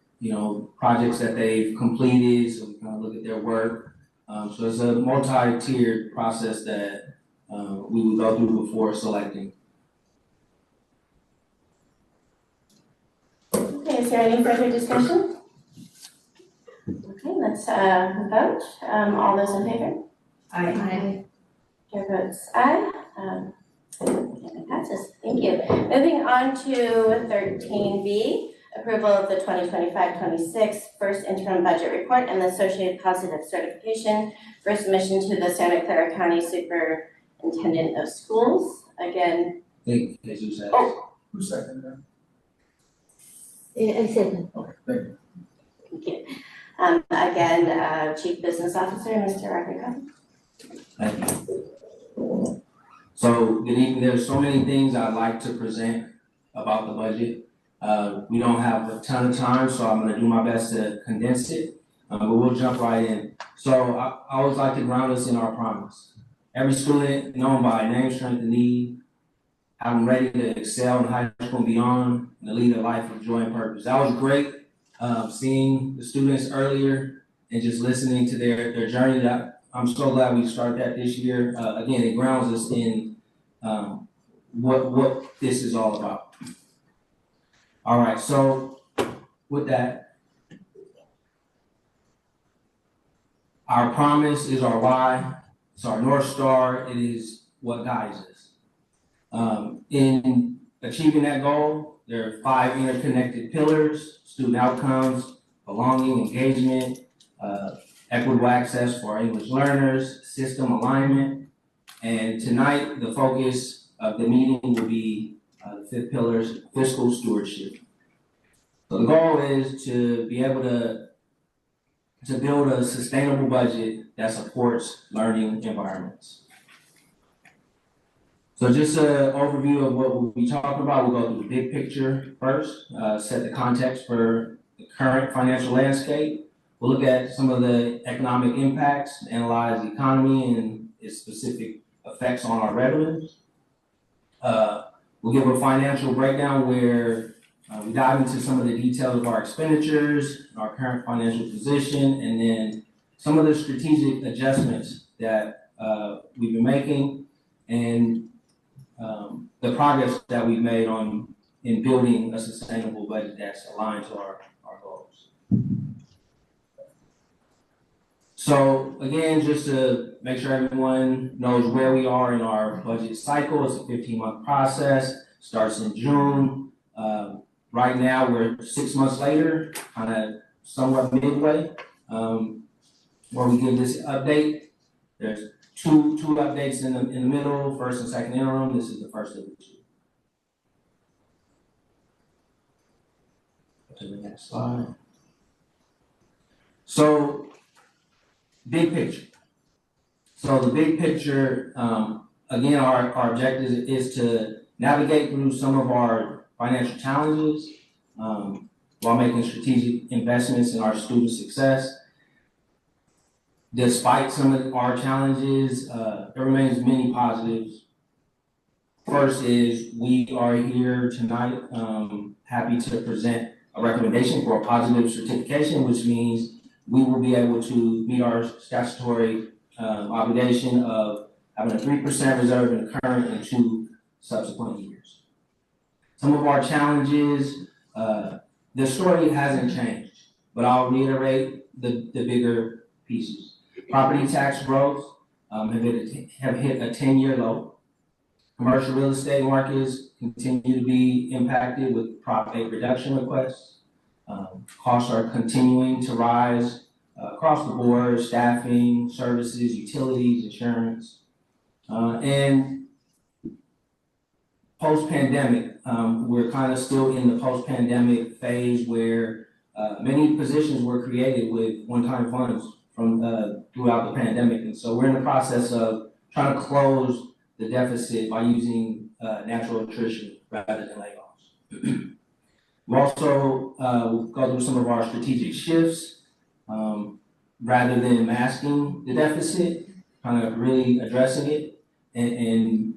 projects that they've completed, so we kind of look at their work. So it's a multi-tiered process that we would go through before selecting. Okay, is there any further discussion? Okay, let's vote. All those in favor? Aye. Chair votes aye. And it passes. Thank you. Moving on to 13B, approval of the 2025-26 first interim budget report and the associated positive certification for submission to the Santa Clara County Superintendent of Schools. Again. Thank you, Jesus. Oh. Who seconded that? I said. Okay, thank you. Thank you. Again, Chief Business Officer, Mr. Roger Cohen. Thank you. So good evening. There's so many things I'd like to present about the budget. We don't have a ton of time, so I'm gonna do my best to condense it, but we'll jump right in. So I always like to ground us in our promise. Every student known by name, strength, and need, have them ready to excel in high school and beyond, and to lead a life of joy and purpose. That was great, seeing the students earlier and just listening to their journey. That I'm so glad we started that this year. Again, it grounds us in what this is all about. All right, so with that, our promise is our why. It's our North Star. It is what guides us. In achieving that goal, there are 5 interconnected pillars: student outcomes, belonging, engagement, equitable access for our English learners, system alignment. And tonight, the focus of the meeting will be the 5th pillar, fiscal stewardship. So the goal is to be able to build a sustainable budget that supports learning environments. So just an overview of what we'll be talking about. We'll go through the big picture first, set the context for the current financial landscape. We'll look at some of the economic impacts, analyze the economy and its specific effects on our revenues. We'll give a financial breakdown where we dive into some of the details of our expenditures, our current financial position, and then some of the strategic adjustments that we've been making, and the progress that we've made in building a sustainable budget that's aligned to our goals. So again, just to make sure everyone knows where we are in our budget cycle, it's a 15-month process, starts in June. Right now, we're 6 months later, kind of somewhat midway, where we give this update. There's two updates in the middle, first and second interim. This is the first of the 2. To the next slide. So, big picture. So the big picture, again, our objective is to navigate through some of our financial challenges while making strategic investments in our student success. Despite some of our challenges, there remains many positives. First is we are here tonight happy to present a recommendation for a positive certification, which means we will be able to meet our statutory obligation of having a 3% reserve in the current and 2 subsequent years. Some of our challenges, the story hasn't changed, but I'll reiterate the bigger pieces. Property tax growth have hit a 10-year low. Commercial real estate markets continue to be impacted with Prop 8 reduction requests. Costs are continuing to rise across the board: staffing, services, utilities, insurance. And post-pandemic, we're kind of still in the post-pandemic phase where many positions were created with one-time funds from throughout the pandemic. And so we're in the process of trying to close the deficit by using natural attrition rather than layoffs. We'll also go through some of our strategic shifts rather than masking the deficit, kind of really addressing it and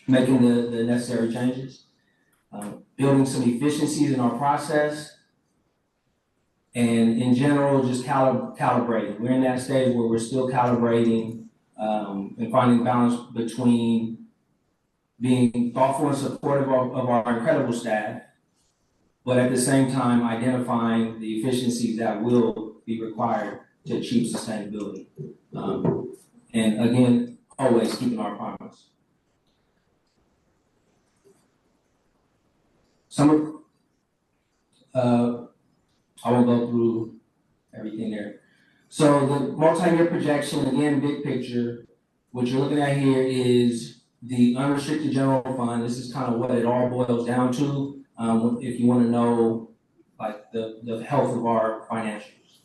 making the necessary changes. Building some efficiencies in our process, and in general, just calibrating. We're in that stage where we're still calibrating and finding balance between being thoughtful and supportive of our incredible staff, but at the same time identifying the efficiencies that will be required to achieve sustainability. And again, always keeping our promise. I won't go through everything there. So the multi-year projection, again, big picture, what you're looking at here is the unrestricted general fund. This is kind of what it all boils down to, if you want to know like the health of our financials.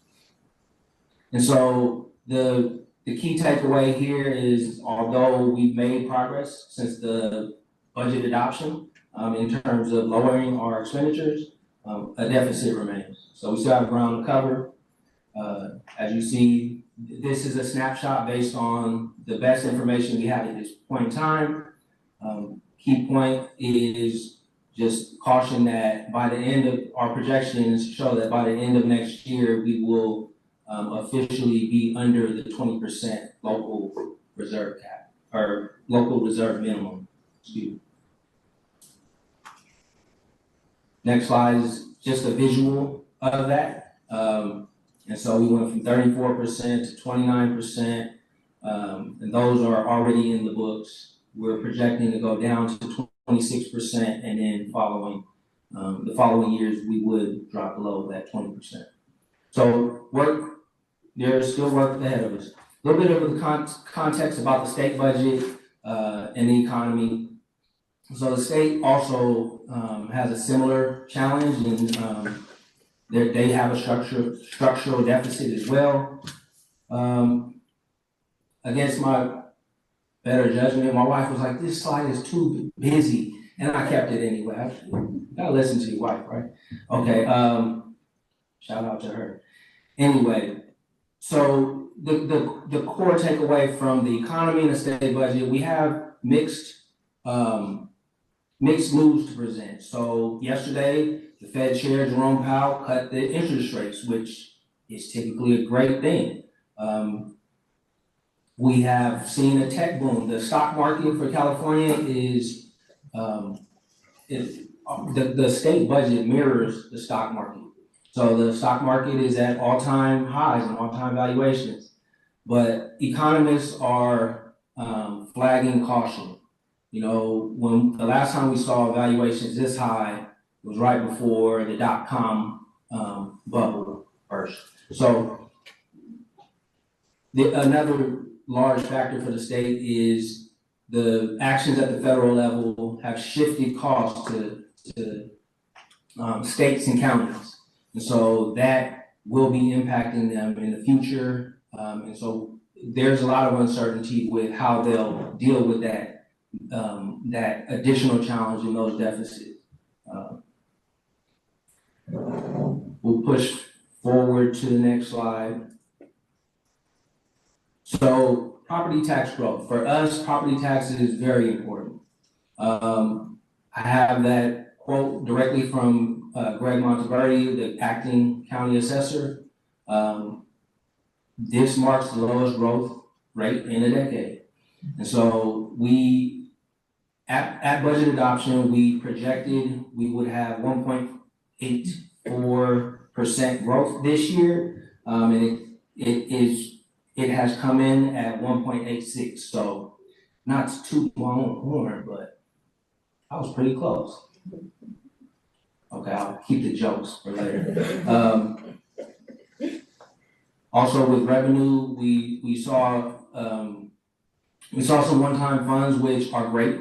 And so the key takeaway here is, although we've made progress since the budget adoption in terms of lowering our expenditures, a deficit remains. So we still have ground to cover. As you see, this is a snapshot based on the best information we have at this point in time. Key point is just caution that by the end of our projections show that by the end of next year, we will officially be under the 20% local reserve cap, or local reserve minimum. Excuse me. Next slide is just a visual of that. And so we went from 34% to 29%, and those are already in the books. We're projecting to go down to 26%, and then the following years we would drop below that 20%. So there's still work ahead of us. A little bit of the context about the state budget and the economy. So the state also has a similar challenge, and they have a structural deficit as well. Against my better judgment, my wife was like, "This slide is too busy," and I kept it anyway. You gotta listen to your wife, right? Okay. Shout out to her. Anyway, so the core takeaway from the economy and the state budget, we have mixed news to present. So yesterday, the Fed Chair Jerome Powell cut the interest rates, which is typically a great thing. We have seen a tech boom. The stock market for California is, the state budget mirrors the stock market. So the stock market is at all-time highs and all-time valuations, but economists are flagging caution. You know, when the last time we saw valuations this high was right before the dot-com bubble burst. So another large factor for the state is the actions at the federal level have shifted costs to states and counties. And so that will be impacting them in the future. And so there's a lot of uncertainty with how they'll deal with that additional challenge in those deficits. We'll push forward to the next slide. So property tax growth. For us, property taxes is very important. I have that quote directly from Greg Monteverdi, the acting county assessor. this marks the lowest growth rate in a decade. And so at budget adoption, we projected we would have 1.84% growth this year. And it has come in at 1.86. So not to toot my own horn, but I was pretty close. Okay, I'll keep the jokes for later. Also with revenue, we saw some one-time funds, which are great.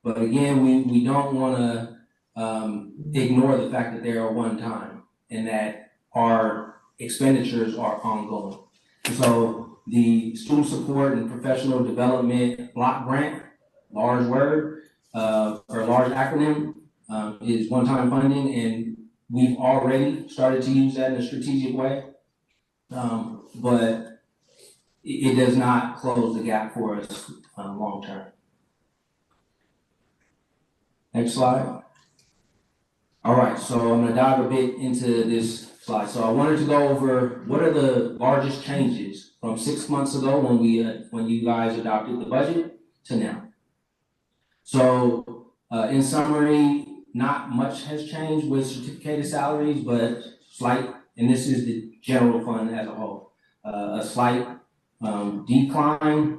But again, we don't wanna ignore the fact that they are one-time and that our expenditures are ongoing. So the student support and professional development block grant, large word, or large acronym, is one-time funding, and we've already started to use that in a strategic way. But it does not close the gap for us long term. Next slide. All right, so I'm gonna dive a bit into this slide. So I wanted to go over what are the largest changes from 6 months ago when you guys adopted the budget to now. So in summary, not much has changed with certificated salaries, but slight, and this is the general fund as a whole, a slight decline.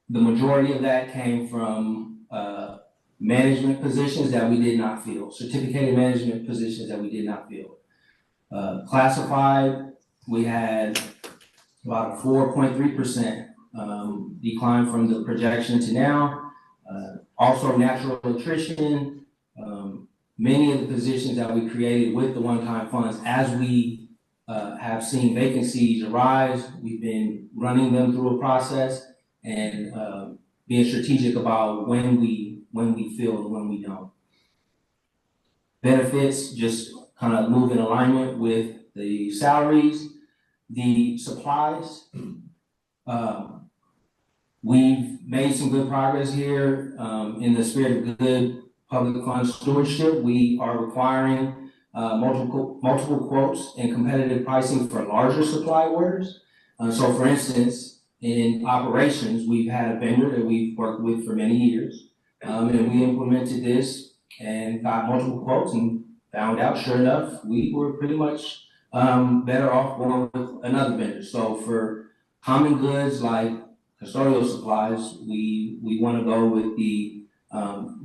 The majority of that came from management positions that we did not fill, certificated management positions that we did not fill. Classified, we had about a 4.3% decline from the projection to now. Also natural attrition, many of the positions that we created with the one-time funds, as we have seen vacancies arise, we've been running them through a process and being strategic about when we fill and when we don't. Benefits just kind of move in alignment with the salaries. The supplies, we've made some good progress here in the spirit of good public fund stewardship. We are requiring multiple quotes and competitive pricing for larger supply orders. So for instance, in operations, we've had a vendor that we've worked with for many years. And we implemented this and got multiple quotes and found out, sure enough, we were pretty much better off going with another vendor. So for common goods like custodial supplies, we want to go with the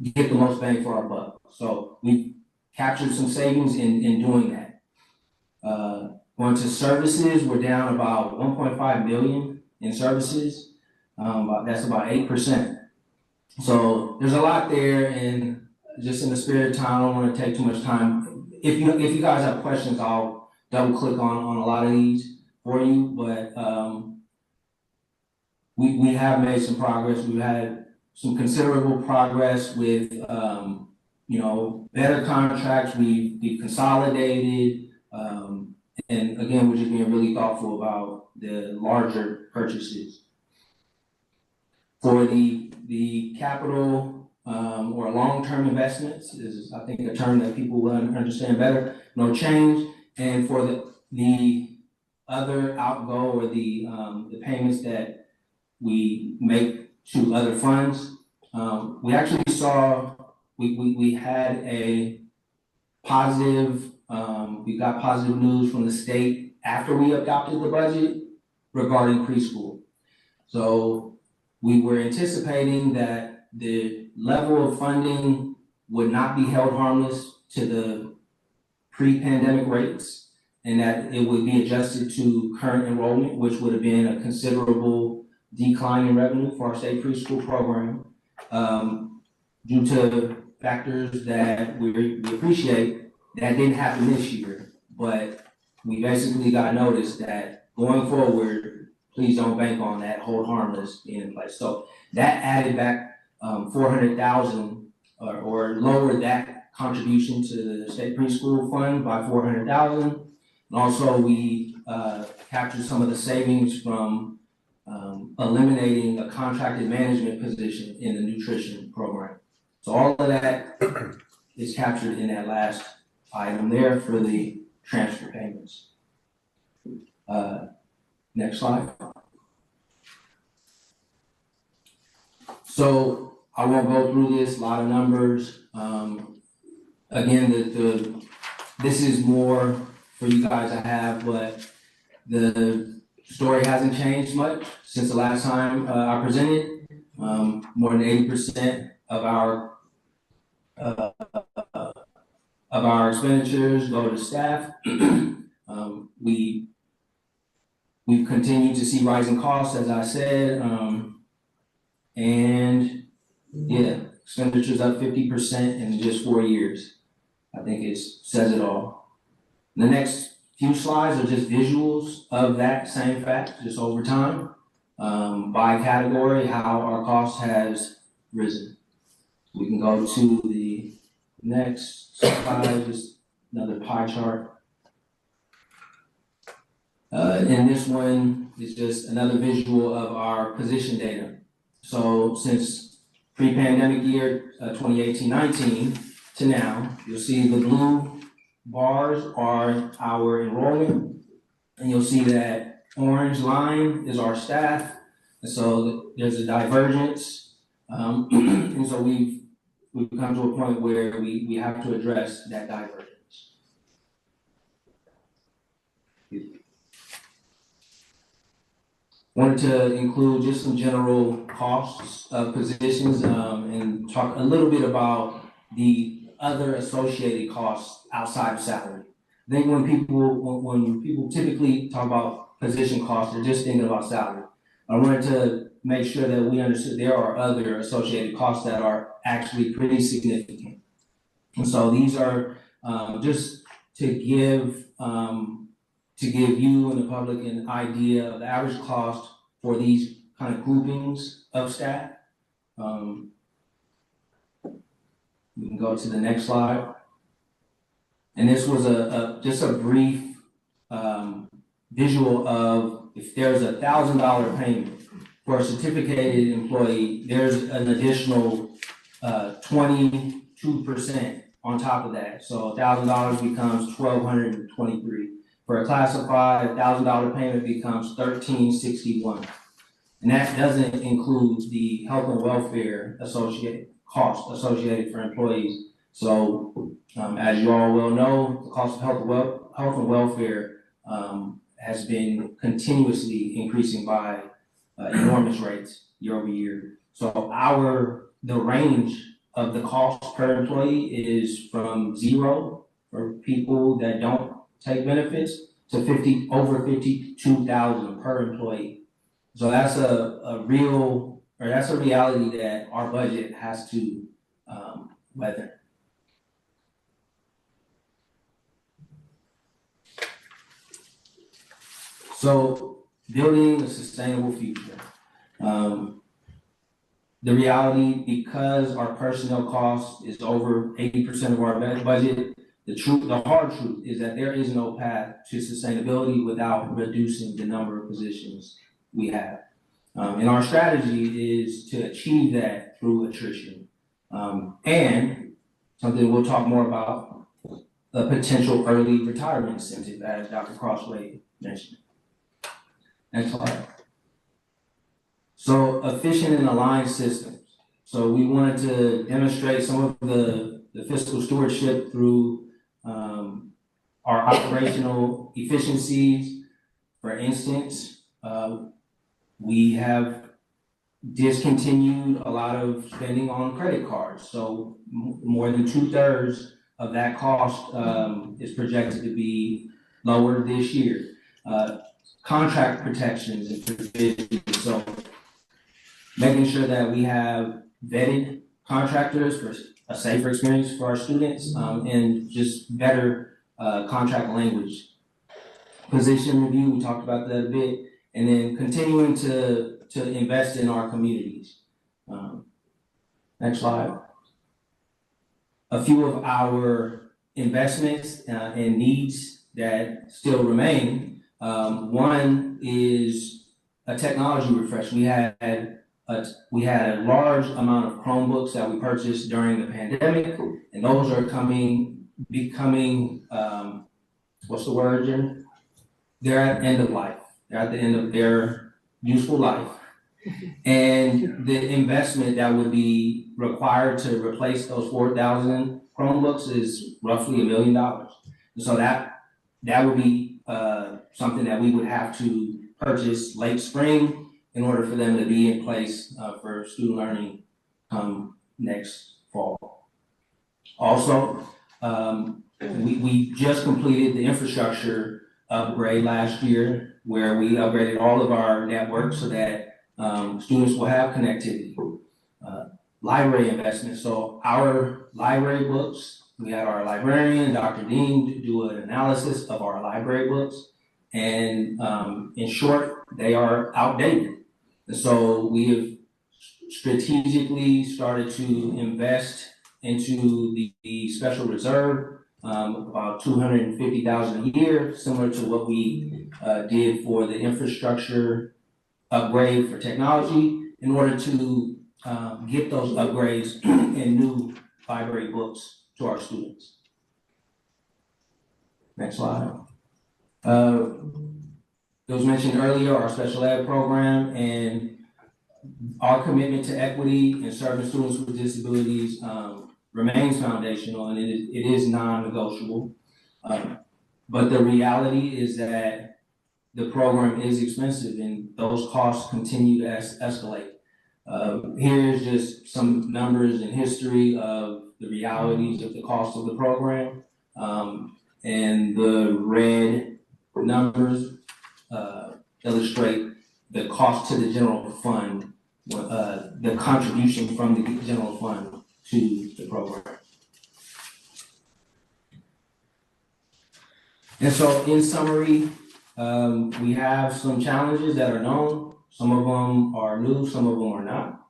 get the most bang for our buck. So we captured some savings in doing that. Going to services, we're down about 1.5 million in services. That's about 8%. So there's a lot there, and just in the spirit of time, I don't want to take too much time. If you guys have questions, I'll double click on a lot of these for you. But we have made some progress. We've had some considerable progress with better contracts. We've consolidated, and again, we're just being really thoughtful about the larger purchases. For the capital or long-term investments is, I think, a term that people will understand better. No change. And for the other outgo or the payments that we make to other funds, we actually saw we had a positive. We got positive news from the state after we adopted the budget regarding preschool. So we were anticipating that the level of funding would not be held harmless to the pre-pandemic rates, and that it would be adjusted to current enrollment, which would have been a considerable decline in revenue for our state preschool program. Due to factors that we appreciate, that didn't happen this year, but we basically got notice that going forward, please don't bank on that hold harmless being in place. So that added back 400,000 or lowered that contribution to the state preschool fund by 400,000. And also we captured some of the savings from eliminating a contracted management position in the nutrition program. So all of that is captured in that last item there for the transfer payments. Next slide. So I won't go through this, a lot of numbers. Again, this is more for you guys to have, but the story hasn't changed much since the last time I presented. More than 80% of our expenditures go to staff. We've continued to see rising costs, as I said, and yeah, expenditures up 50% in just 4 years. I think it says it all. The next few slides are just visuals of that same fact, just over time, by category, how our cost has risen. We can go to the next slide, just another pie chart. And this one is just another visual of our position data. So since pre-pandemic year 2018-19 to now, you'll see the blue bars are our enrollment, and you'll see that orange line is our staff. And so there's a divergence, and so we've come to a point where we have to address that divergence. Wanted to include just some general costs of positions and talk a little bit about the other associated costs outside of salary. I think when people typically talk about position costs, they're just thinking about salary. I wanted to make sure that we understood there are other associated costs that are actually pretty significant. And so these are just to give you and the public an idea of the average cost for these kind of groupings of staff. We can go to the next slide. And this was just a brief visual of if there's a $1,000 payment for a certificated employee, there's an additional 22% on top of that. So $1,000 becomes $1,223. For a classified, $1,000 payment becomes $1,361. And that doesn't include the health and welfare costs associated for employees. So as you all well know, the cost of health and welfare has been continuously increasing by enormous rates year over year. So the range of the cost per employee is from zero for people that don't take benefits to over 52,000 per employee. So that's a reality that our budget has to weather. So building a sustainable future. The reality, because our personnel cost is over 80% of our budget, the hard truth is that there is no path to sustainability without reducing the number of positions we have. And our strategy is to achieve that through attrition. And something we'll talk more about, a potential early retirement incentive, as Dr. Crossway mentioned. Next slide. So efficient and aligned systems. So we wanted to demonstrate some of the fiscal stewardship through our operational efficiencies. For instance, we have discontinued a lot of spending on credit cards. So more than 2/3 of that cost is projected to be lower this year. Contract protections and provisions. So making sure that we have vetted contractors for a safer experience for our students and just better contract language. Position review, we talked about that a bit, and then continuing to invest in our communities. Next slide. A few of our investments and needs that still remain. One is a technology refresh. We had a large amount of Chromebooks that we purchased during the pandemic, and those are becoming, what's the word, Jim? They're at end of life. they're at the end of their useful life. And the investment that would be required to replace those 4,000 Chromebooks is roughly $1 million. And so that would be something that we would have to purchase late spring in order for them to be in place for student learning next fall. Also, we just completed the infrastructure upgrade last year where we upgraded all of our networks so that students will have connectivity. Library investment, so our library books, we had our librarian, Dr. Dean, do an analysis of our library books. And in short, they are outdated. And so we have strategically started to invest into the special reserve, about $250,000 a year, similar to what we did for the infrastructure upgrade for technology, in order to get those upgrades and new library books to our students. Next slide. It was mentioned earlier, our special ed program and our commitment to equity and serving students with disabilities remains foundational, and it is non-negotiable. But the reality is that the program is expensive and those costs continue to escalate. Here's just some numbers and history of the realities of the cost of the program. And the red numbers illustrate the cost to the general fund, the contribution from the general fund to the program. And so in summary, we have some challenges that are known. Some of them are new, some of them are not.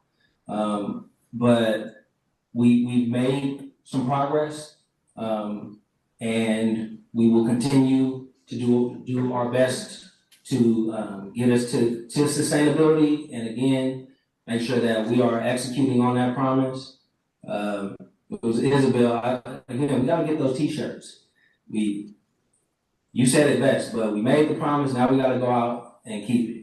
But we've made some progress, and we will continue to do our best to get us to sustainability, and again, make sure that we are executing on that promise. It was Isabel, again, we gotta get those t-shirts. You said it best, but we made the promise, now we gotta go out and keep it.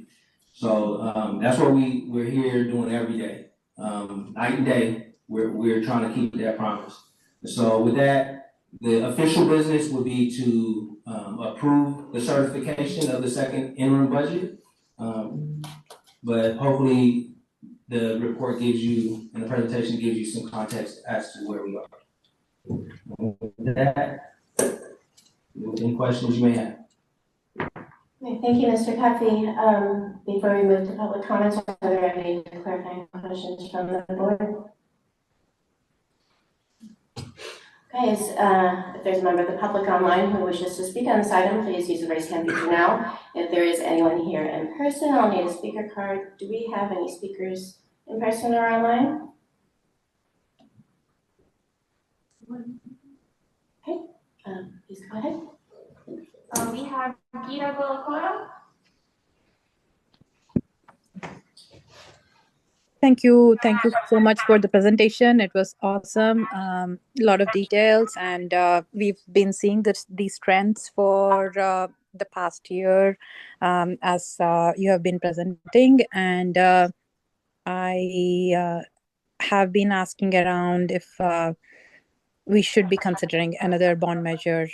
So that's what we're here doing every day. Night and day, we're trying to keep that promise. So with that, the official business would be to approve the certification of the second interim budget. But hopefully the report gives you, and the presentation gives you some context as to where we are. With that, any questions you may have? Thank you, Mr. Cuffey. Before we move to public comments, are there any clarifying questions from the board? Okay, if there's a member of the public online who wishes to speak on this item, please use the raise hand feature now. If there is anyone here in person, I'll need a speaker card. Do we have any speakers in person or online? Okay, please go ahead. We have Gita Golakota. Thank you so much for the presentation. It was awesome. A lot of details, and we've been seeing these trends for the past year as you have been presenting, and I have been asking around if we should be considering another bond measure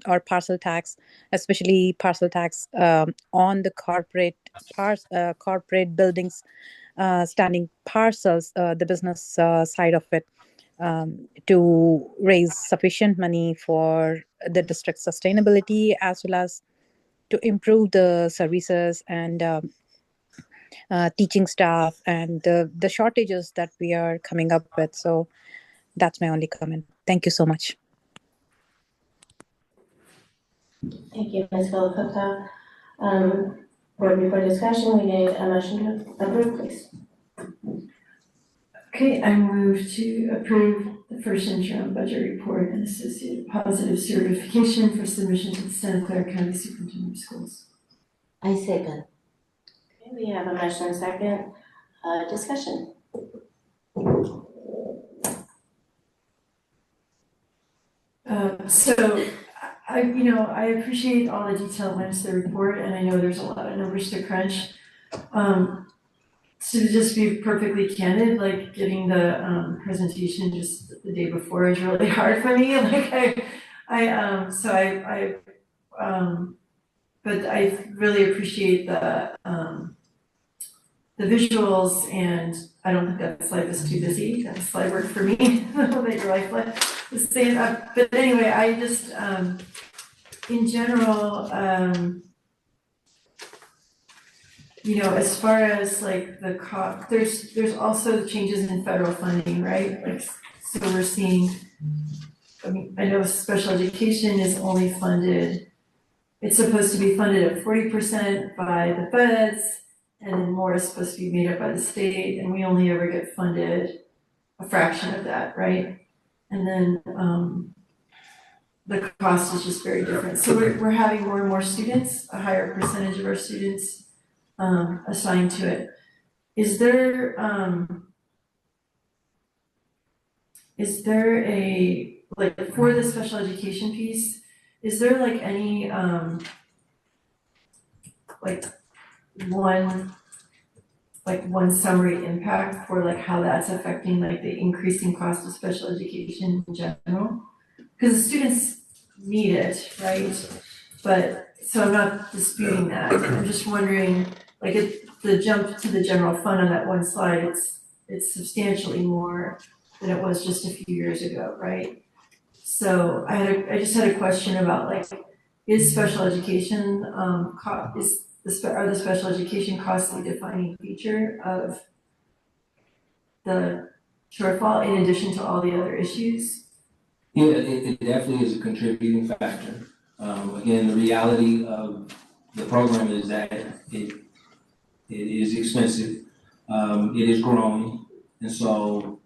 or parcel tax, especially parcel tax on the corporate buildings, standing parcels, the business side of it, to raise sufficient money for the district's sustainability, as well as to improve the services and teaching staff and the shortages that we are coming up with. So that's my only comment. Thank you so much. Thank you, Ms. Golakota. Board before discussion, we need a motion to approve, please. Okay, I move to approve the first interim budget report and associated positive certification for submission to the Santa Clara County Superintendent of Schools. I second. Okay, we have a motion and second. Discussion. So I appreciate all the detail went into the report, and I know there's a lot of numbers to crunch. To just be perfectly candid, like getting the presentation just the day before is really hard for me. Like but I really appreciate the visuals, and I don't think that slide was too busy. That slide worked for me. That your life was saying. But anyway, I just in general, as far as like the cost, there's also changes in federal funding, right? Like, so we're seeing, I know special education is only funded, it's supposed to be funded at 40% by the feds, and then more is supposed to be made up by the state, and we only ever get funded a fraction of that, right? And then the cost is just very different. So we're having more and more students, a higher percentage of our students assigned to it. Is there a, like, for the special education piece, is there like any one summary impact for like how that's affecting like the increasing cost of special education in general? Because the students need it, right? But so I'm not disputing that. I'm just wondering, like, if the jump to the general fund on that one slide, it's substantially more than it was just a few years ago, right? So I just had a question about, like, is special education are the special education costs a defining feature of the shortfall in addition to all the other issues? Yeah, it definitely is a contributing factor. Again, the reality of the program is that it is expensive, it is growing, and so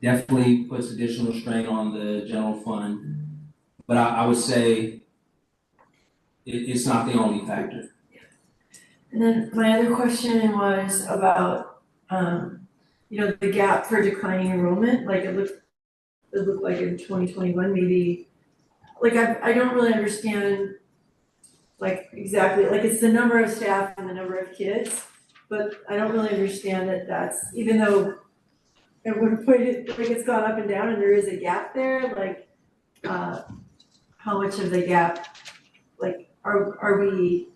definitely puts additional strain on the general fund. But I would say it's not the only factor. And then my other question was about, the gap for declining enrollment. Like, it looked like in 2021, maybe, like, I don't really understand, like, exactly, like, it's the number of staff and the number of kids, but I don't really understand that that's, even though at one point it's gone up and down and there is a gap there, like, how much of the gap, like, are we,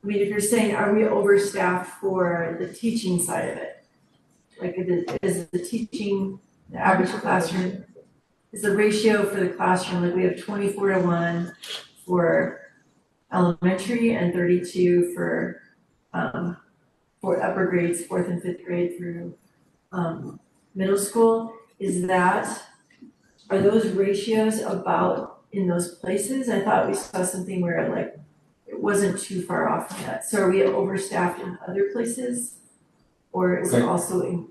I mean, if you're saying, are we overstaffed for the teaching side of it? Like, is the teaching, the average classroom, is the ratio for the classroom, like, we have 24:1 for elementary and 32 for upper grades, 4th and 5th grade through middle school. Are those ratios about in those places? I thought we saw something where, like, it wasn't too far off from that. So are we overstaffed in other places? Or is it also in?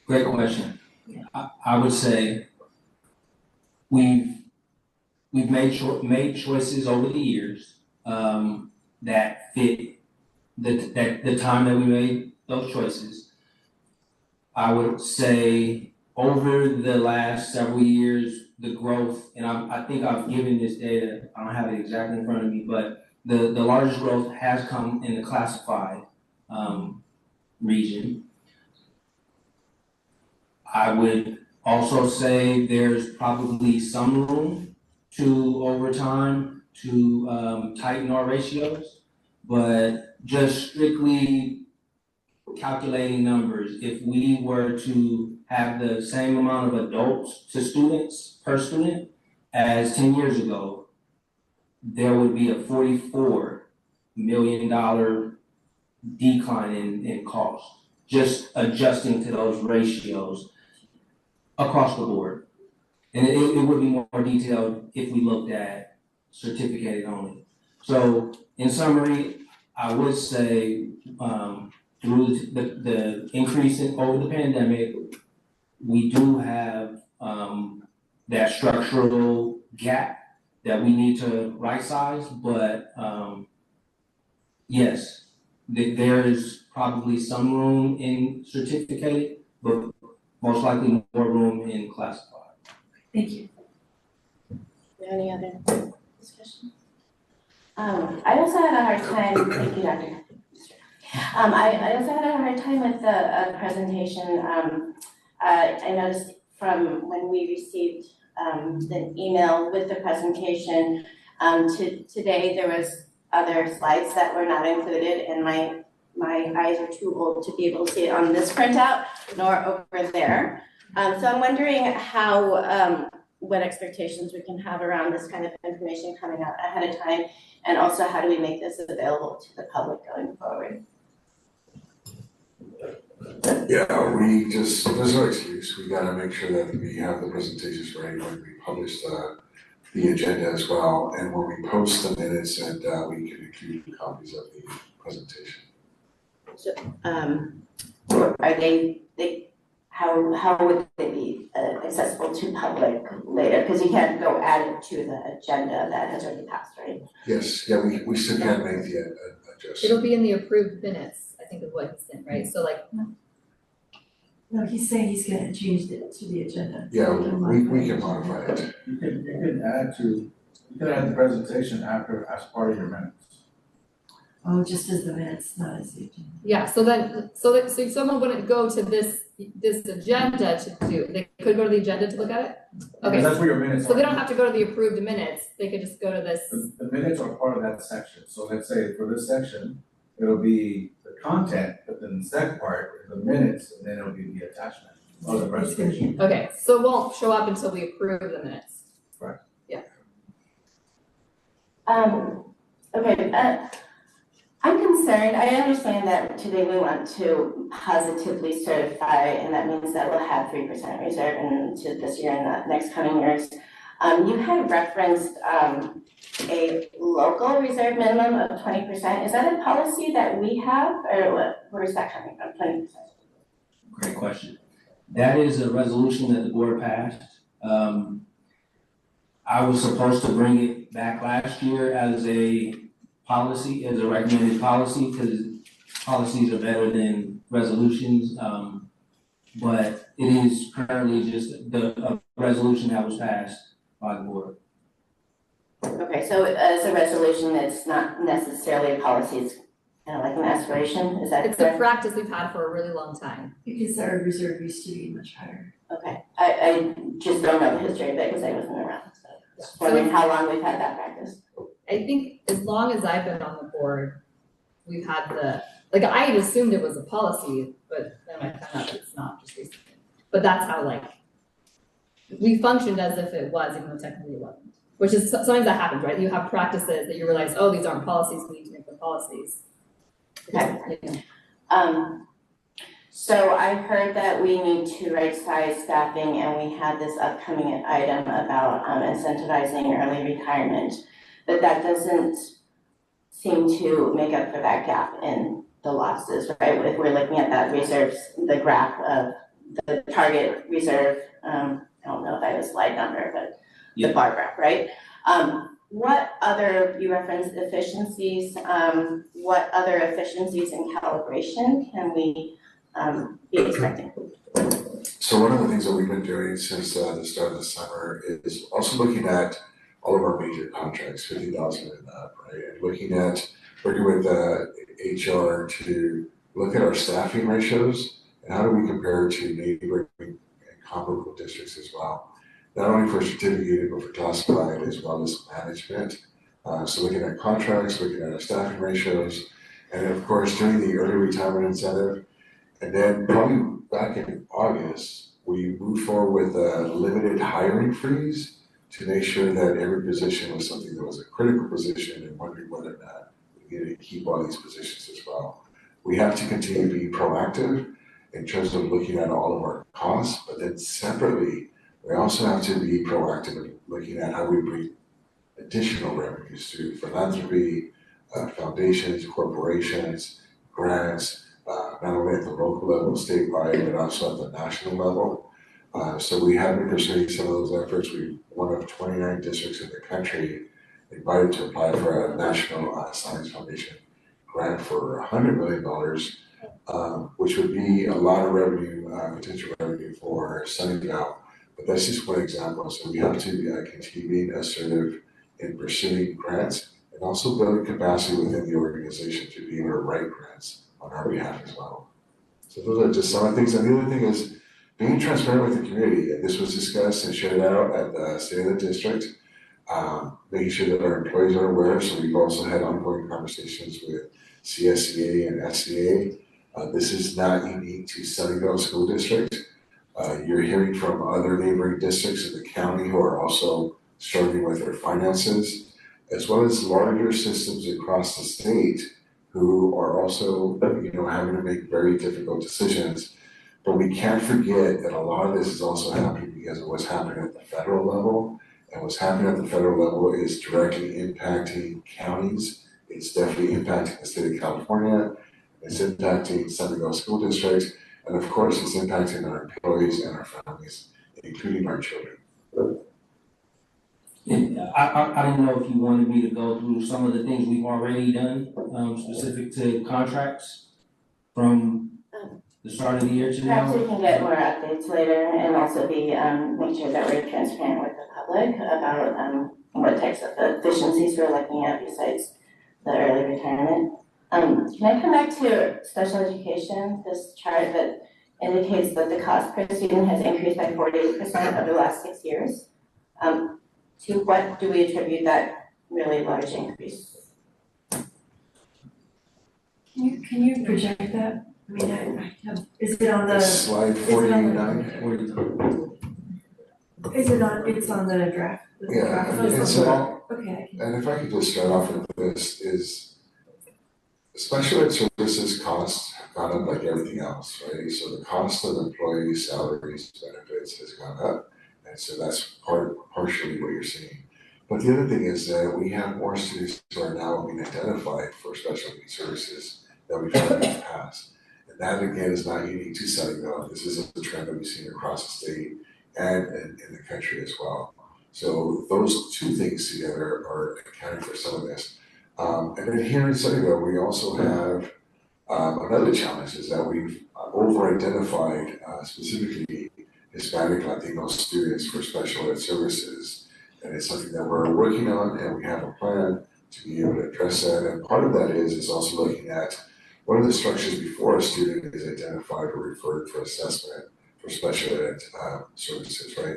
Great question. Yeah. I would say we've made choices over the years that fit the time that we made those choices. I would say over the last several years, the growth, and I think I've given this data, I don't have it exactly in front of me, but the largest growth has come in the classified region. I would also say there's probably some room to, over time, to tighten our ratios, but just strictly calculating numbers, if we were to have the same amount of adults to students per student as 10 years ago, there would be a $44 million decline in cost, just adjusting to those ratios across the board. And it would be more detailed if we looked at certificated only. So in summary, I would say through the increase over the pandemic, we do have that structural gap that we need to right size, but yes, there is probably some room in certificated, but most likely more room in classified. Thank you. Any other discussion? I also had a hard time, thank you, Dr. I also had a hard time with the presentation. I noticed from when we received the email with the presentation to today, there was other slides that were not included, and my eyes are too old to be able to see it on this printout nor over there. So I'm wondering how what expectations we can have around this kind of information coming out ahead of time, and also how do we make this available to the public going forward? Yeah, there's no excuse. We gotta make sure that we have the presentations ready when we publish the agenda as well, and when we post the minutes, and we can include copies of the presentation. So, are how would they be accessible to public later? Because you can't go add it to the agenda that has already passed, right? Yes, yeah, we still can make the adjustment. It'll be in the approved minutes, I think is what he's saying, right? So like. No, he's saying he's gonna change it to the agenda. Yeah, we can modify it. You can add the presentation as part of your minutes. Oh, just as the minutes, not as the agenda. Yeah, so someone wouldn't go to this agenda to do, they could go to the agenda to look at it? Okay. Because that's where your minutes are. So they don't have to go to the approved minutes, they could just go to this. The minutes are part of that section, so let's say for this section, it'll be the content, but then the second part, the minutes, and then it'll be the attachment of the presentation. Okay, so it won't show up until we approve the minutes. Right. Yeah. Okay, I'm concerned, I understand that today we want to positively certify, and that means that we'll have 3% reserve into this year and the next coming years. You had referenced a local reserve minimum of 20%. Is that a policy that we have, or where is that coming from, 20%? Great question. That is a resolution that the board passed. I was supposed to bring it back last year as a policy, as a recommended policy, because policies are better than resolutions. But it is currently just a resolution that was passed by the board. Okay, so it's a resolution that's not necessarily a policy, it's kind of like an aspiration, is that It's correct? a practice we've had for a really long time. Because our reserve used to be much higher. Okay, I just don't know the history of it because I wasn't around, so just wondering how long we've had that practice. I think as long as I've been on the board, we've had I had assumed it was a policy, but then I found out that it's not just recently. But that's how we functioned as if it was, even though technically it wasn't. Which is, sometimes that happens, right? You have practices that you realize, oh, these aren't policies, we need to make them policies. Okay. So I heard that we need to right size staffing, and we had this upcoming item about incentivizing early retirement. But that doesn't seem to make up for that gap in the losses, right? If we're looking at that reserves, the graph of the target reserve, I don't know if I have a slide number, but the bar graph, right? What other, you referenced efficiencies, what other efficiencies in calibration can we be expecting? So one of the things that we've been doing since the start of the summer is also looking at all of our major contracts, 50,000 and up, right? And working with HR to look at our staffing ratios and how do we compare to neighboring and comparable districts as well. Not only for certificated, but for classified as well as management. So looking at contracts, looking at our staffing ratios, and of course doing the early retirement incentive. And then probably back in August, we moved forward with a limited hiring freeze to make sure that every position was something that was a critical position, and wondering whether or not we needed to keep all these positions as well. We have to continue to be proactive in terms of looking at all of our costs, but then separately, we also have to be proactive in looking at how we bring additional revenues through philanthropy, foundations, corporations, grants, not only at the local level, statewide, but also at the national level. So we have been pursuing some of those efforts. We're one of 29 districts in the country invited to apply for a National Science Foundation grant for $100 million, which would be a lot of revenue, potential revenue for Sunnyvale, But that's just one example. So we have to continue being assertive in pursuing grants and also building capacity within the organization to be able to write grants on our behalf as well. So those are just some of the things. And the other thing is being transparent with the community. And this was discussed and shared out at the State of the District, making sure that our employees are aware. So we've also had ongoing conversations with CSEA and SCA. This is not unique to Sunnyvale School District. You're hearing from other neighboring districts in the county who are also struggling with their finances, as well as larger systems across the state who are also, having to make very difficult decisions. But we can't forget that a lot of this is also happening because of what's happening at the federal level. And what's happening at the federal level is directly impacting counties. It's definitely impacting the state of California. It's impacting Sunnyvale School District. And of course, it's impacting our employees and our families, including our children. I didn't know if you wanted me to go through some of the things we've already done, specific to contracts from the start of the year to now. Perhaps we can get more updates later and also be, make sure that we're transparent with the public about, what types of efficiencies we're looking at besides the early retirement. Can I come back to special education, this chart that indicates that the cost per student has increased by 48% over the last 6 years? To what do we attribute that really large increase? Can you project that? I mean, I have, is it on the? Slide 49. Is it on, it's on the draft? The Yeah, draft? it's Okay. and if I could just start off with this is special ed services costs have gone up like everything else, right? So the cost of employees, salaries, benefits has gone up. And so that's partially what you're seeing. But the other thing is that we have more students who are now being identified for special needs services than we've had in the past. And that again is not unique to Sunnyvale. This is a trend that we've seen across the state and in the country as well. So those two things together are accounting for some of this. And then here in Sunnyvale, we also have another challenge is that we've over-identified specifically Hispanic Latino students for special ed services. And it's something that we're working on and we have a plan to be able to address that. And part of that is also looking at what are the structures before a student is identified or referred for assessment for special ed services, right?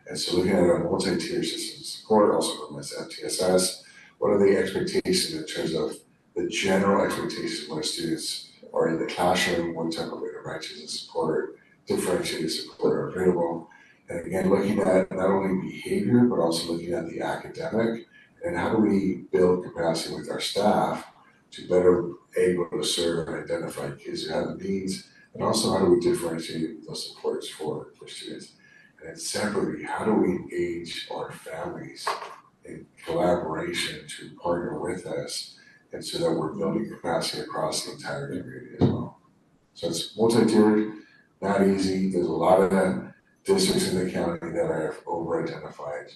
And so looking at a multi-tier system of support, also known as MTSS, what are the expectations in terms of the general expectations when students are in the classroom, what type of interventions and support, differentiated support are available. And again, looking at not only behavior, but also looking at the academic and how do we build capacity with our staff to better able to serve and identify kids who have needs, and also how do we differentiate those supports for students. And then separately, how do we engage our families in collaboration to partner with us, and so that we're building capacity across the entire community as well. So it's multi-tiered, not easy. There's a lot of districts in the county that have over-identified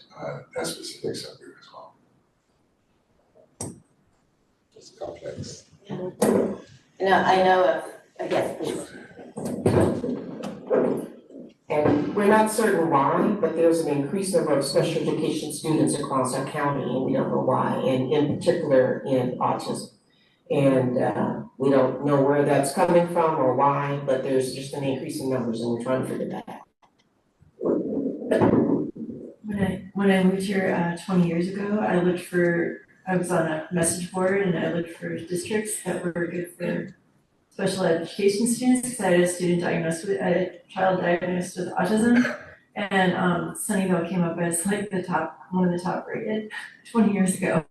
that specific subgroup as well. It's complex. I know of, I guess, please. And we're not certain why, but there's an increased number of special education students across our county, and we don't know why, and in particular in autism. And we don't know where that's coming from or why, but there's just an increase in numbers, and we're trying to figure that out. When I moved here 20 years ago, I was on a message board and I looked for districts that were good for special education students because I had a child diagnosed with autism, and Sunnyvale came up as like one of the top rated 20 years ago.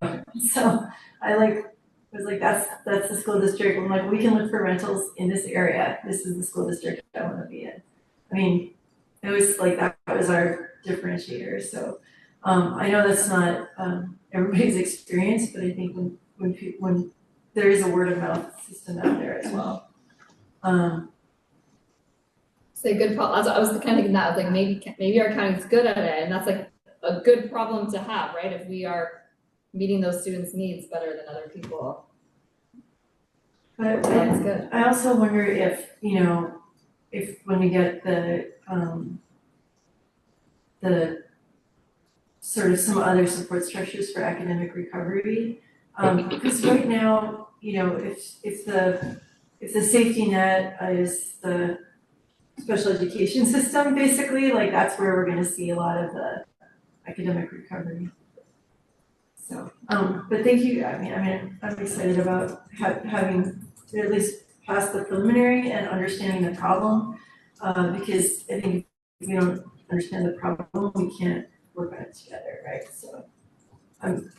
So I was like, that's the school district. I'm like, we can look for rentals in this area. This is the school district I want to be in. I mean, it was like that was our differentiator. So I know that's not everybody's experience, but I think when there is a word of mouth system out there as well. It's a good problem. I was kind of thinking that, I was like, maybe our county's good at it, and that's like a good problem to have, right? If we are meeting those students' needs better than other people. But that's good. I also wonder if when we get the the sort of some other support structures for academic recovery. Because right now, if the safety net is the special education system, basically, like that's where we're gonna see a lot of the academic recovery. So, but thank you, I'm excited about having at least passed the preliminary and understanding the problem, because I think if we don't understand the problem, we can't work on it together, right? So, I'm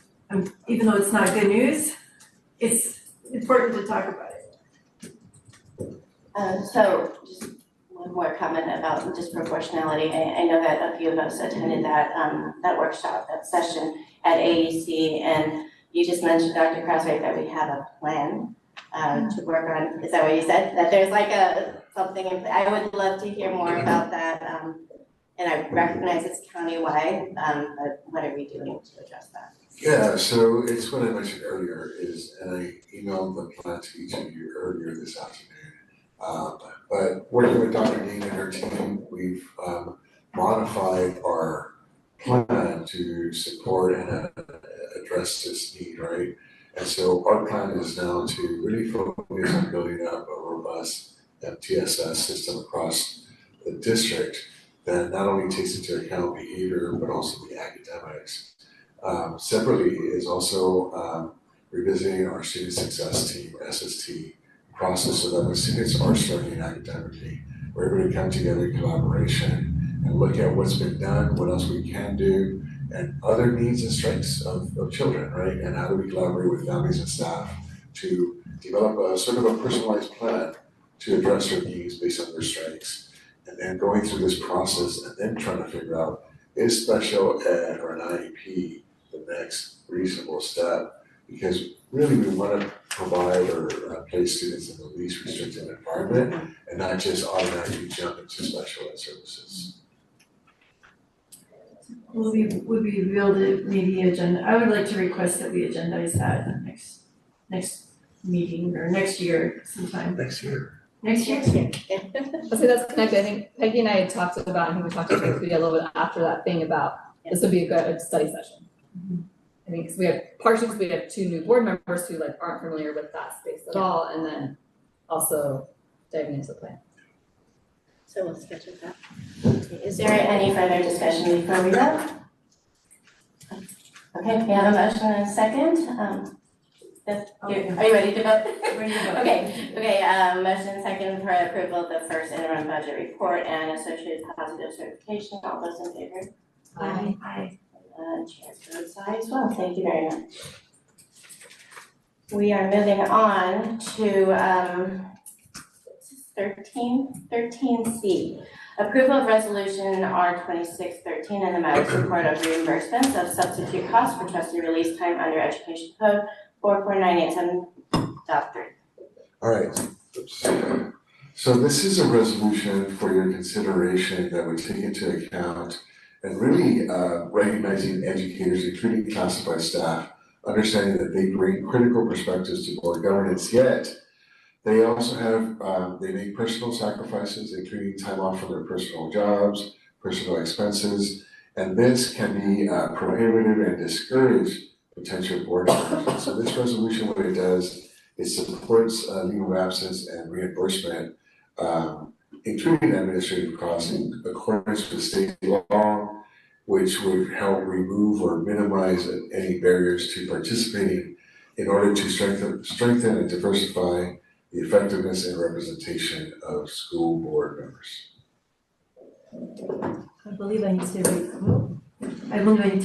even though it's not good news, it's important to talk about it. So just one more comment about disproportionality. I know that a few of us attended that workshop, that session at AEC, and you just mentioned, Dr. Crossway, that we have a plan to work on. Is that what you said? That there's like something I would love to hear more about that. And I recognize it's countywide, but what are we doing to address that? Yeah, so it's what I mentioned earlier and I emailed the plan to each of you earlier this afternoon. But working with Dr. Dean and her team, we've modified our plan to support and address this need, right? And so our plan is now to really focus on building up a robust MTSS system across the district that not only takes into account behavior, but also the academics. Separately is also revisiting our student success team, SST, process so that when students are struggling academically, we're able to come together in collaboration and look at what's been done, what else we can do, and other needs and strengths of children, right? And how do we collaborate with families and staff to develop a sort of a personalized plan to address their needs based on their strengths. And then going through this process and then trying to figure out, is special ed or an IEP the next reasonable step? Because really we want to provide or place students in the least restrictive environment and not just automatically jump into special ed services. Would we be able to maybe I would like to request that we agendize that next meeting or next year sometime. Next year. Next year? I'll say that's connected. I think Peggy and I had talked about, and we talked about a little bit after that thing about this would be a good study session. I think because we have partially because we have 2 new board members who aren't familiar with that space at all, and then also diving into the plan. So we'll schedule that. Is there any further discussion before we go? Okay, we have a motion and a second. Are you ready to vote? Ready to vote. Okay, motion and second for approval of the first interim budget report and associated positive certification. All those in favor? Aye. Aye. Chair votes aye as well. Thank you very much. We are moving on to 13C. Approval of resolution R2613 and amount of support of reimbursements of substitute costs for trustee release time under Education Code 44987.3. All right. Oops. So this is a resolution for your consideration that would take into account and really recognizing educators, including classified staff, understanding that they bring critical perspectives to board governance, yet they also have, they make personal sacrifices, including time off from their personal jobs, personal expenses, and this can be prohibitive and discourage potential board members. So this resolution, what it does, it supports leave of absence and reimbursement, including administrative costs in accordance with state law, which would help remove or minimize any barriers to participating in order to strengthen and diversify the effectiveness and representation of school board members. I believe I need to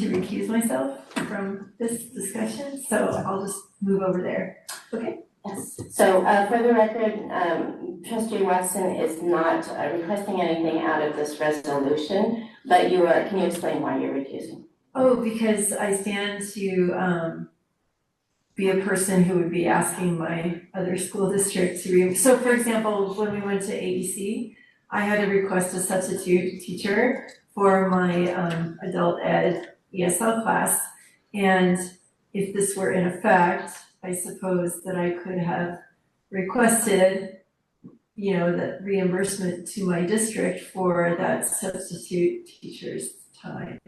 recuse myself from this discussion, so I'll just move over there. Okay? Yes. So for the record, Trustee Watson is not requesting anything out of this resolution, but you are. Can you explain why you're recusing? Oh, because I stand to be a person who would be asking my other school district to so for example, when we went to ABC, I had to request a substitute teacher for my adult ed ESL class, and if this were in effect, I suppose that I could have requested, the reimbursement to my district for that substitute teacher's time,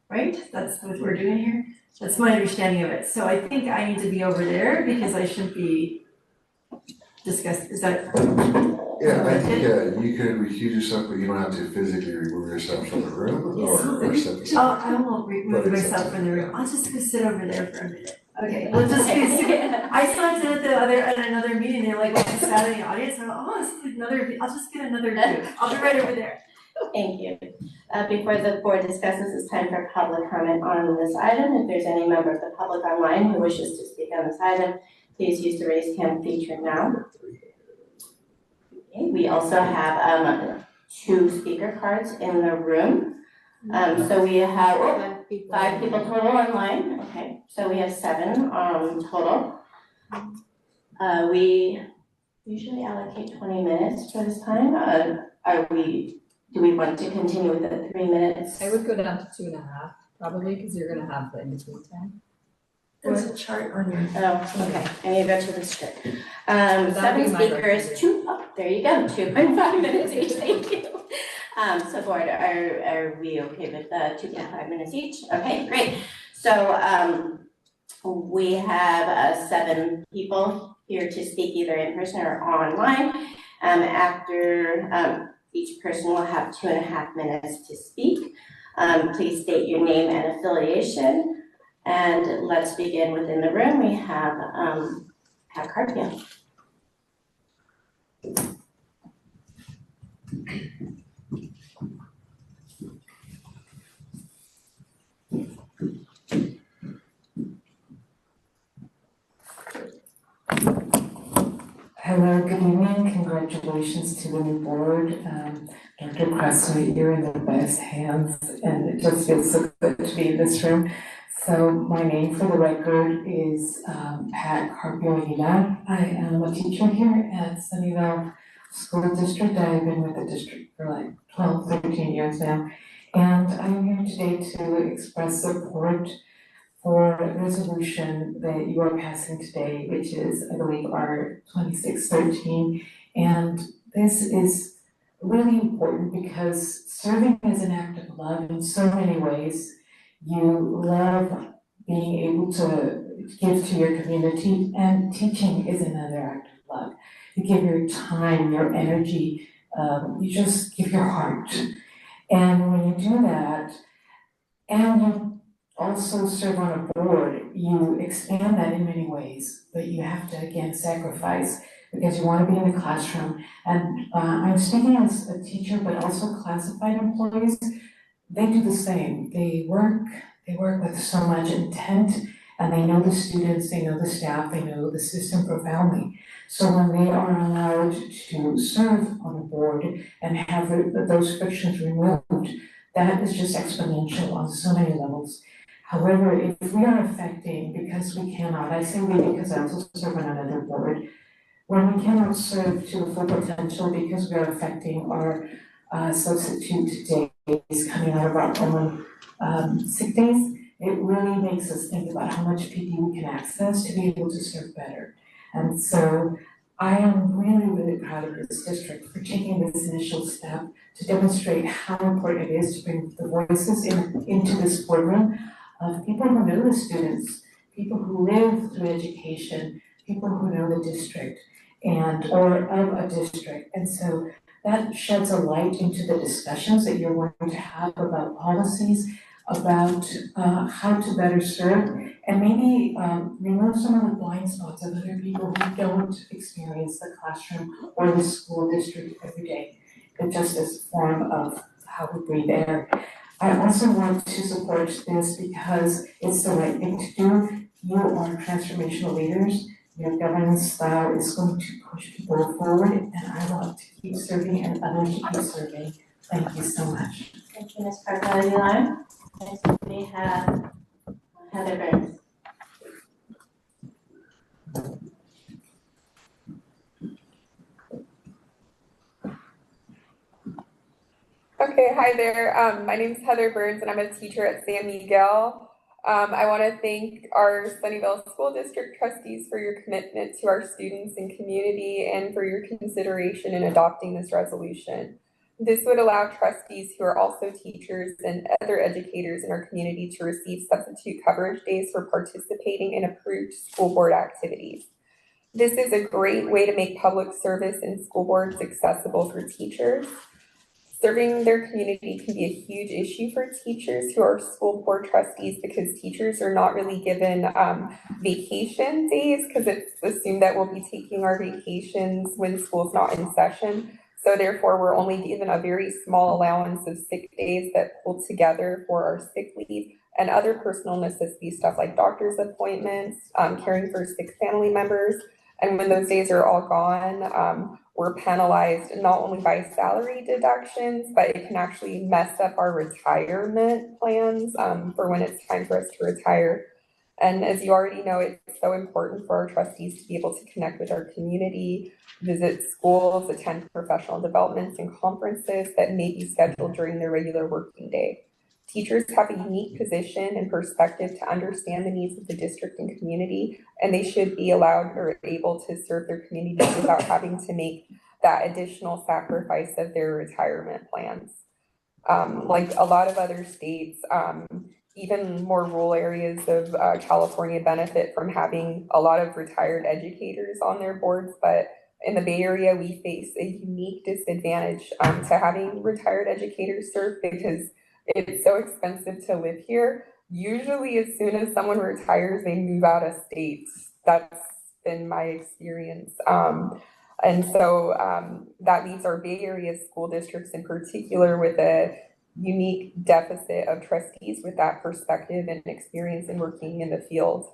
right? That's what we're doing here? That's my understanding of it. So I think I need to be over there because I shouldn't be discussing, is that? Yeah, I think you can recuse yourself, but you don't have to physically remove yourself from the room or step aside. I won't remove But it's myself from the room. I'll just go sit over there for a minute. Okay, we'll just go sit. I saw it at another meeting, they're like, I sat in the audience, and I'm like, oh, this is another, I'll just get another view. I'll be right over there. Thank you. Before the board discusses, it's time for public comment on this item. If there's any member of the public online who wishes to speak on this item, please use the raise hand feature now. Okay, we also have 2 speaker cards in the room. So we have 5 people total online. Okay, so we have 7 total. We usually allocate 20 minutes for this time. Do we want to continue with the 3 minutes? I would go down to 2.5, probably, because you're gonna have the in-between time. There's a chart on your. Oh, okay, I need to go to the script. 7 speakers, 2, oh, there you go, 2.5 minutes each, thank you. So board, are we okay with 2.5 minutes each? Okay, great. So we have 7 people here to speak either in person or online. After each person will have 2.5 minutes to speak. Please state your name and affiliation. And let's begin within the room. We have Pat Carpio. Hello, good evening. Congratulations to the new board. Dr. Cresswell, you're in the best hands, and it just feels so good to be in this room. So my name for the record is Pat Carpio Aguilar. I am a teacher here at Sunnyvale School District. I've been with the district for like 12, 13 years now. And I'm here today to express support for a resolution that you are passing today, which is, I believe, our 2613. And this is really important because serving is an act of love in so many ways. You love being able to give to your community, and teaching is another act of love. You give your time, your energy, you just give your heart. And when you do that, and you also serve on a board, you expand that in many ways, but you have to, again, sacrifice because you want to be in the classroom. And I'm speaking as a teacher, but also classified employees. They do the same. They work with so much intent, and they know the students, they know the staff, they know the system profoundly. So when they are allowed to serve on a board and have those frictions removed, that is just exponential on so many levels. However, if we are affecting, because we cannot, I say we because I also serve on another board, when we cannot serve to the full potential because we are affecting our substitute days coming out of our own sick days, it really makes us think about how much PPE we can access to be able to serve better. And so I am really, really proud of this district for taking this initial step to demonstrate how important it is to bring the voices into this boardroom of people who know the students, people who live through education, people who know the district or of a district. And so that sheds a light into the discussions that you're going to have about policies, about how to better serve, and maybe remove some of the blind spots of other people who don't experience the classroom or the school district every day, but just as a form of how we breathe air. I also want to support this because it's the right thing to do. You are transformational leaders. Your governance style is going to push people forward, and I want to keep serving and others to keep serving. Thank you so much. Thank you, Ms. Carpio. Next we have Heather Burns. Okay, hi there. My name is Heather Burns and I'm a teacher at San Miguel. I want to thank our Sunnyvale School District trustees for your commitment to our students and community and for your consideration in adopting this resolution. This would allow trustees who are also teachers and other educators in our community to receive substitute coverage days for participating in approved school board activities. This is a great way to make public service and school boards accessible for teachers. Serving their community can be a huge issue for teachers who are school board trustees because teachers are not really given vacation days because it's assumed that we'll be taking our vacations when school's not in session. So therefore, we're only given a very small allowance of sick days that pull together for our sick leave and other personal necessity stuff like doctor's appointments, caring for sick family members. And when those days are all gone, we're penalized not only by salary deductions, but it can actually mess up our retirement plans for when it's time for us to retire. And as you already know, it's so important for our trustees to be able to connect with our community, visit schools, attend professional developments and conferences that may be scheduled during their regular working day. Teachers have a unique position and perspective to understand the needs of the district and community, and they should be allowed or able to serve their communities without having to make that additional sacrifice of their retirement plans. Like a lot of other states, even more rural areas of California benefit from having a lot of retired educators on their boards, but in the Bay Area, we face a unique disadvantage to having retired educators serve because it's so expensive to live here. Usually as soon as someone retires, they move out of state. That's been my experience. And so that leaves our Bay Area school districts in particular with a unique deficit of trustees with that perspective and experience in working in the field.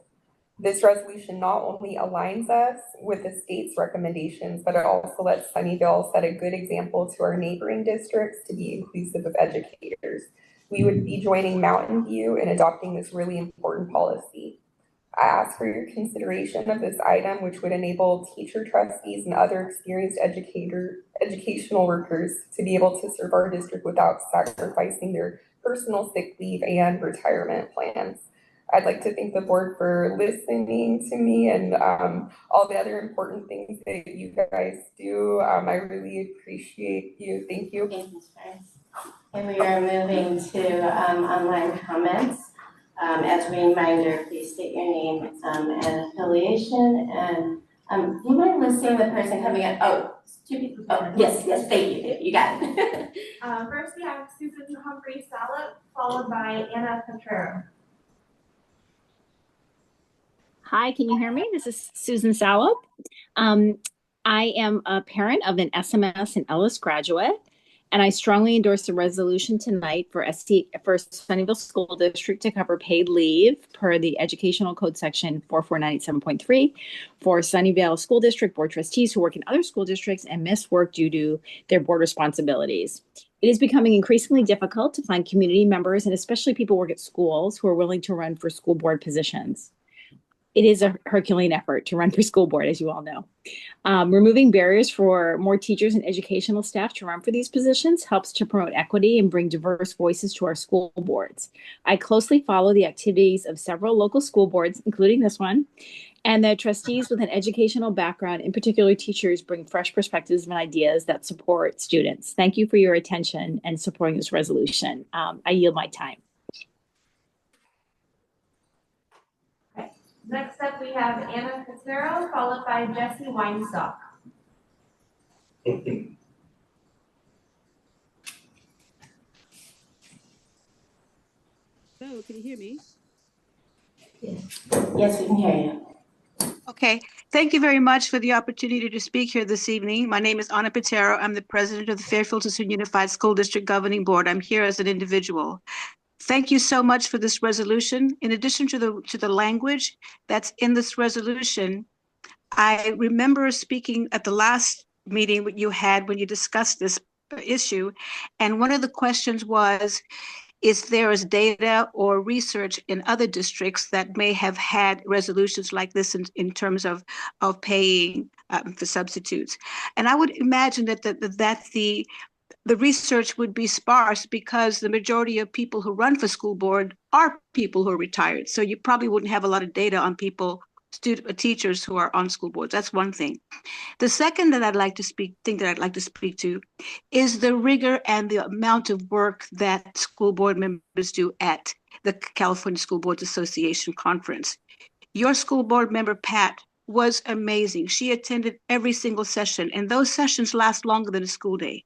This resolution not only aligns us with the state's recommendations, but it also lets Sunnyvale set a good example to our neighboring districts to be inclusive of educators. We would be joining Mountain View in adopting this really important policy. I ask for your consideration of this item, which would enable teacher trustees and other experienced educational workers to be able to serve our district without sacrificing their personal sick leave and retirement plans. I'd like to thank the board for listening to me and all the other important things that you guys do. I really appreciate you. Thank you. Thank you, Spice. And we are moving to online comments. As a reminder, please state your name and affiliation. And do you mind listing the person coming in? Oh, two people. Oh, yes, thank you. You got it. First we have Susan Humphrey-Salop, followed by Anna Petrero. Hi, can you hear me? This is Susan Salop. I am a parent of an SMS and Ellis graduate, and I strongly endorse the resolution tonight for Sunnyvale School District to cover paid leave per the Educational Code Section 44987.3 for Sunnyvale School District Board trustees who work in other school districts and miss work due to their board responsibilities. It is becoming increasingly difficult to find community members and especially people who work at schools who are willing to run for school board positions. It is a Herculean effort to run for school board, as you all know. Removing barriers for more teachers and educational staff to run for these positions helps to promote equity and bring diverse voices to our school boards. I closely follow the activities of several local school boards, including this one, and the trustees with an educational background, in particular teachers, bring fresh perspectives and ideas that support students. Thank you for your attention and supporting this resolution. I yield my time. Next up, we have Anna Petrero, followed by Jesse Weinstock. Hello, can you hear me? Yes, we can hear you. Okay, thank you very much for the opportunity to speak here this evening. My name is Anna Petrero. I'm the president of the Fairfield-Tucson Unified School District Governing Board. I'm here as an individual. Thank you so much for this resolution. In addition to the language that's in this resolution, I remember speaking at the last meeting you had when you discussed this issue, and one of the questions was, is there data or research in other districts that may have had resolutions like this in terms of paying for substitutes? And I would imagine that the research would be sparse because the majority of people who run for school board are people who are retired. So you probably wouldn't have a lot of data on teachers who are on school boards. That's one thing. The second thing that I'd like to speak to is the rigor and the amount of work that school board members do at the California School Boards Association conference. Your school board member, Pat, was amazing. She attended every single session, and those sessions last longer than a school day.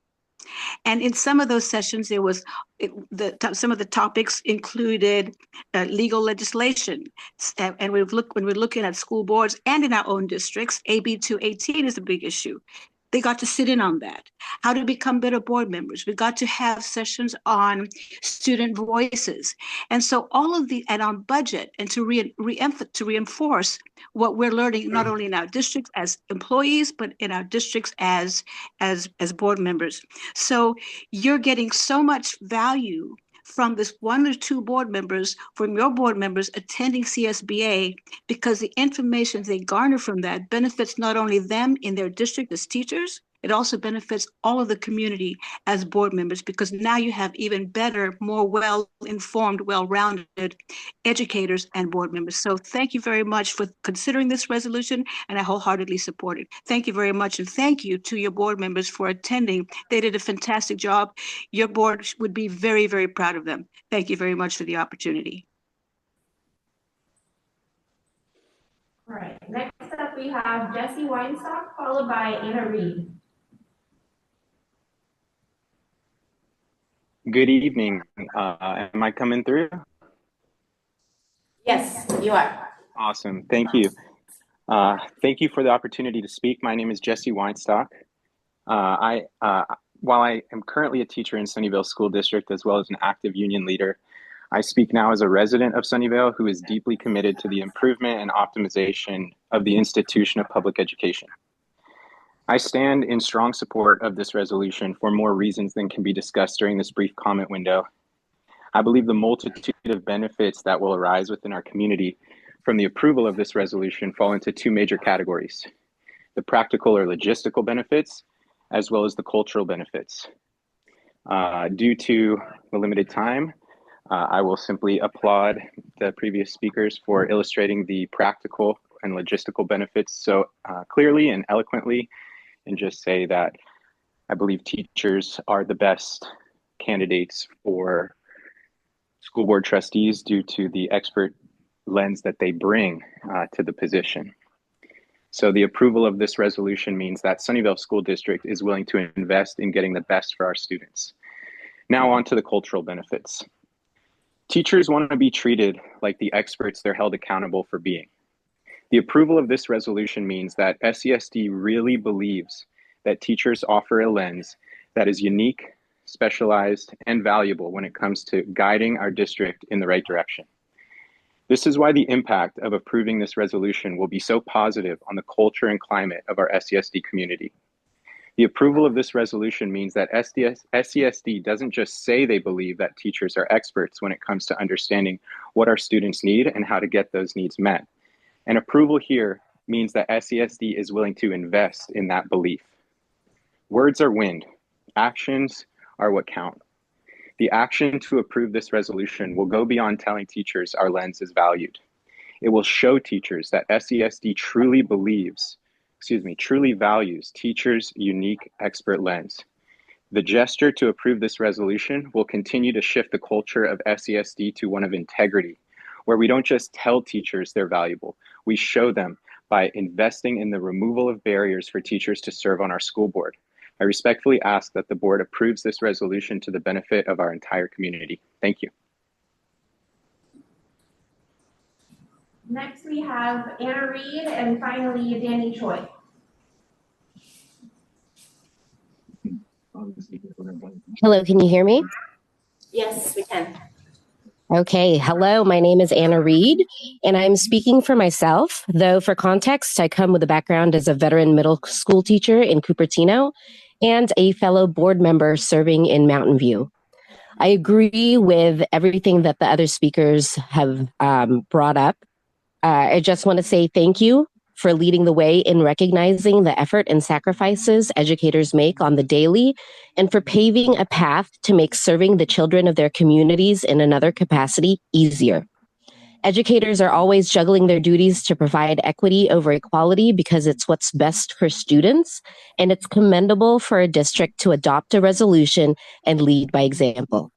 And in some of those sessions, some of the topics included legal legislation. And when we're looking at school boards and in our own districts, AB 218 is a big issue. They got to sit in on that. How to become better board members. We got to have sessions on student voices. And so and on budget, and to reinforce what we're learning, not only in our districts as employees, but in our districts as board members. So you're getting so much value from this one or two board members, from your board members attending CSBA, because the information they garner from that benefits not only them in their district as teachers, it also benefits all of the community as board members, because now you have even better, more well-informed, well-rounded educators and board members. So thank you very much for considering this resolution, and I wholeheartedly support it. Thank you very much, and thank you to your board members for attending. They did a fantastic job. Your board would be very, very proud of them. Thank you very much for the opportunity. All right, next up we have Jesse Weinstock, followed by Anna Reed. Good evening. Am I coming through? Yes, you are. Awesome. Thank you. Thank you for the opportunity to speak. My name is Jesse Weinstock. While I am currently a teacher in Sunnyvale School District, as well as an active union leader, I speak now as a resident of Sunnyvale who is deeply committed to the improvement and optimization of the institution of public education. I stand in strong support of this resolution for more reasons than can be discussed during this brief comment window. I believe the multitude of benefits that will arise within our community from the approval of this resolution fall into two major categories: the practical or logistical benefits, as well as the cultural benefits. Due to the limited time, I will simply applaud the previous speakers for illustrating the practical and logistical benefits so clearly and eloquently, and just say that I believe teachers are the best candidates for school board trustees due to the expert lens that they bring to the position. So the approval of this resolution means that Sunnyvale School District is willing to invest in getting the best for our students. Now on to the cultural benefits. Teachers want to be treated like the experts they're held accountable for being. The approval of this resolution means that SESD really believes that teachers offer a lens that is unique, specialized, and valuable when it comes to guiding our district in the right direction. This is why the impact of approving this resolution will be so positive on the culture and climate of our SESD community. The approval of this resolution means that SESD doesn't just say they believe that teachers are experts when it comes to understanding what our students need and how to get those needs met. And approval here means that SESD is willing to invest in that belief. Words are wind. Actions are what count. The action to approve this resolution will go beyond telling teachers our lens is valued. It will show teachers that SESD truly values teachers' unique expert lens. The gesture to approve this resolution will continue to shift the culture of SESD to one of integrity, where we don't just tell teachers they're valuable, we show them by investing in the removal of barriers for teachers to serve on our school board. I respectfully ask that the board approves this resolution to the benefit of our entire community. Thank you. Next we have Anna Reed and finally Danny Choi. Hello, can you hear me? Yes, we can. Okay, hello, my name is Anna Reed, and I'm speaking for myself, though for context, I come with a background as a veteran middle school teacher in Cupertino and a fellow board member serving in Mountain View. I agree with everything that the other speakers have brought up. I just want to say thank you for leading the way in recognizing the effort and sacrifices educators make on the daily, and for paving a path to make serving the children of their communities in another capacity easier. Educators are always juggling their duties to provide equity over equality because it's what's best for students, and it's commendable for a district to adopt a resolution and lead by example.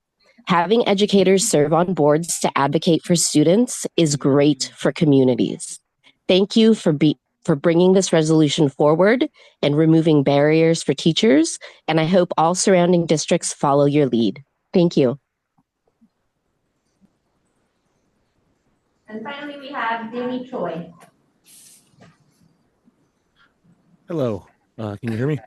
Having educators serve on boards to advocate for students is great for communities. Thank you for bringing this resolution forward and removing barriers for teachers, and I hope all surrounding districts follow your lead. Thank you. And finally, we have Danny Choi. Hello, can you hear me?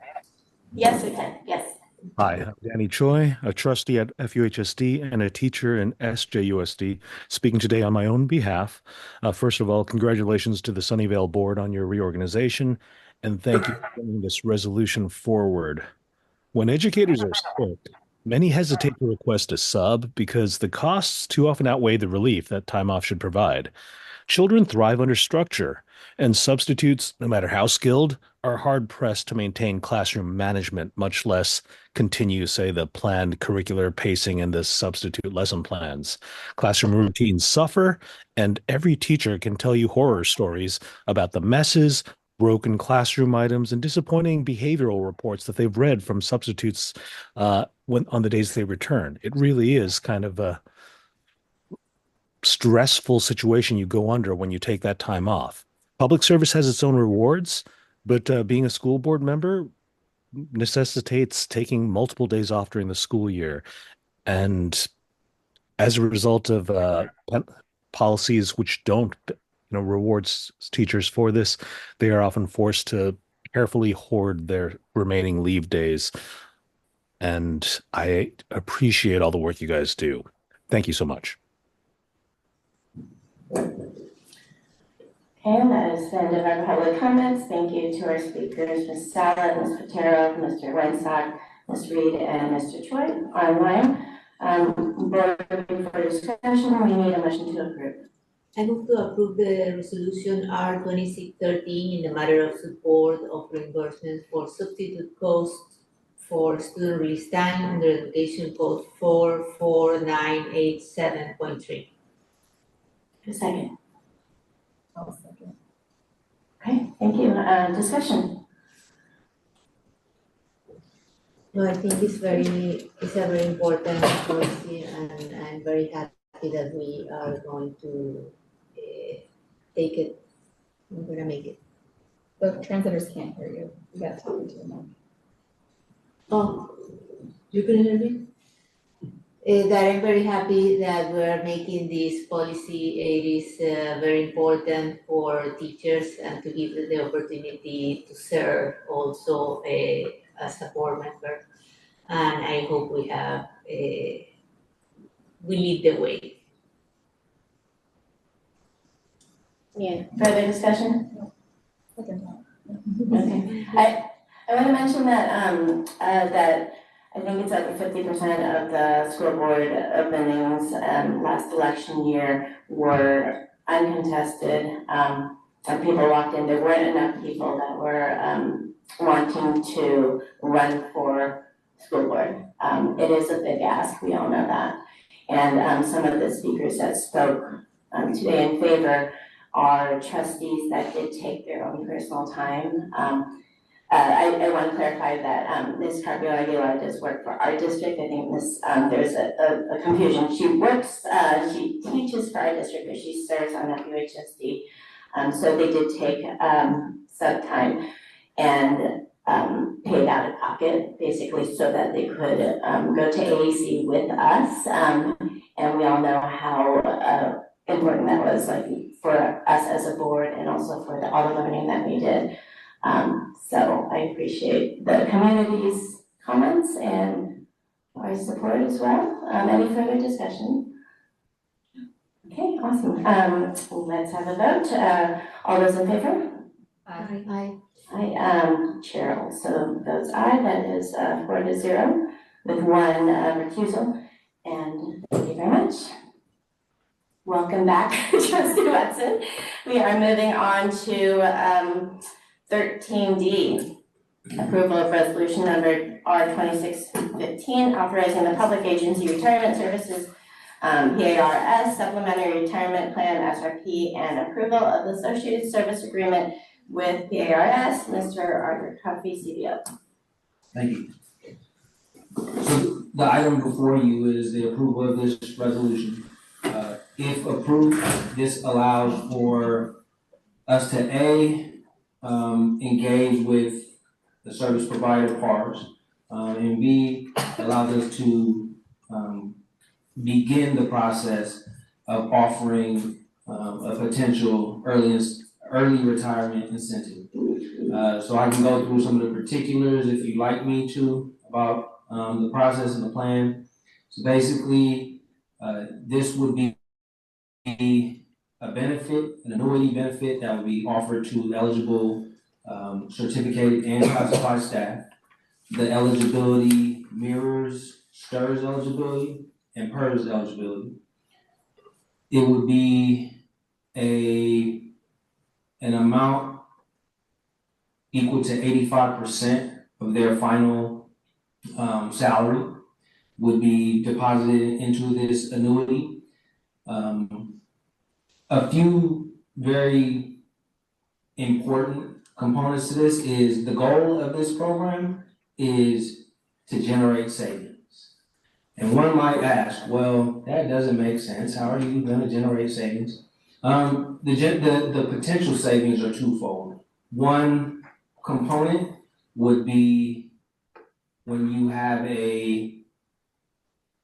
Yes, we can. Yes. Hi, I'm Danny Choi, a trustee at FUHSD and a teacher in SJUSD, speaking today on my own behalf. First of all, congratulations to the Sunnyvale Board on your reorganization, and thank you for bringing this resolution forward. When educators are sick, many hesitate to request a sub because the costs too often outweigh the relief that time off should provide. Children thrive under structure, and substitutes, no matter how skilled, are hard-pressed to maintain classroom management, much less continue, say, the planned curricular pacing and the substitute lesson plans. Classroom routines suffer, and every teacher can tell you horror stories about the messes, broken classroom items, and disappointing behavioral reports that they've read from substitutes on the days they return. It really is kind of a stressful situation you go under when you take that time off. Public service has its own rewards, but being a school board member necessitates taking multiple days off during the school year. And as a result of policies which don't reward teachers for this, they are often forced to carefully hoard their remaining leave days. And I appreciate all the work you guys do. Thank you so much. And that is the end of our public comments. Thank you to our speakers, Ms. Salad, Ms. Patero, Mr. Weinstock, Ms. Reed, and Mr. Choi online. Board for discussion, we need a motion to approve. I move to approve the resolution R 2613 in the matter of support of reimbursement for substitute costs for student release time under Education Code 44987.3. A second. Okay, thank you. Discussion. No, I think it's a very important policy, and I'm very happy that we are going to take it. We're gonna make it. The translators can't hear you. You gotta talk into them. Oh, you can hear me? That I'm very happy that we're making this policy. It is very important for teachers and to give them the opportunity to serve also as a board member. And I hope we have, we lead the way. Yeah, further discussion? Okay. I want to mention that that I think it's over 50% of the school board openings last election year were uncontested. And people walked in. There weren't enough people that were wanting to run for school board. It is a big ask. We all know that. And some of the speakers that spoke today in favor are trustees that did take their own personal time. I want to clarify that Ms. Carpio Aguilar does work for our district. I think there's a confusion. She works, she teaches for our district, but she serves on FUHSD. So they did take some time and paid out of pocket, basically, so that they could go to AAC with us. And we all know how important that was, like, for us as a board and also for all the learning that we did. So I appreciate the community's comments and our support as well. Any further discussion? Okay, awesome. Let's have a vote. All those in favor? Aye. Aye. Chair also votes aye. That is 4-0 with one recusal. And thank you very much. Welcome back, Trustee Watson. We are moving on to 13D, approval of resolution number R 2615, authorizing the public agency retirement services PARS Supplementary Retirement Plan, SRP, and approval of the associated service agreement with PARS. Mr. Arthur Cuffey, CBO. Thank you. So the item before you is the approval of this resolution. If approved, this allows for us to engage with the service provider PARS, and B, allows us to begin the process of offering a potential early retirement incentive. So I can go through some of the particulars if you'd like me to about the process and the plan. So basically, this would be a benefit, an annuity benefit that would be offered to eligible certificated and classified staff. The eligibility mirrors STRS eligibility and PERS eligibility. It would be an amount equal to 85% of their final salary would be deposited into this annuity. A few very important components to this is the goal of this program is to generate savings. And one might ask, well, that doesn't make sense. How are you going to generate savings? The potential savings are twofold. One component would be when you have a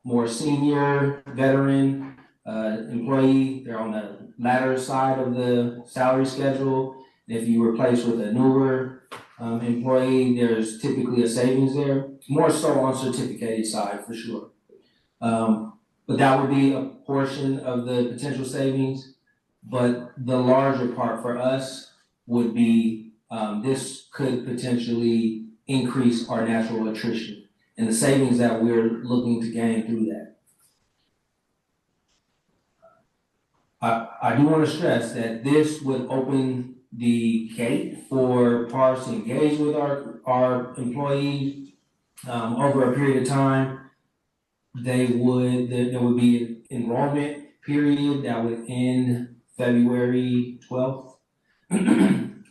more senior veteran employee, they're on the latter side of the salary schedule. If you replace with a newer employee, there's typically a savings there, more so on certificated side for sure. But that would be a portion of the potential savings. But the larger part for us would be this could potentially increase our natural attrition and the savings that we're looking to gain through that. I do want to stress that this would open the gate for PARS to engage with our employees over a period of time. There would be an enrollment period that would end February 12th.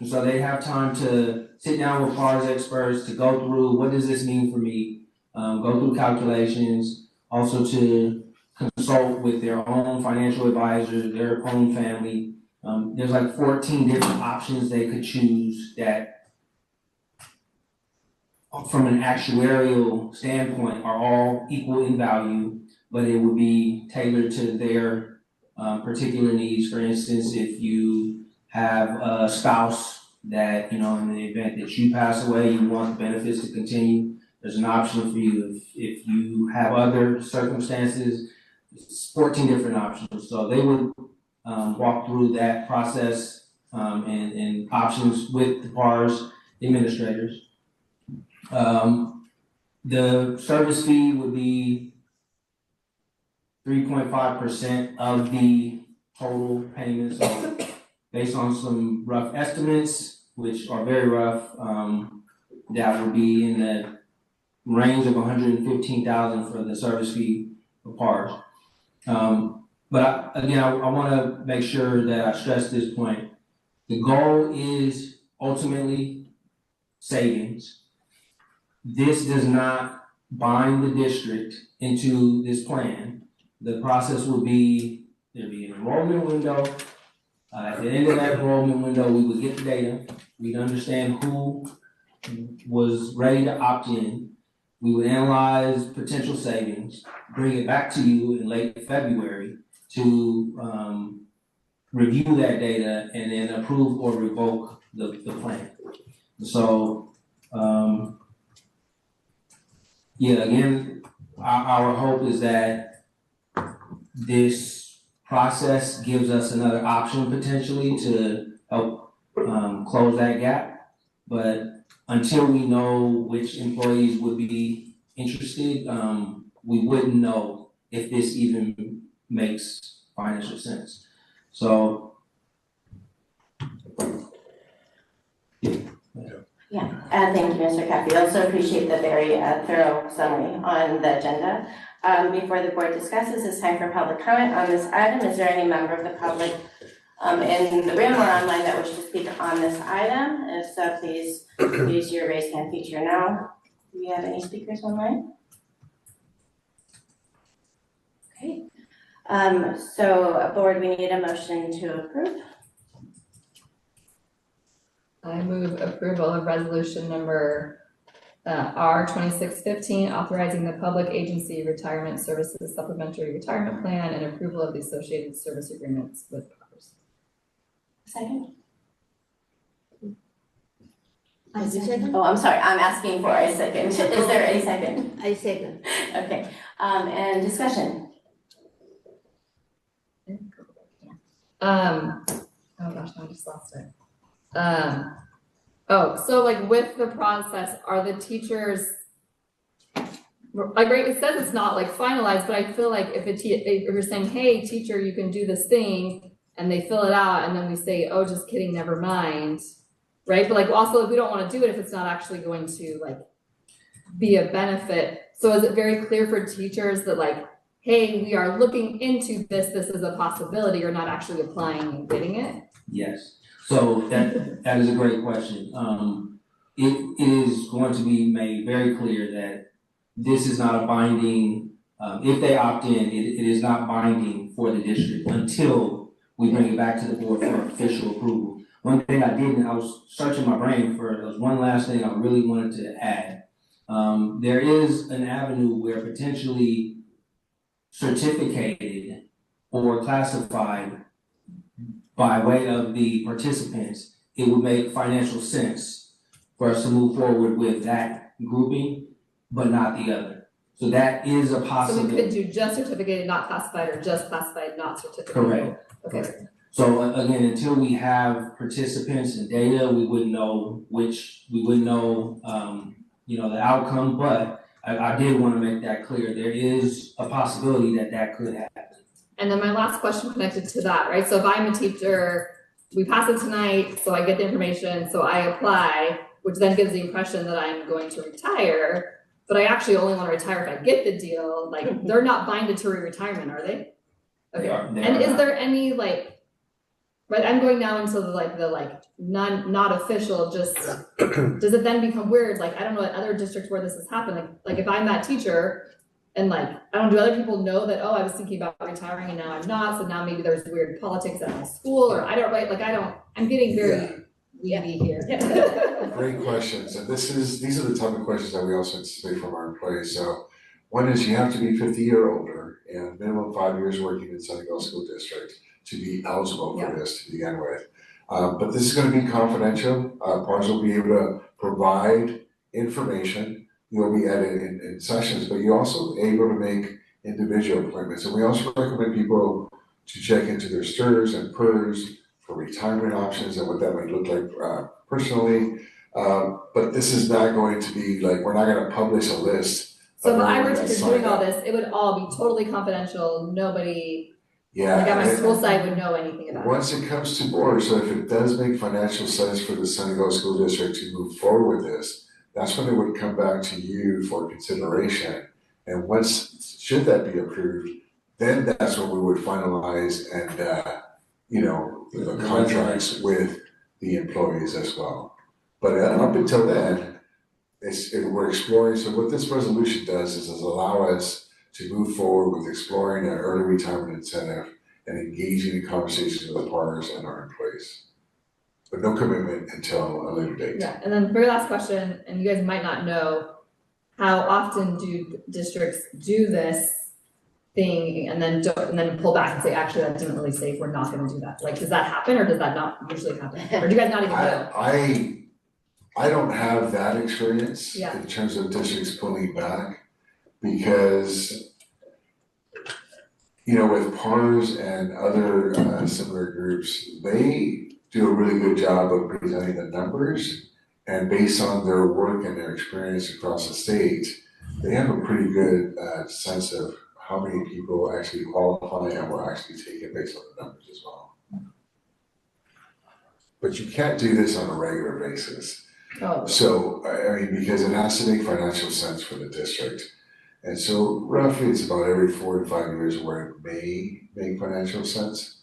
So they have time to sit down with PARS experts to go through what does this mean for me, go through calculations, also to consult with their own financial advisors, their own family. There's like 14 different options they could choose that from an actuarial standpoint are all equal in value, but it would be tailored to their particular needs. For instance, if you have a spouse that, in the event that you pass away, you want the benefits to continue, there's an option for you. If you have other circumstances, it's 14 different options. So they would walk through that process and options with the PARS administrators. The service fee would be 3.5% of the total payments. So based on some rough estimates, which are very rough, that would be in the range of $115,000 for the service fee for PARS. But again, I want to make sure that I stress this point. The goal is ultimately savings. This does not bind the district into this plan. The process will be, there'll be an enrollment window. At the end of that enrollment window, we would get the data. We'd understand who was ready to opt in. We would analyze potential savings, bring it back to you in late February to review that data and then approve or revoke the plan. So, again, our hope is that this process gives us another option potentially to help close that gap. But until we know which employees would be interested, we wouldn't know if this even makes financial sense. So, thank you, Mr. Caffey. I also appreciate the very thorough summary on the agenda. Before the board discusses, it's time for public comment on this item. Is there any member of the public in the room or online that wishes to speak on this item? If so, please use your raise hand feature now. Do we have any speakers online? Okay. So board, we need a motion to approve. I move approval of resolution number R 2615, authorizing the public agency retirement services supplementary retirement plan and approval of the associated service agreements with PARS. Second. I second. Oh, I'm sorry, I'm asking for a second. Is there a second? I second. Okay, and discussion. Oh gosh, I just lost it. So like with the process, are the teachers, like, right, it says it's not like finalized, but I feel like if you're saying, hey, teacher, you can do this thing, and they fill it out, and then we say, oh, just kidding, never mind, right? But like also, we don't want to do it if it's not actually going to like be a benefit. So is it very clear for teachers that like, hey, we are looking into this is a possibility, you're not actually applying and getting it? Yes, so that is a great question. It is going to be made very clear that this is not a binding, if they opt in, it is not binding for the district until we bring it back to the board for official approval. One thing I did, and I was searching my brain for, there was one last thing I really wanted to add. There is an avenue where potentially certificated or classified by way of the participants, it would make financial sense for us to move forward with that grouping, but not the other. So that is a possibility. So we could do just certificated, not classified, or just classified, not certificated? Correct. Okay. Correct. So again, until we have participants and data, we wouldn't know the outcome, but I did want to make that clear. There is a possibility that could happen. And then my last question connected to that, right? So if I'm a teacher, we pass it tonight, so I get the information, so I apply, which then gives the impression that I'm going to retire, but I actually only want to retire if I get the deal. Like, they're not binded to retirement, are they? Okay. And is there any like, but I'm going now into the not official, just, does it then become weird? Like, I don't know other districts where this has happened. Like if I'm that teacher and like, do other people know that, oh, I was thinking about retiring and now I'm not, so now maybe there's weird politics at my school, or I'm getting very weedy here. Great questions, and these are the type of questions that we also anticipate from our employees. So one is you have to be 50 or older and minimum 5 years working in Sunnyvale School District to be eligible for this to begin with. But this is going to be confidential. PARS will be able to provide information. You'll be added in sessions, but you're also able to make individual appointments. And we also recommend people to check into their STRS and PERS for retirement options and what that might look like personally. But this is not going to be like, we're not going to publish a list. So if I were to be doing all this, it would all be totally confidential. Nobody, like at my school side, would know anything about it. Once it comes to board, so if it does make financial sense for the Sunnyvale School District to move forward with this, that's when it would come back to you for consideration. And should that be approved, then that's when we would finalize and, the contracts with the employees as well. But up until then, we're exploring. So what this resolution does is allow us to move forward with exploring an early retirement incentive and engaging in conversations with the partners and our employees. But no commitment until a later date. Yeah, and then very last question, and you guys might not know, how often do districts do this thing and then pull back and say, actually, that didn't really say we're not going to do that? Like, does that happen, or does that not usually happen? Or do you guys not even know? I don't have that experience in terms of districts pulling back, because with PARS and other similar groups, they do a really good job of presenting the numbers, and based on their work and their experience across the state, they have a pretty good sense of how many people actually qualify and will actually take it based on the numbers as well. But you can't do this on a regular basis. Oh. So, because it has to make financial sense for the district. And so roughly it's about every 4 to 5 years where it may make financial sense.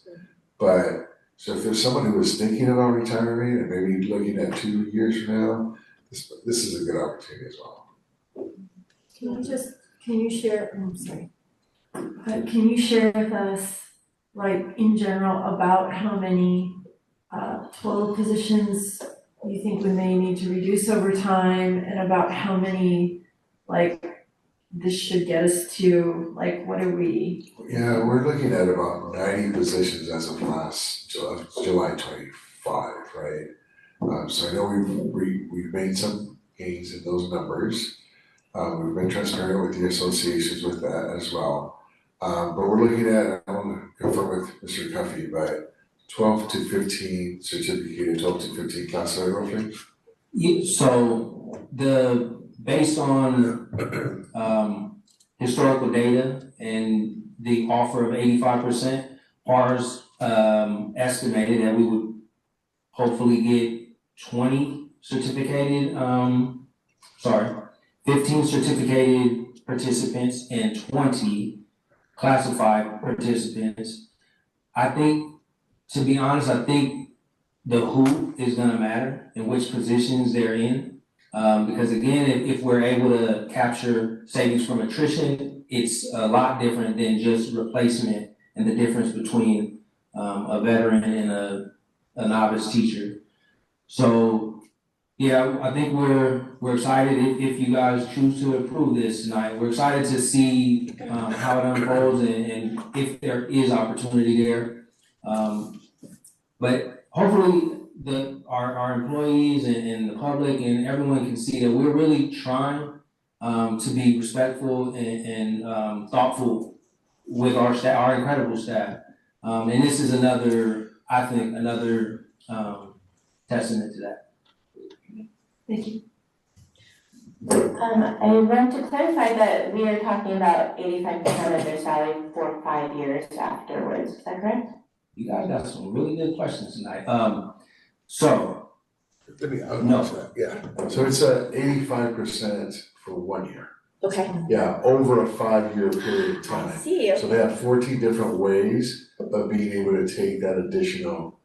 But so if there's someone who is thinking about retiring and maybe looking at 2 years from now, this is a good opportunity as well. Can you share, I'm sorry. Can you share with us, like, in general, about how many total positions you think we may need to reduce over time, and about how many, like, this should get us to, like, what are we? Yeah, we're looking at about 90 positions as of last July 25, right? So I know we've made some gains in those numbers. We've been transparent with the associations with that as well. But we're looking at, I want to confirm with Mr. Cuffey, but 12 to 15 certificated, 12 to 15 classified roughly? Yeah, so based on historical data and the offer of 85%, ours estimated that we would hopefully get 15 certificated participants and 20 classified participants. I think, to be honest, I think the who is gonna matter and which positions they're in. Because again, if we're able to capture savings from attrition, it's a lot different than just replacement and the difference between a veteran and a novice teacher. So yeah, I think we're excited if you guys choose to approve this tonight. We're excited to see how it unfolds and if there is opportunity there. But hopefully our employees and the public and everyone can see that we're really trying to be respectful and thoughtful with our staff, our incredible staff. And this is another testament to that. Thank you. I want to clarify that we are talking about 85% of their salary for 5 years afterwards, is that correct? You guys got some really good questions tonight. So. Let me that. Yeah. So it's 85% for 1 year. Okay. Yeah, over a 5-year period of time. I see. So they have 14 different ways of being able to take that additional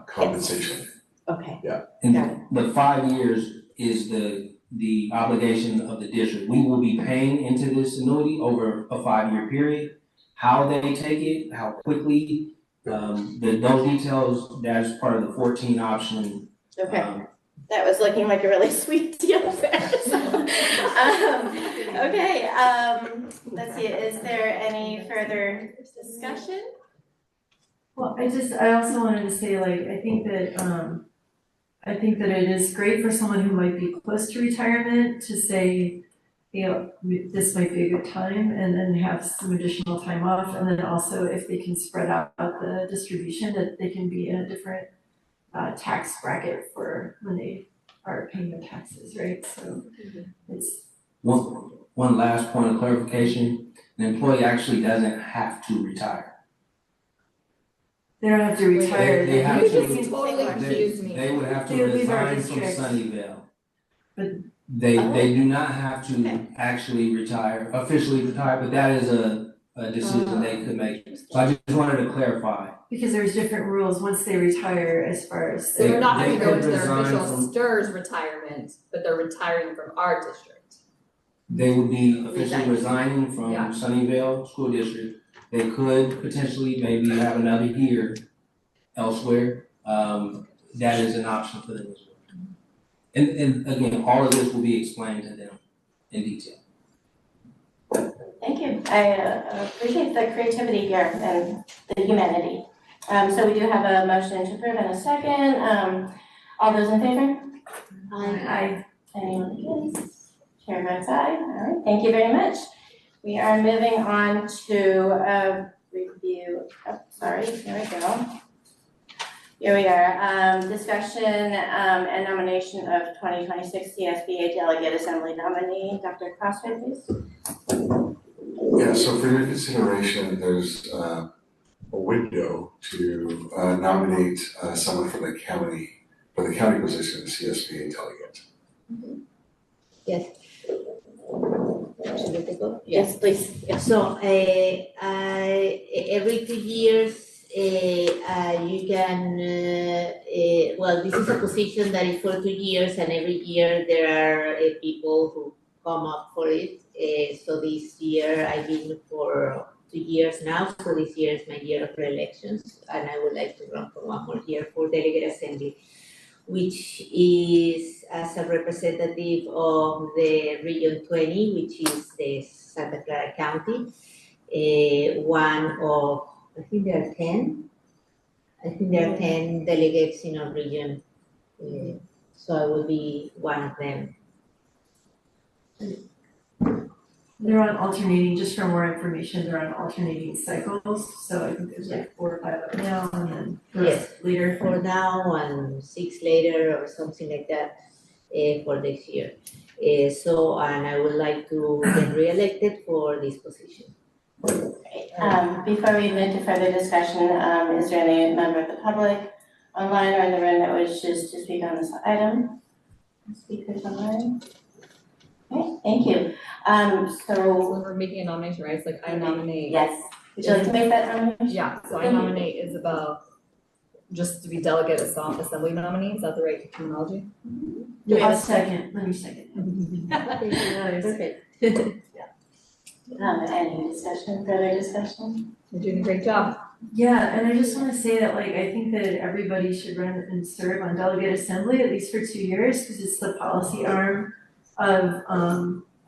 compensation. Okay. Yeah. And the 5 years is the obligation of the district. We will be paying into this annuity over a 5-year period. How they take it, how quickly, those details, that's part of the 14 option. Okay. That was looking like a really sweet deal there. So, okay, let's see, is there any further discussion? Well, I also wanted to say, like, I think that it is great for someone who might be close to retirement to say, you know, this might be a good time, and then have some additional time off, and then also if they can spread out the distribution, that they can be in a different tax bracket for when they are paying their taxes, right? So it's one last point of clarification: an employee actually doesn't have to retire. They don't have to retire. They have to. Totally confused me. They would have to They leave our resign from district. Sunnyvale. But They do not have to actually retire, officially retire, but that is a decision they could make. So I just wanted to clarify. because there's different rules once they retire as far as. So they're not They going to go could into their resign official from- STRS retirement, but they're retiring from our district. They would be officially resigning from Yeah. Sunnyvale School District. They could potentially maybe have another year elsewhere. That is an option for them as well. And again, all of this will be explained to them in detail. Thank you. I appreciate the creativity here and the humanity. So we do have a motion to approve in a second. All those in favor? Aye. Anyone against? Chair votes aye. All right, thank you very much. We are moving on to review, here we go. Here we are, discussion and nomination of 2026 CSBA Delegate Assembly nominee. Dr. Crossway, please. Yeah, so for your consideration, there's a window to nominate someone for the county position, the CSBA delegate. Yes. me to go? Yes, please. So, every 2 years, you can, well, this is a position that is for 2 years, and every year there are people who come up for it. So this year I've been for 2 years now, so this year is my year of re-elections, and I would like to run for one more year for delegate assembly, which is as a representative of the Region 20, which is the Santa Clara County. One of, I think there are 10. I think there are 10 delegates in our region, so I will be one of them. They're on alternating, just for more information, they're on alternating cycles, so I think there's like 4 or 5 up now and then Yes, later. 4 now and 6 later or something like that for next year. So, and I would like to get re-elected for this position. Before we move to further discussion, is there any member of the public online or in the room that wishes to speak on this item? Speakers online? Okay, thank you. So we're making a nomination, right? It's like I nominate. Yes. Would you like to make that nomination? Yeah, so I nominate Isabel just to be delegate assembly nominee. Is that the right terminology? I'll second, let me second. Perfect. Any discussion, further discussion? You're doing a great job. Yeah, and I just wanna say that like, I think that everybody should run and serve on delegate assembly at least for 2 years, because it's the policy arm of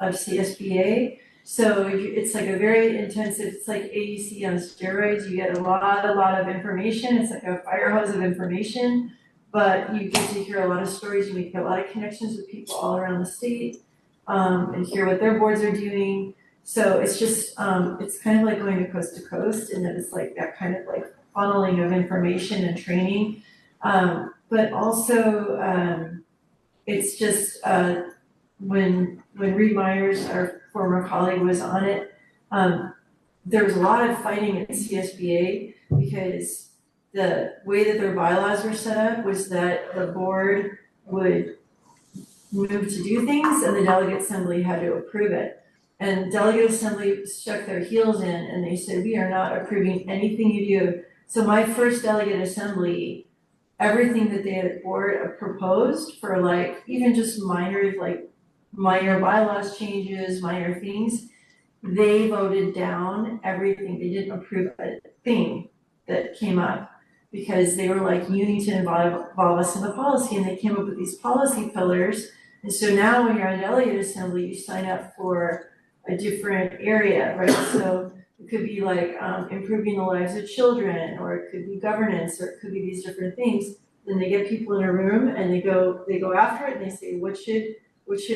CSBA. So it's like a very intensive, it's like AEC on steroids. You get a lot of information. It's like a fire hose of information, but you get to hear a lot of stories. You make a lot of connections with people all around the state, and hear what their boards are doing. So it's just, it's kind of like going to coast, and that it's like that kind of like funneling of information and training. But also, it's just, when Reed Myers, our former colleague, was on it, there was a lot of fighting at CSBA because the way that their bylaws were set up was that the board would move to do things and the delegate assembly had to approve it. And delegate assembly stuck their heels in and they said, we are not approving anything you do. So my first delegate assembly, everything that the board proposed for like, even just minor bylaws changes, minor things, they voted down everything. They didn't approve a thing that came up because they were like, you need to involve us in the policy, and they came up with these policy pillars. And so now when you're on delegate assembly, you sign up for a different area, right? So it could be like improving the lives of children, or it could be governance, or it could be these different things. Then they get people in a room and they go after it and they say, what should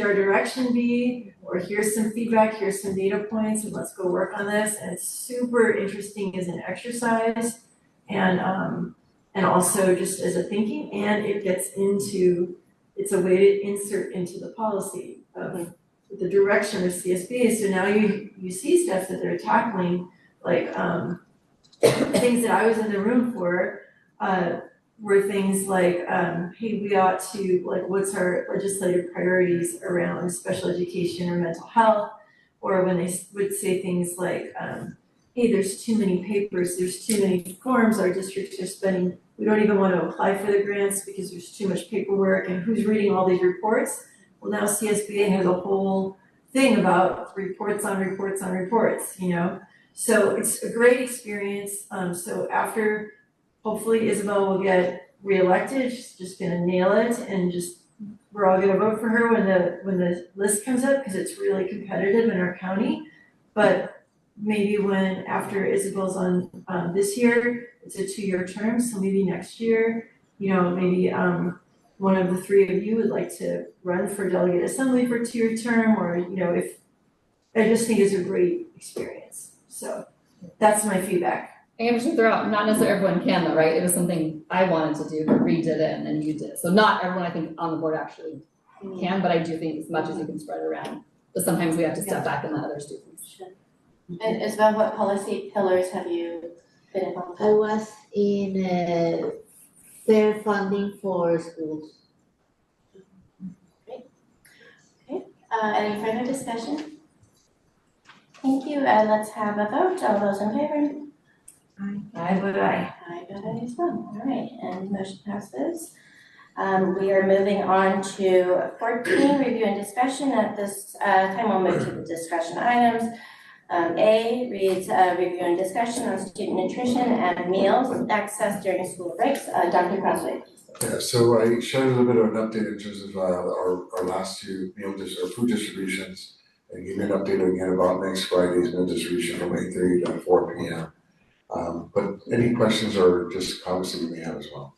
our direction be? Or here's some feedback, here's some data points, and let's go work on this. And it's super interesting as an exercise, and also just as a thinking, and it gets into, it's a way to insert into the policy of the direction of CSBA. So now you see stuff that they're tackling, like things that I was in the room for, were things like, hey, we ought to, like, what's our legislative priorities around special education or mental health? Or when they would say things like, hey, there's too many papers, there's too many forms our districts are spending, we don't even want to apply for the grants because there's too much paperwork, and who's reading all these reports? Well, now CSBA has a whole thing about reports on reports on reports, you know? So it's a great experience. So after, hopefully Isabel will get reelected, she's just gonna nail it, and just, we're all gonna vote for her when the list comes up, because it's really competitive in our county. But maybe when, after Isabel's on this year, it's a 2-year term, so maybe next year, you know, maybe one of the 3 of you would like to run for delegate assembly for a 2-year term, or, you know, if, I just think it's a great experience. So that's my feedback. And just to throw out, not necessarily everyone can though, right? It was something I wanted to do, but Reed did it and then you did it. So not everyone I think on the board actually can, but I do think as much as you can spread it around, but sometimes we have to step back and let others do things. Sure. And Isabel, what policy pillars have you been involved in? I was in fair funding for schools. Great. Okay, any further discussion? Thank you, and let's have a vote. All those in favor? I vote aye. I vote aye as well. All right, and motion passes. We are moving on to 14, review and discussion. At this time, we'll move to the discussion items. A reads review and discussion on student nutrition and meals access during school breaks. Dr. Crossway. Yeah, so I shared a little bit of an update in terms of our last two or food distributions, and give you an update again about next Friday's meal distribution from 8:30 to 4 p.m. But any questions or just comments that you may have as well?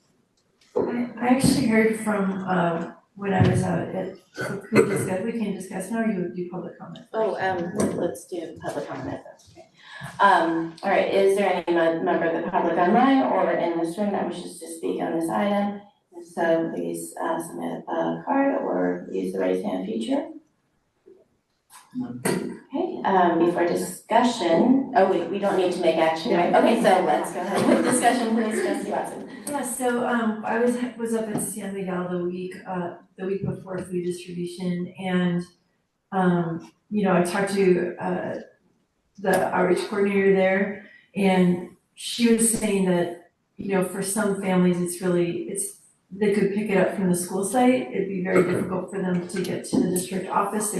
I actually heard from, when I was out at, we can discuss now, or you do public comment? Oh, let's do public comment if that's okay. All right, is there any member of the public online or in this room that wishes to speak on this item? If so, please submit a card or use the raise hand feature. Okay, before discussion, we don't need to make action, right? Okay, so let's go ahead with discussion, please, Trustee Watson. Yeah, so I was up in San Miguel the week before food distribution, and I talked to the outreach coordinator there, and she was saying that for some families they could pick it up from the school site. It'd be very difficult for them to get to the district office.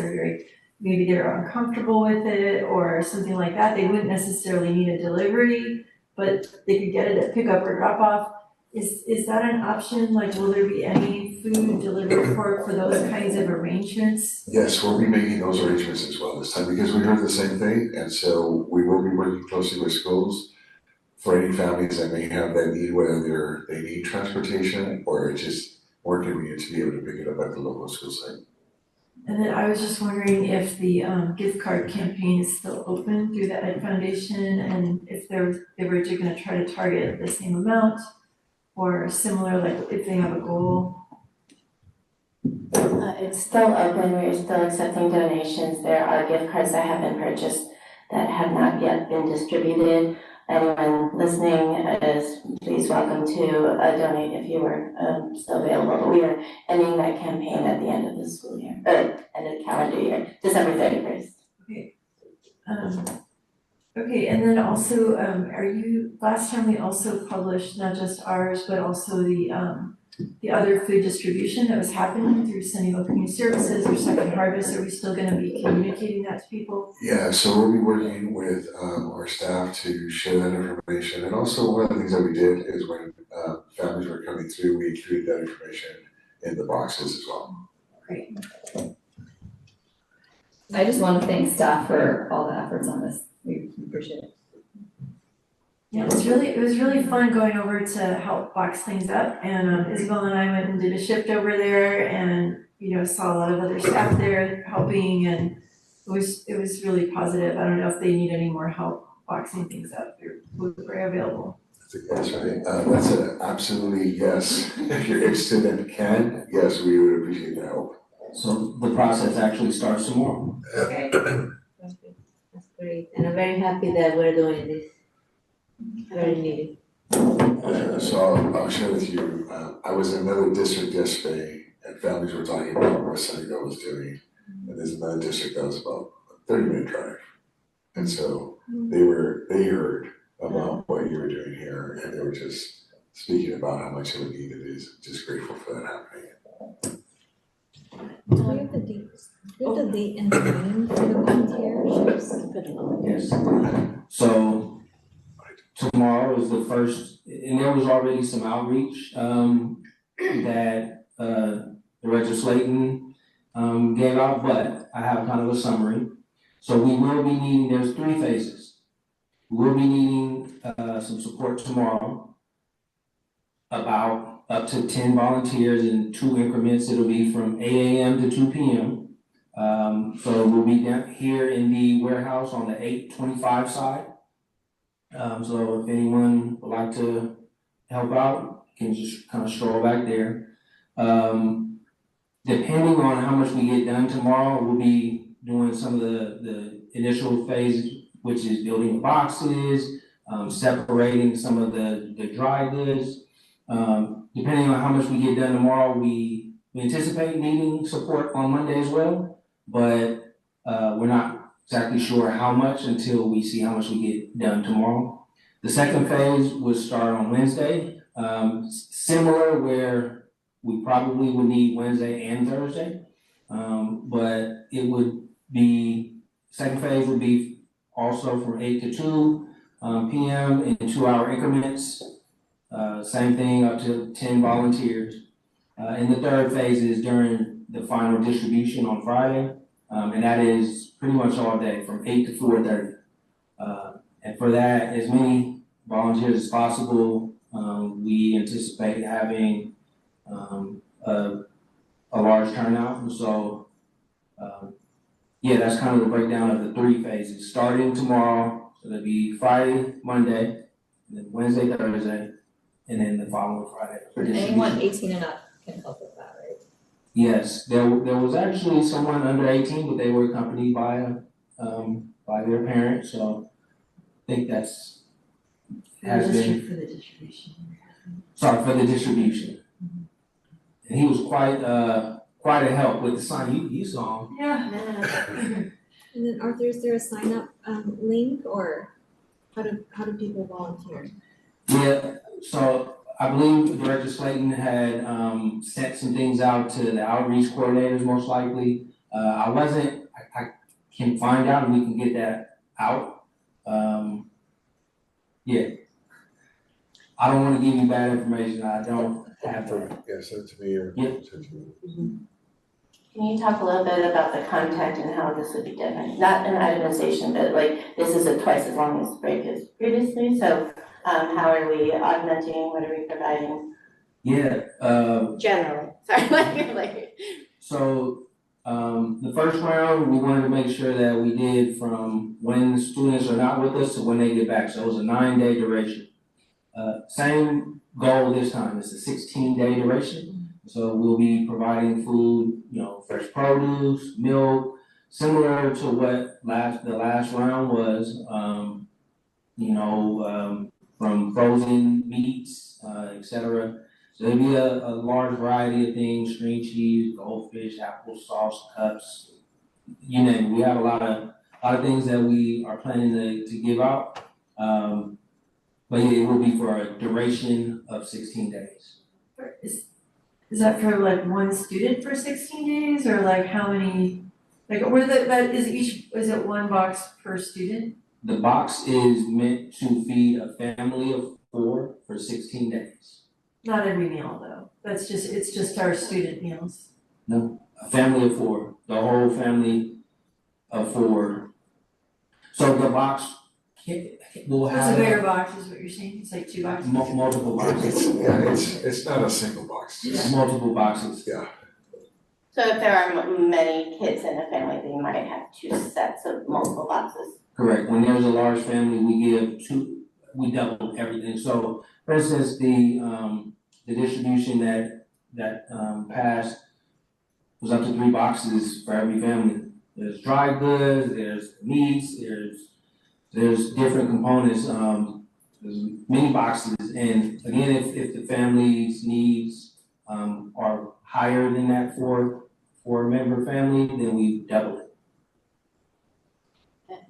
Maybe they're uncomfortable with it or something like that. They wouldn't necessarily need a delivery, but they could get it at pickup or drop off. Is that an option? Like, will there be any food delivered for those kinds of arrangements? Yes, we'll be making those arrangements as well this time because we heard the same thing, and so we will be working closely with schools for any families that may have that need, whether they need transportation or it's just more convenient to be able to pick it up at the local school site. And then I was just wondering if the gift card campaign is still open through the Ed Foundation, and if they were going to try to target the same amount or similar, like if they have a goal. It's still open. We're still accepting donations. There are gift cards that have been purchased that have not yet been distributed. Anyone listening is please welcome to donate if you were still available. But we are ending that campaign at the end of the school year, end of the calendar year, December 31st. Okay. Okay, and then also, last time we also published not just ours, but also the other food distribution that was happening through Sunnyvale Community Services or Second Harvest. Are we still going to be communicating that to people? Yeah, so we'll be working with our staff to share that information. And also one of the things that we did is when families were coming through, we included that information in the boxes as well. Great. I just want to thank staff for all the efforts on this. We appreciate it. Yeah, it was really fun going over to help box things up, and Isabel and I went and did a shift over there, and saw a lot of other staff there helping, and it was really positive. I don't know if they need any more help boxing things up. We're available. That's right. That's an absolutely yes. If you're interested and can, yes, we would appreciate the help. So the process actually starts tomorrow. Okay. That's great, and I'm very happy that we're doing this. Very needed. So I'll share with you, I was in another district yesterday and families were talking about what Sunnyvale was doing. And there's another district that was about a 30-minute drive. And so they heard about what you were doing here and they were just speaking about how much it would need. It is just grateful for that happening. Do we have the dates? Do we have the date and the name for the volunteerships? Yes. So tomorrow is the first, and there was already some outreach that Director Slayton gave out, but I have kind of a summary. So we will be needing, there's 3 phases. We'll be needing some support tomorrow, about up to 10 volunteers in 2 increments. It'll be from 8 a.m. to 2 p.m. So we'll be down here in the warehouse on the 825 side. So if anyone would like to help out, you can just kind of stroll back there. Depending on how much we get done tomorrow, we'll be doing some of the initial phase, which is building the boxes, separating some of the dry goods. Depending on how much we get done tomorrow, we anticipate needing support on Monday as well, but we're not exactly sure how much until we see how much we get done tomorrow. The second phase would start on Wednesday, similar where we probably would need Wednesday and Thursday. But it would be, second phase would be also from 8 to 2 p.m. in 2-hour increments. Same thing up to 10 volunteers. And the third phase is during the final distribution on Friday. And that is pretty much all day from 8 to 4:30. And for that, as many volunteers as possible, we anticipate having a large turnout. And so, yeah, that's kind of the breakdown of the 3 phases. Starting tomorrow, so that'll be Friday, Monday, and then Wednesday, Thursday, and then the following Friday. For Anyone 18 and up can help with that, right? Yes, there was actually someone under 18, but they were accompanied by their parent, so I think that's has been. For the distribution. Sorry, for the distribution. And he was quite a help with the sign. You saw him. Yeah. And then Arthur, is there a sign up link or how do people volunteer? Yeah, so I believe Director Slayton had sent some things out to the outreach coordinators most likely. I can find out and we can get that out. Yeah. I don't want to give you bad information. I don't have that. Yeah, send it to me or Yep. send it to me. Can you talk a little bit about the contact and how this would be different? Not an itemization, but like, this is a twice as long as break as previously, so how are we augmenting, what are we providing? Yeah, Generally, sorry, so the first round, we wanted to make sure that we did from when the students are not with us to when they get back. So it was a 9-day duration. Same goal this time, it's a 16-day duration. So we'll be providing food, fresh produce, milk, similar to what the last round was, from frozen meats, etc. So there'll be a large variety of things: string cheese, goldfish, applesauce, cups, you name it. We have a lot of things that we are planning to give out. But yeah, it will be for a duration of 16 days. Is that for like one student for 16 days or like how many, like is it one box per student? The box is meant to feed a family of 4 for 16 days. Not every meal though, it's just our student meals. No, a family of 4, the whole family of 4. So the box will have. It's a bigger box is what you're saying, it's like 2 boxes? Multiple boxes. It's not a single box. It's multiple boxes. Yeah. So if there are many kids in a family, they might have 2 sets of multiple boxes. Correct. When there's a large family, we double everything. So for instance, the distribution that passed was up to 3 boxes for every family. There's dry goods, there's meats, there's different components, there's many boxes. And again, if the family's needs are higher than that for a member family, then we double it.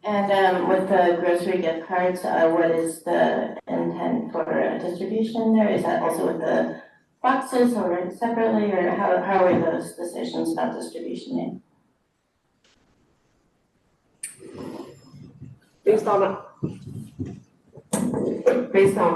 And with the grocery gift cards, what is the intent for distribution there? Is that also with the boxes or separately, or how are those decisions about distribution made? Based on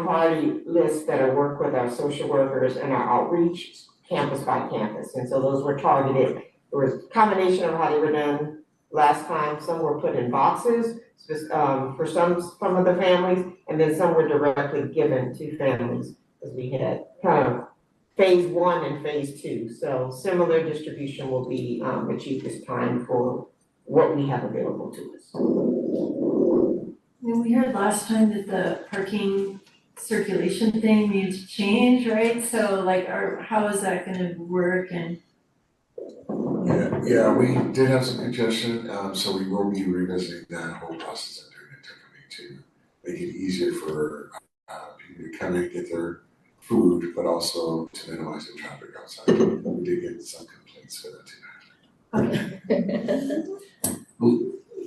priority lists that are worked with our social workers and our outreach, campus by campus. And so those were targeted. There was a combination of how they were done last time. Some were put in boxes for some of the families, and then some were directly given to families, because we had kind of phase 1 and phase 2. So similar distribution will be achieved this time for what we have available to us. And we heard last time that the parking circulation thing needs to change, right? So like, how is that gonna work and? Yeah, we did have some congestion, so we will be revisiting that whole process and doing it differently to make it easier for people to come in and get their food, but also to minimize the traffic outside. We did get some complaints for that too.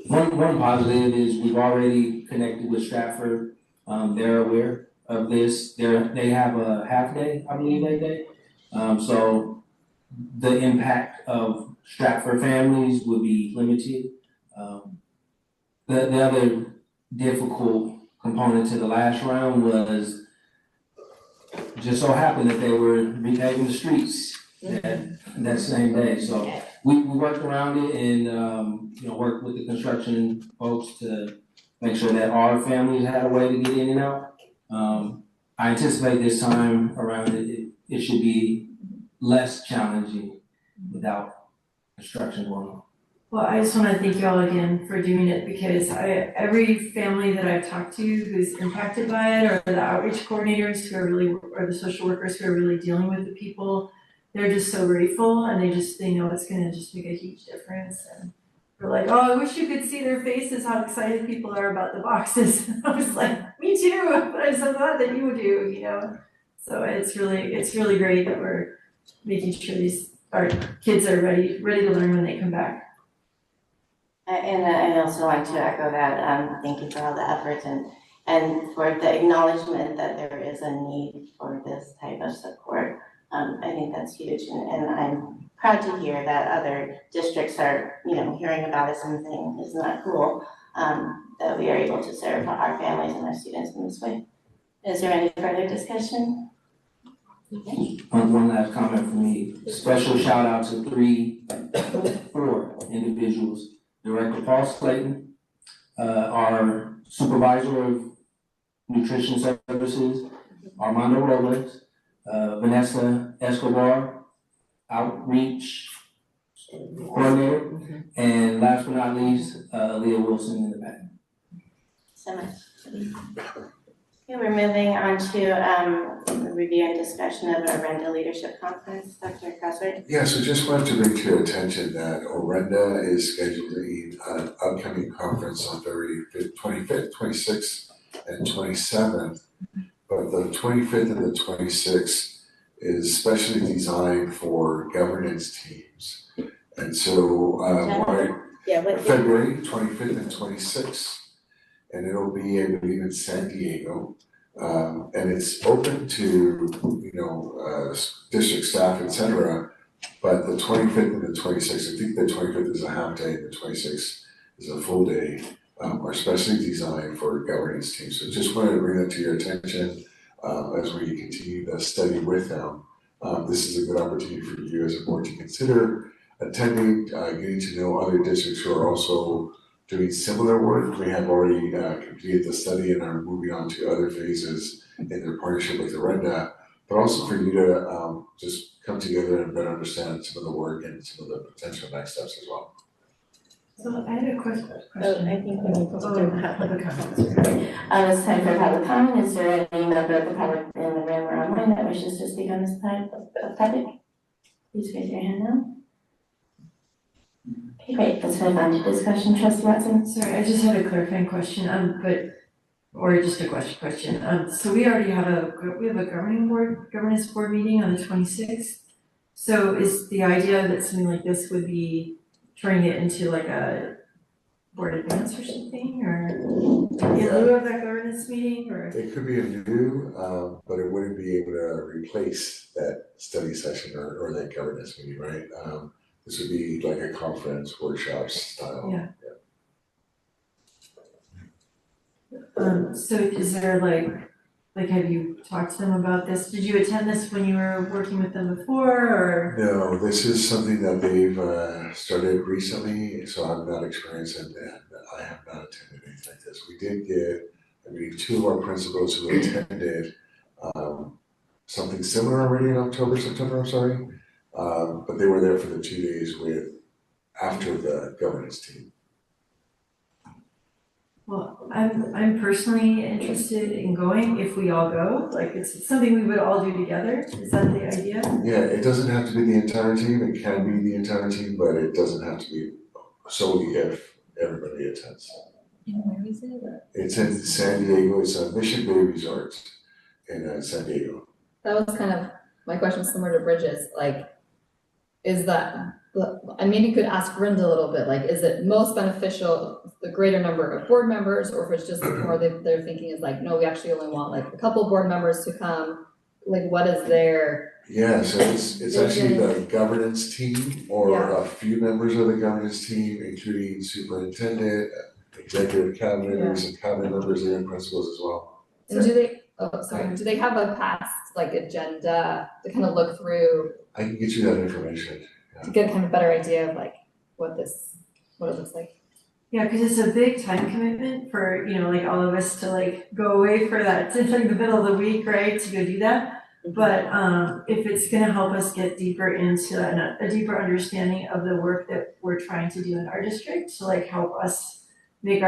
One one positive is we've already connected with Stratford. They're aware of this. They have a half day, I believe that day. So the impact of Stratford families would be limited. The other difficult component to the last round was just so happened that they were repaving the streets that same day. So we worked around it and worked with the construction folks to make sure that our families had a way to get in and out. I anticipate this time around it should be less challenging without construction going on. Well, I just want to thank you all again for doing it because every family that I've talked to who's impacted by it, or the outreach coordinators or the social workers who are really dealing with the people, they're just so grateful and they know it's going to just make a huge difference. And they're like, oh, I wish you could see their faces, how excited people are about the boxes. I was like, me too, but I'm so glad that you do, So it's really great that we're making sure our kids are ready to learn when they come back. And I also want to echo that, thank you for all the efforts and for the acknowledgement that there is a need for this type of support. I think that's huge, and I'm proud to hear that other districts are, hearing about us and saying, isn't that cool, that we are able to serve our families and our students in this way. Is there any further discussion? Okay. One last comment from me. Special shout out to 4 individuals. Director Paul Slayton, our supervisor of nutrition services, Armando Robles, Vanessa Escobar, outreach coordinator, and last but not least, Leah Wilson in the back. So much. Okay, we're moving on to the review and discussion of our Orenda Leadership Conference. Dr. Crosway. Yeah, so just wanted to bring to your attention that Orenda is scheduling an upcoming conference on February 25th, 26th, and 27th. But the 25th and the 26th is specially designed for governance teams. And so February 25th and 26th, and it'll be, I believe, in San Diego. And it's open to, district staff, et cetera. But the 25th and the 26th, I think the 25th is a half day, and the 26th is a full day, are specially designed for governance teams. So just wanted to bring that to your attention as we continue the study with them. This is a good opportunity for you as a board to consider attending, getting to know other districts who are also doing similar work. We have already completed the study and are moving on to other phases in their partnership with Orenda, but also for you to just come together and better understand some of the work and some of the potential next steps as well. So I had a question. I think we need to do public comments. It's time for public comment. Is there any member of the public in the room or online that wishes to speak on this topic? Please raise your hand now. Okay, great. Let's move on to discussion. Trustee Watson. Sorry, I just had a clarifying question, or just a question. So we already have a governance board meeting on the 26th. So is the idea that something like this would be turning it into like a board advance or something, or in lieu of that governance meeting, or? It could be a new, but it wouldn't be able to replace that study session or that governance meeting, right? This would be like a conference workshop style. Yeah. So is there like have you talked to them about this? Did you attend this when you were working with them before, or? No, this is something that they've started recently, so I've not experienced it, and I have not attended anything like this. We did get, I believe, 2 of our principals who attended something similar already in September, but they were there for the 2 days after the governance team. Well, I'm personally interested in going if we all go. Like, it's something we would all do together. Is that the idea? Yeah, it doesn't have to be the entire team. It can be the entire team, but it doesn't have to be solely if everybody attends. And where is it? It's in San Diego. It's a Mission Bay Resort in San Diego. That was kind of my question, similar to Bridget's. Like, is that and maybe you could ask Brenda a little bit, like, is it most beneficial, the greater number of board members, or if it's just more they're thinking is like, no, we actually only want like a couple board members to come, like, what is their? Yeah, so it's actually the governance team or a few members of the governance team, including superintendent, executive cabineters, and cabinet members and principals as well. And do they have a past like agenda to kind of look through? I can get you that information. To get kind of better idea of like what it looks like. Yeah, because it's a big time commitment for, like all of us to like go away for that, to like the middle of the week, right, to go do that. But if it's gonna help us get deeper into a deeper understanding of the work that we're trying to do in our district, to like help us make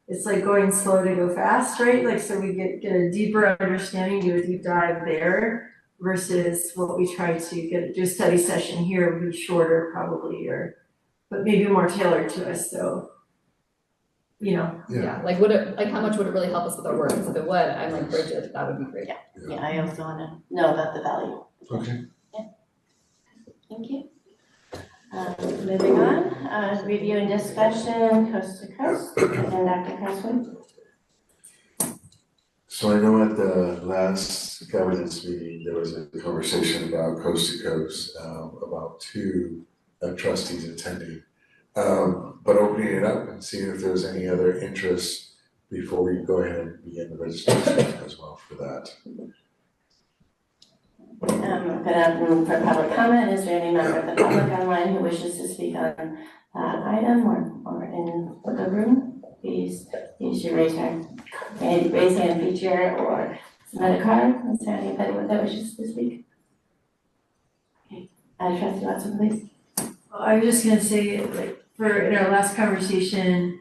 it's like going slow to go fast, right? Like, so we get a deeper understanding, do a deep dive there versus what we try to do a study session here would be shorter probably, but maybe more tailored to us, so. Yeah, like how much would it really help us with our work? Because if it would, I'm like, Bridget, that would be great. Yeah, I also wanna know about the value. Okay. Yeah. Thank you. Moving on, review and discussion, coast to coast, and Dr. Cresswood. So I know at the last governance meeting, there was a conversation about coast to coast, about 2 trustees attending. But opening it up and seeing if there's any other interest before we go ahead and begin the registration as well for that. Open up room for public comment. Is there any member of the public online who wishes to speak on that item or in the room? Please use your raise hand feature or submit a card. Is there anybody that wishes to speak? Okay, Trustee Watson, please. Well, I was just gonna say, like, in our last conversation,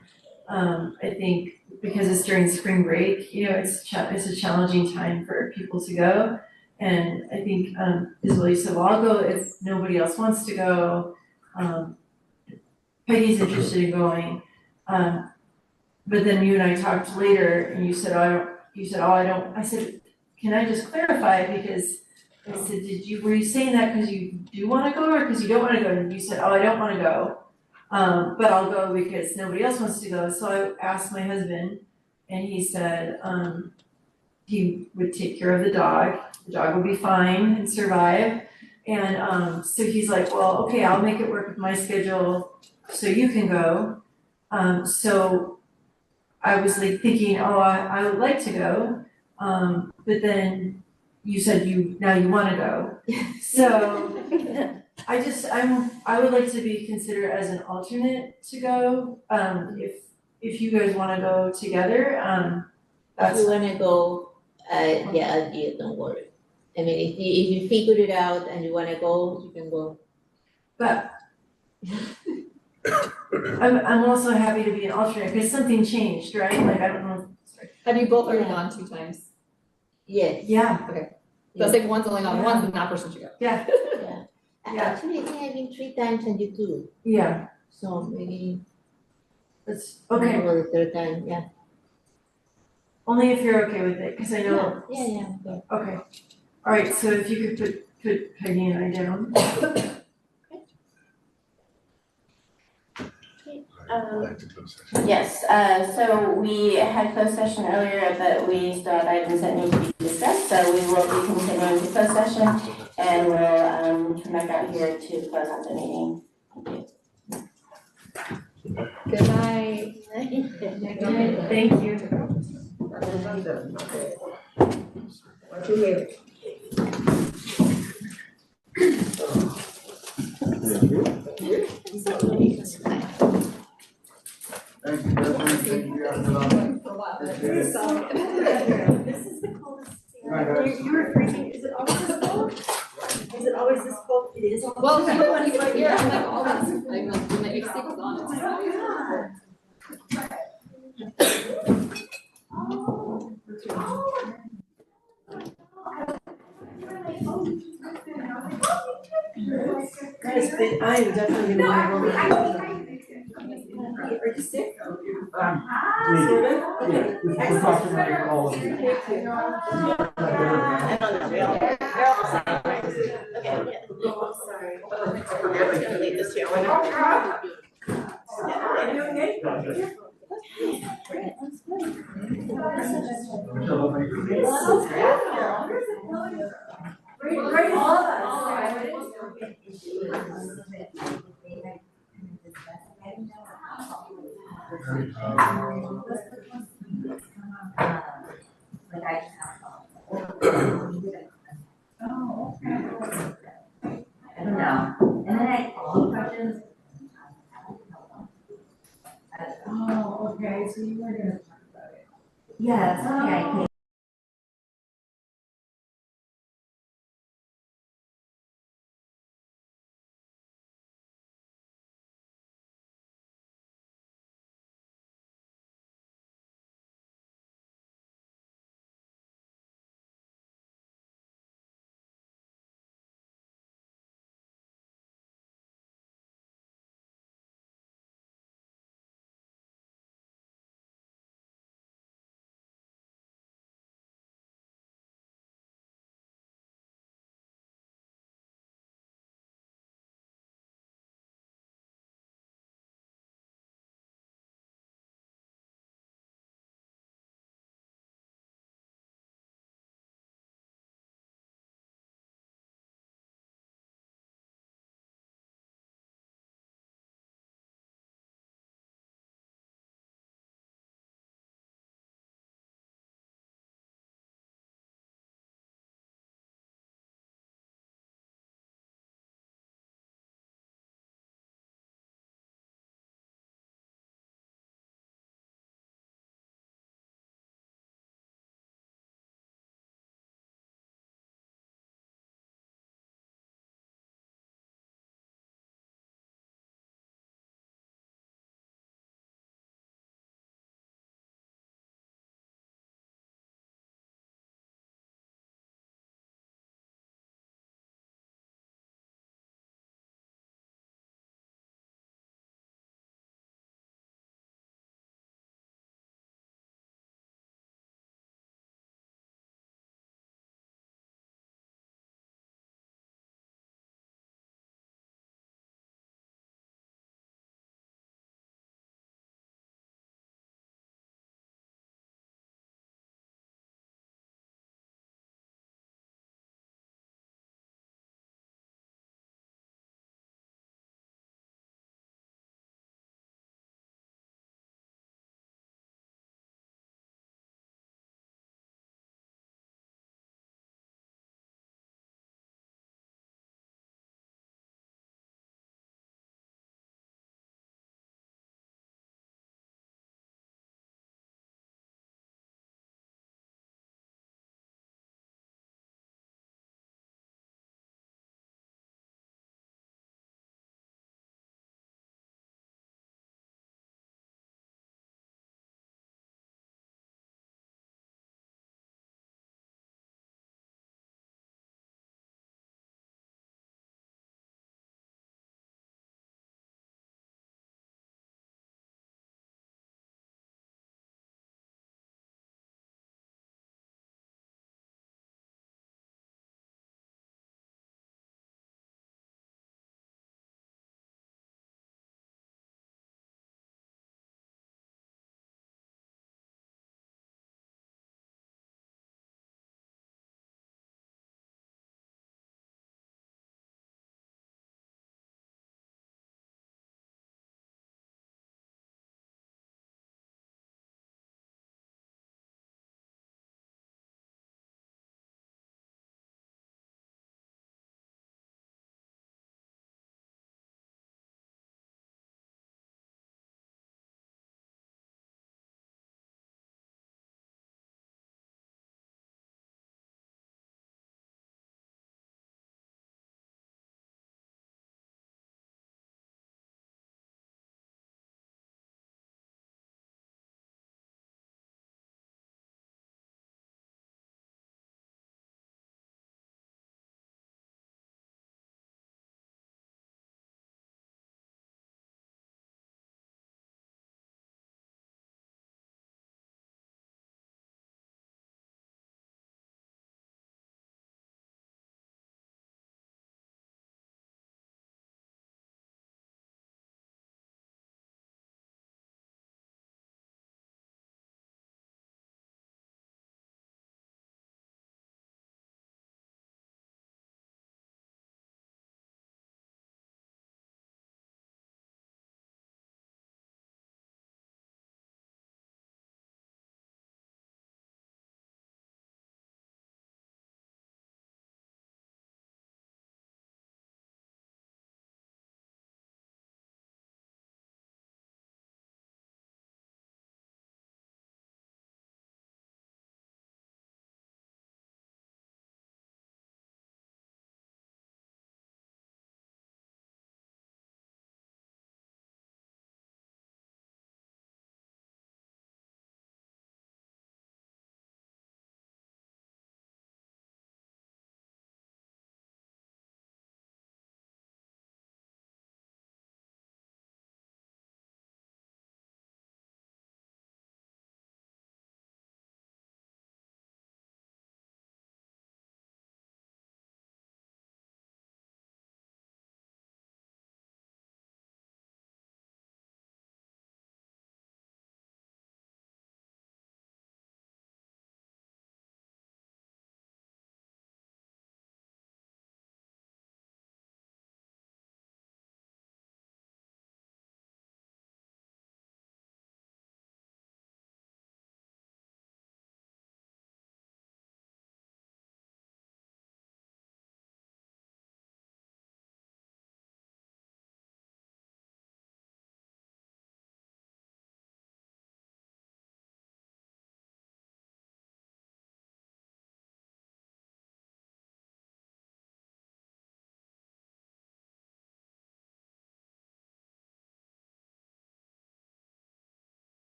I think because it's during spring break, it's a challenging time for people to go. And I think, as Lily said, well, I'll go if nobody else wants to go. Peggy's interested in going. But then you and I talked later and you said, I don't. I said, can I just clarify? Because I said, were you saying that because you do want to go or because you don't want to go? And you said, I don't want to go. But I'll go because nobody else wants to go. So I asked my husband and he said, he would take care of the dog. The dog will be fine and survive. And so he's like, well, okay, I'll make it work with my schedule so you can go. So I was like thinking, I would like to go. But then you said now you want to go. So I would like to be considered as an alternate to go. If you guys want to go together, If you want to go, yeah, don't worry. I mean, if you figure it out and you want to go, you can go. But I'm also happy to be an alternate because something changed, right? Like, I don't know. Have you both already gone 2 times? Yes. Yeah. Okay. So I think one's only gone once, then that person should go. Yeah. Yeah. Actually, I think I've been 3 times and you 2. Yeah. So maybe. That's okay. For the 3rd time, yeah. Only if you're okay with it, because I know. Yeah. Okay. All right. So if you could put Peggy and I down. Yes, so we had closed session earlier, but we still have items that need to be discussed, so we will be continuing to close session and we'll come back out here to close out the meeting. Good night. Thank you. Thank you, thank you guys for This is the coldest thing. You were freezing. Is it always this cold? Is it always this cold? It is. Well, you can hear, I'm like, all that's, like, when the AC was on, it's like, I am definitely gonna be Are you sick? Sort of? Yeah, we're talking about all of you. I'm on the real. You're all sorry. Okay. Sorry. Aaron's gonna lead this too. Great, all of us. Oh, okay. I don't know. And then all the questions. Oh, okay, so you were gonna talk about it. Yeah, that's okay, I can't.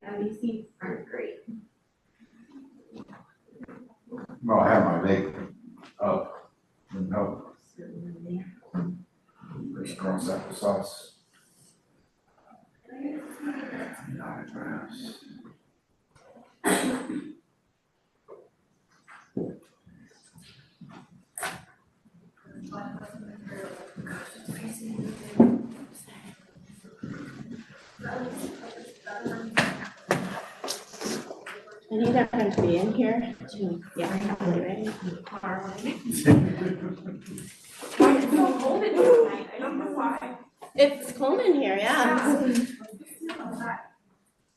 and these seats aren't great. Well, I have my leg up, no. Pretty strong sauce. I need everyone to be in here to, yeah, ready. It's so cold in here tonight, I don't know why. It's cold in here, yeah.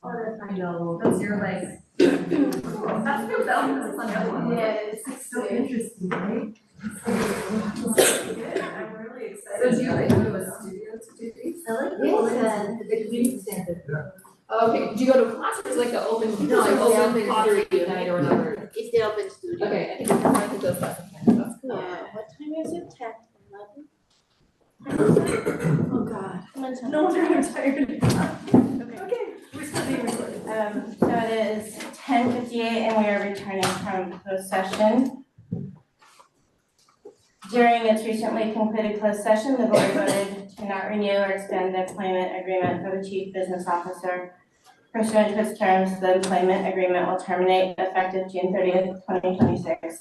I know, those your legs. That's the bell, that's one. Yeah, it's so interesting, right? I'm really excited. So do you like go to a studio to do these? I like the community center. Okay, do you go to class or is it like the open, No, like it's the open open pottery studio. night or whatever? It's the open studio. Okay, I think those classes. That's cool. What time is it? 10, 11? Oh, God. No wonder I'm tired. Okay. We're still being recorded. So it is 10:58 and we are returning from closed session. During its recently concluded closed session, the board voted to not renew or extend the employment agreement for the chief business officer. Pursuant to its terms, the employment agreement will terminate effective June 30th, 2026.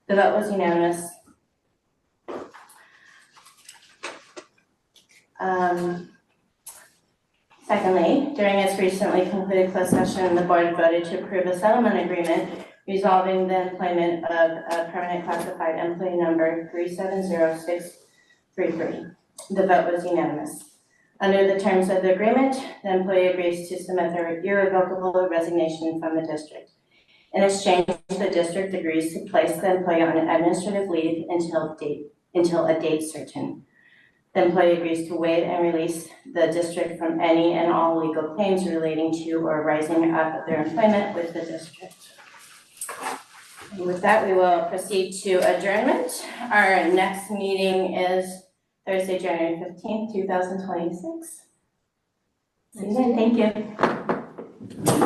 The vote was unanimous. Secondly, during its recently concluded closed session, the board voted to approve a settlement agreement resolving the employment of a permanent classified employee number 370633. The vote was unanimous. Under the terms of the agreement, the employee agrees to submit their irrevocable resignation from the district. In exchange, the district agrees to place the employee on administrative leave until a date certain. The employee agrees to waive and release the district from any and all legal claims relating to or arising out of their employment with the district. And with that, we will proceed to adjournment. Our next meeting is Thursday, January 15th, 2026. See you then. Thank you.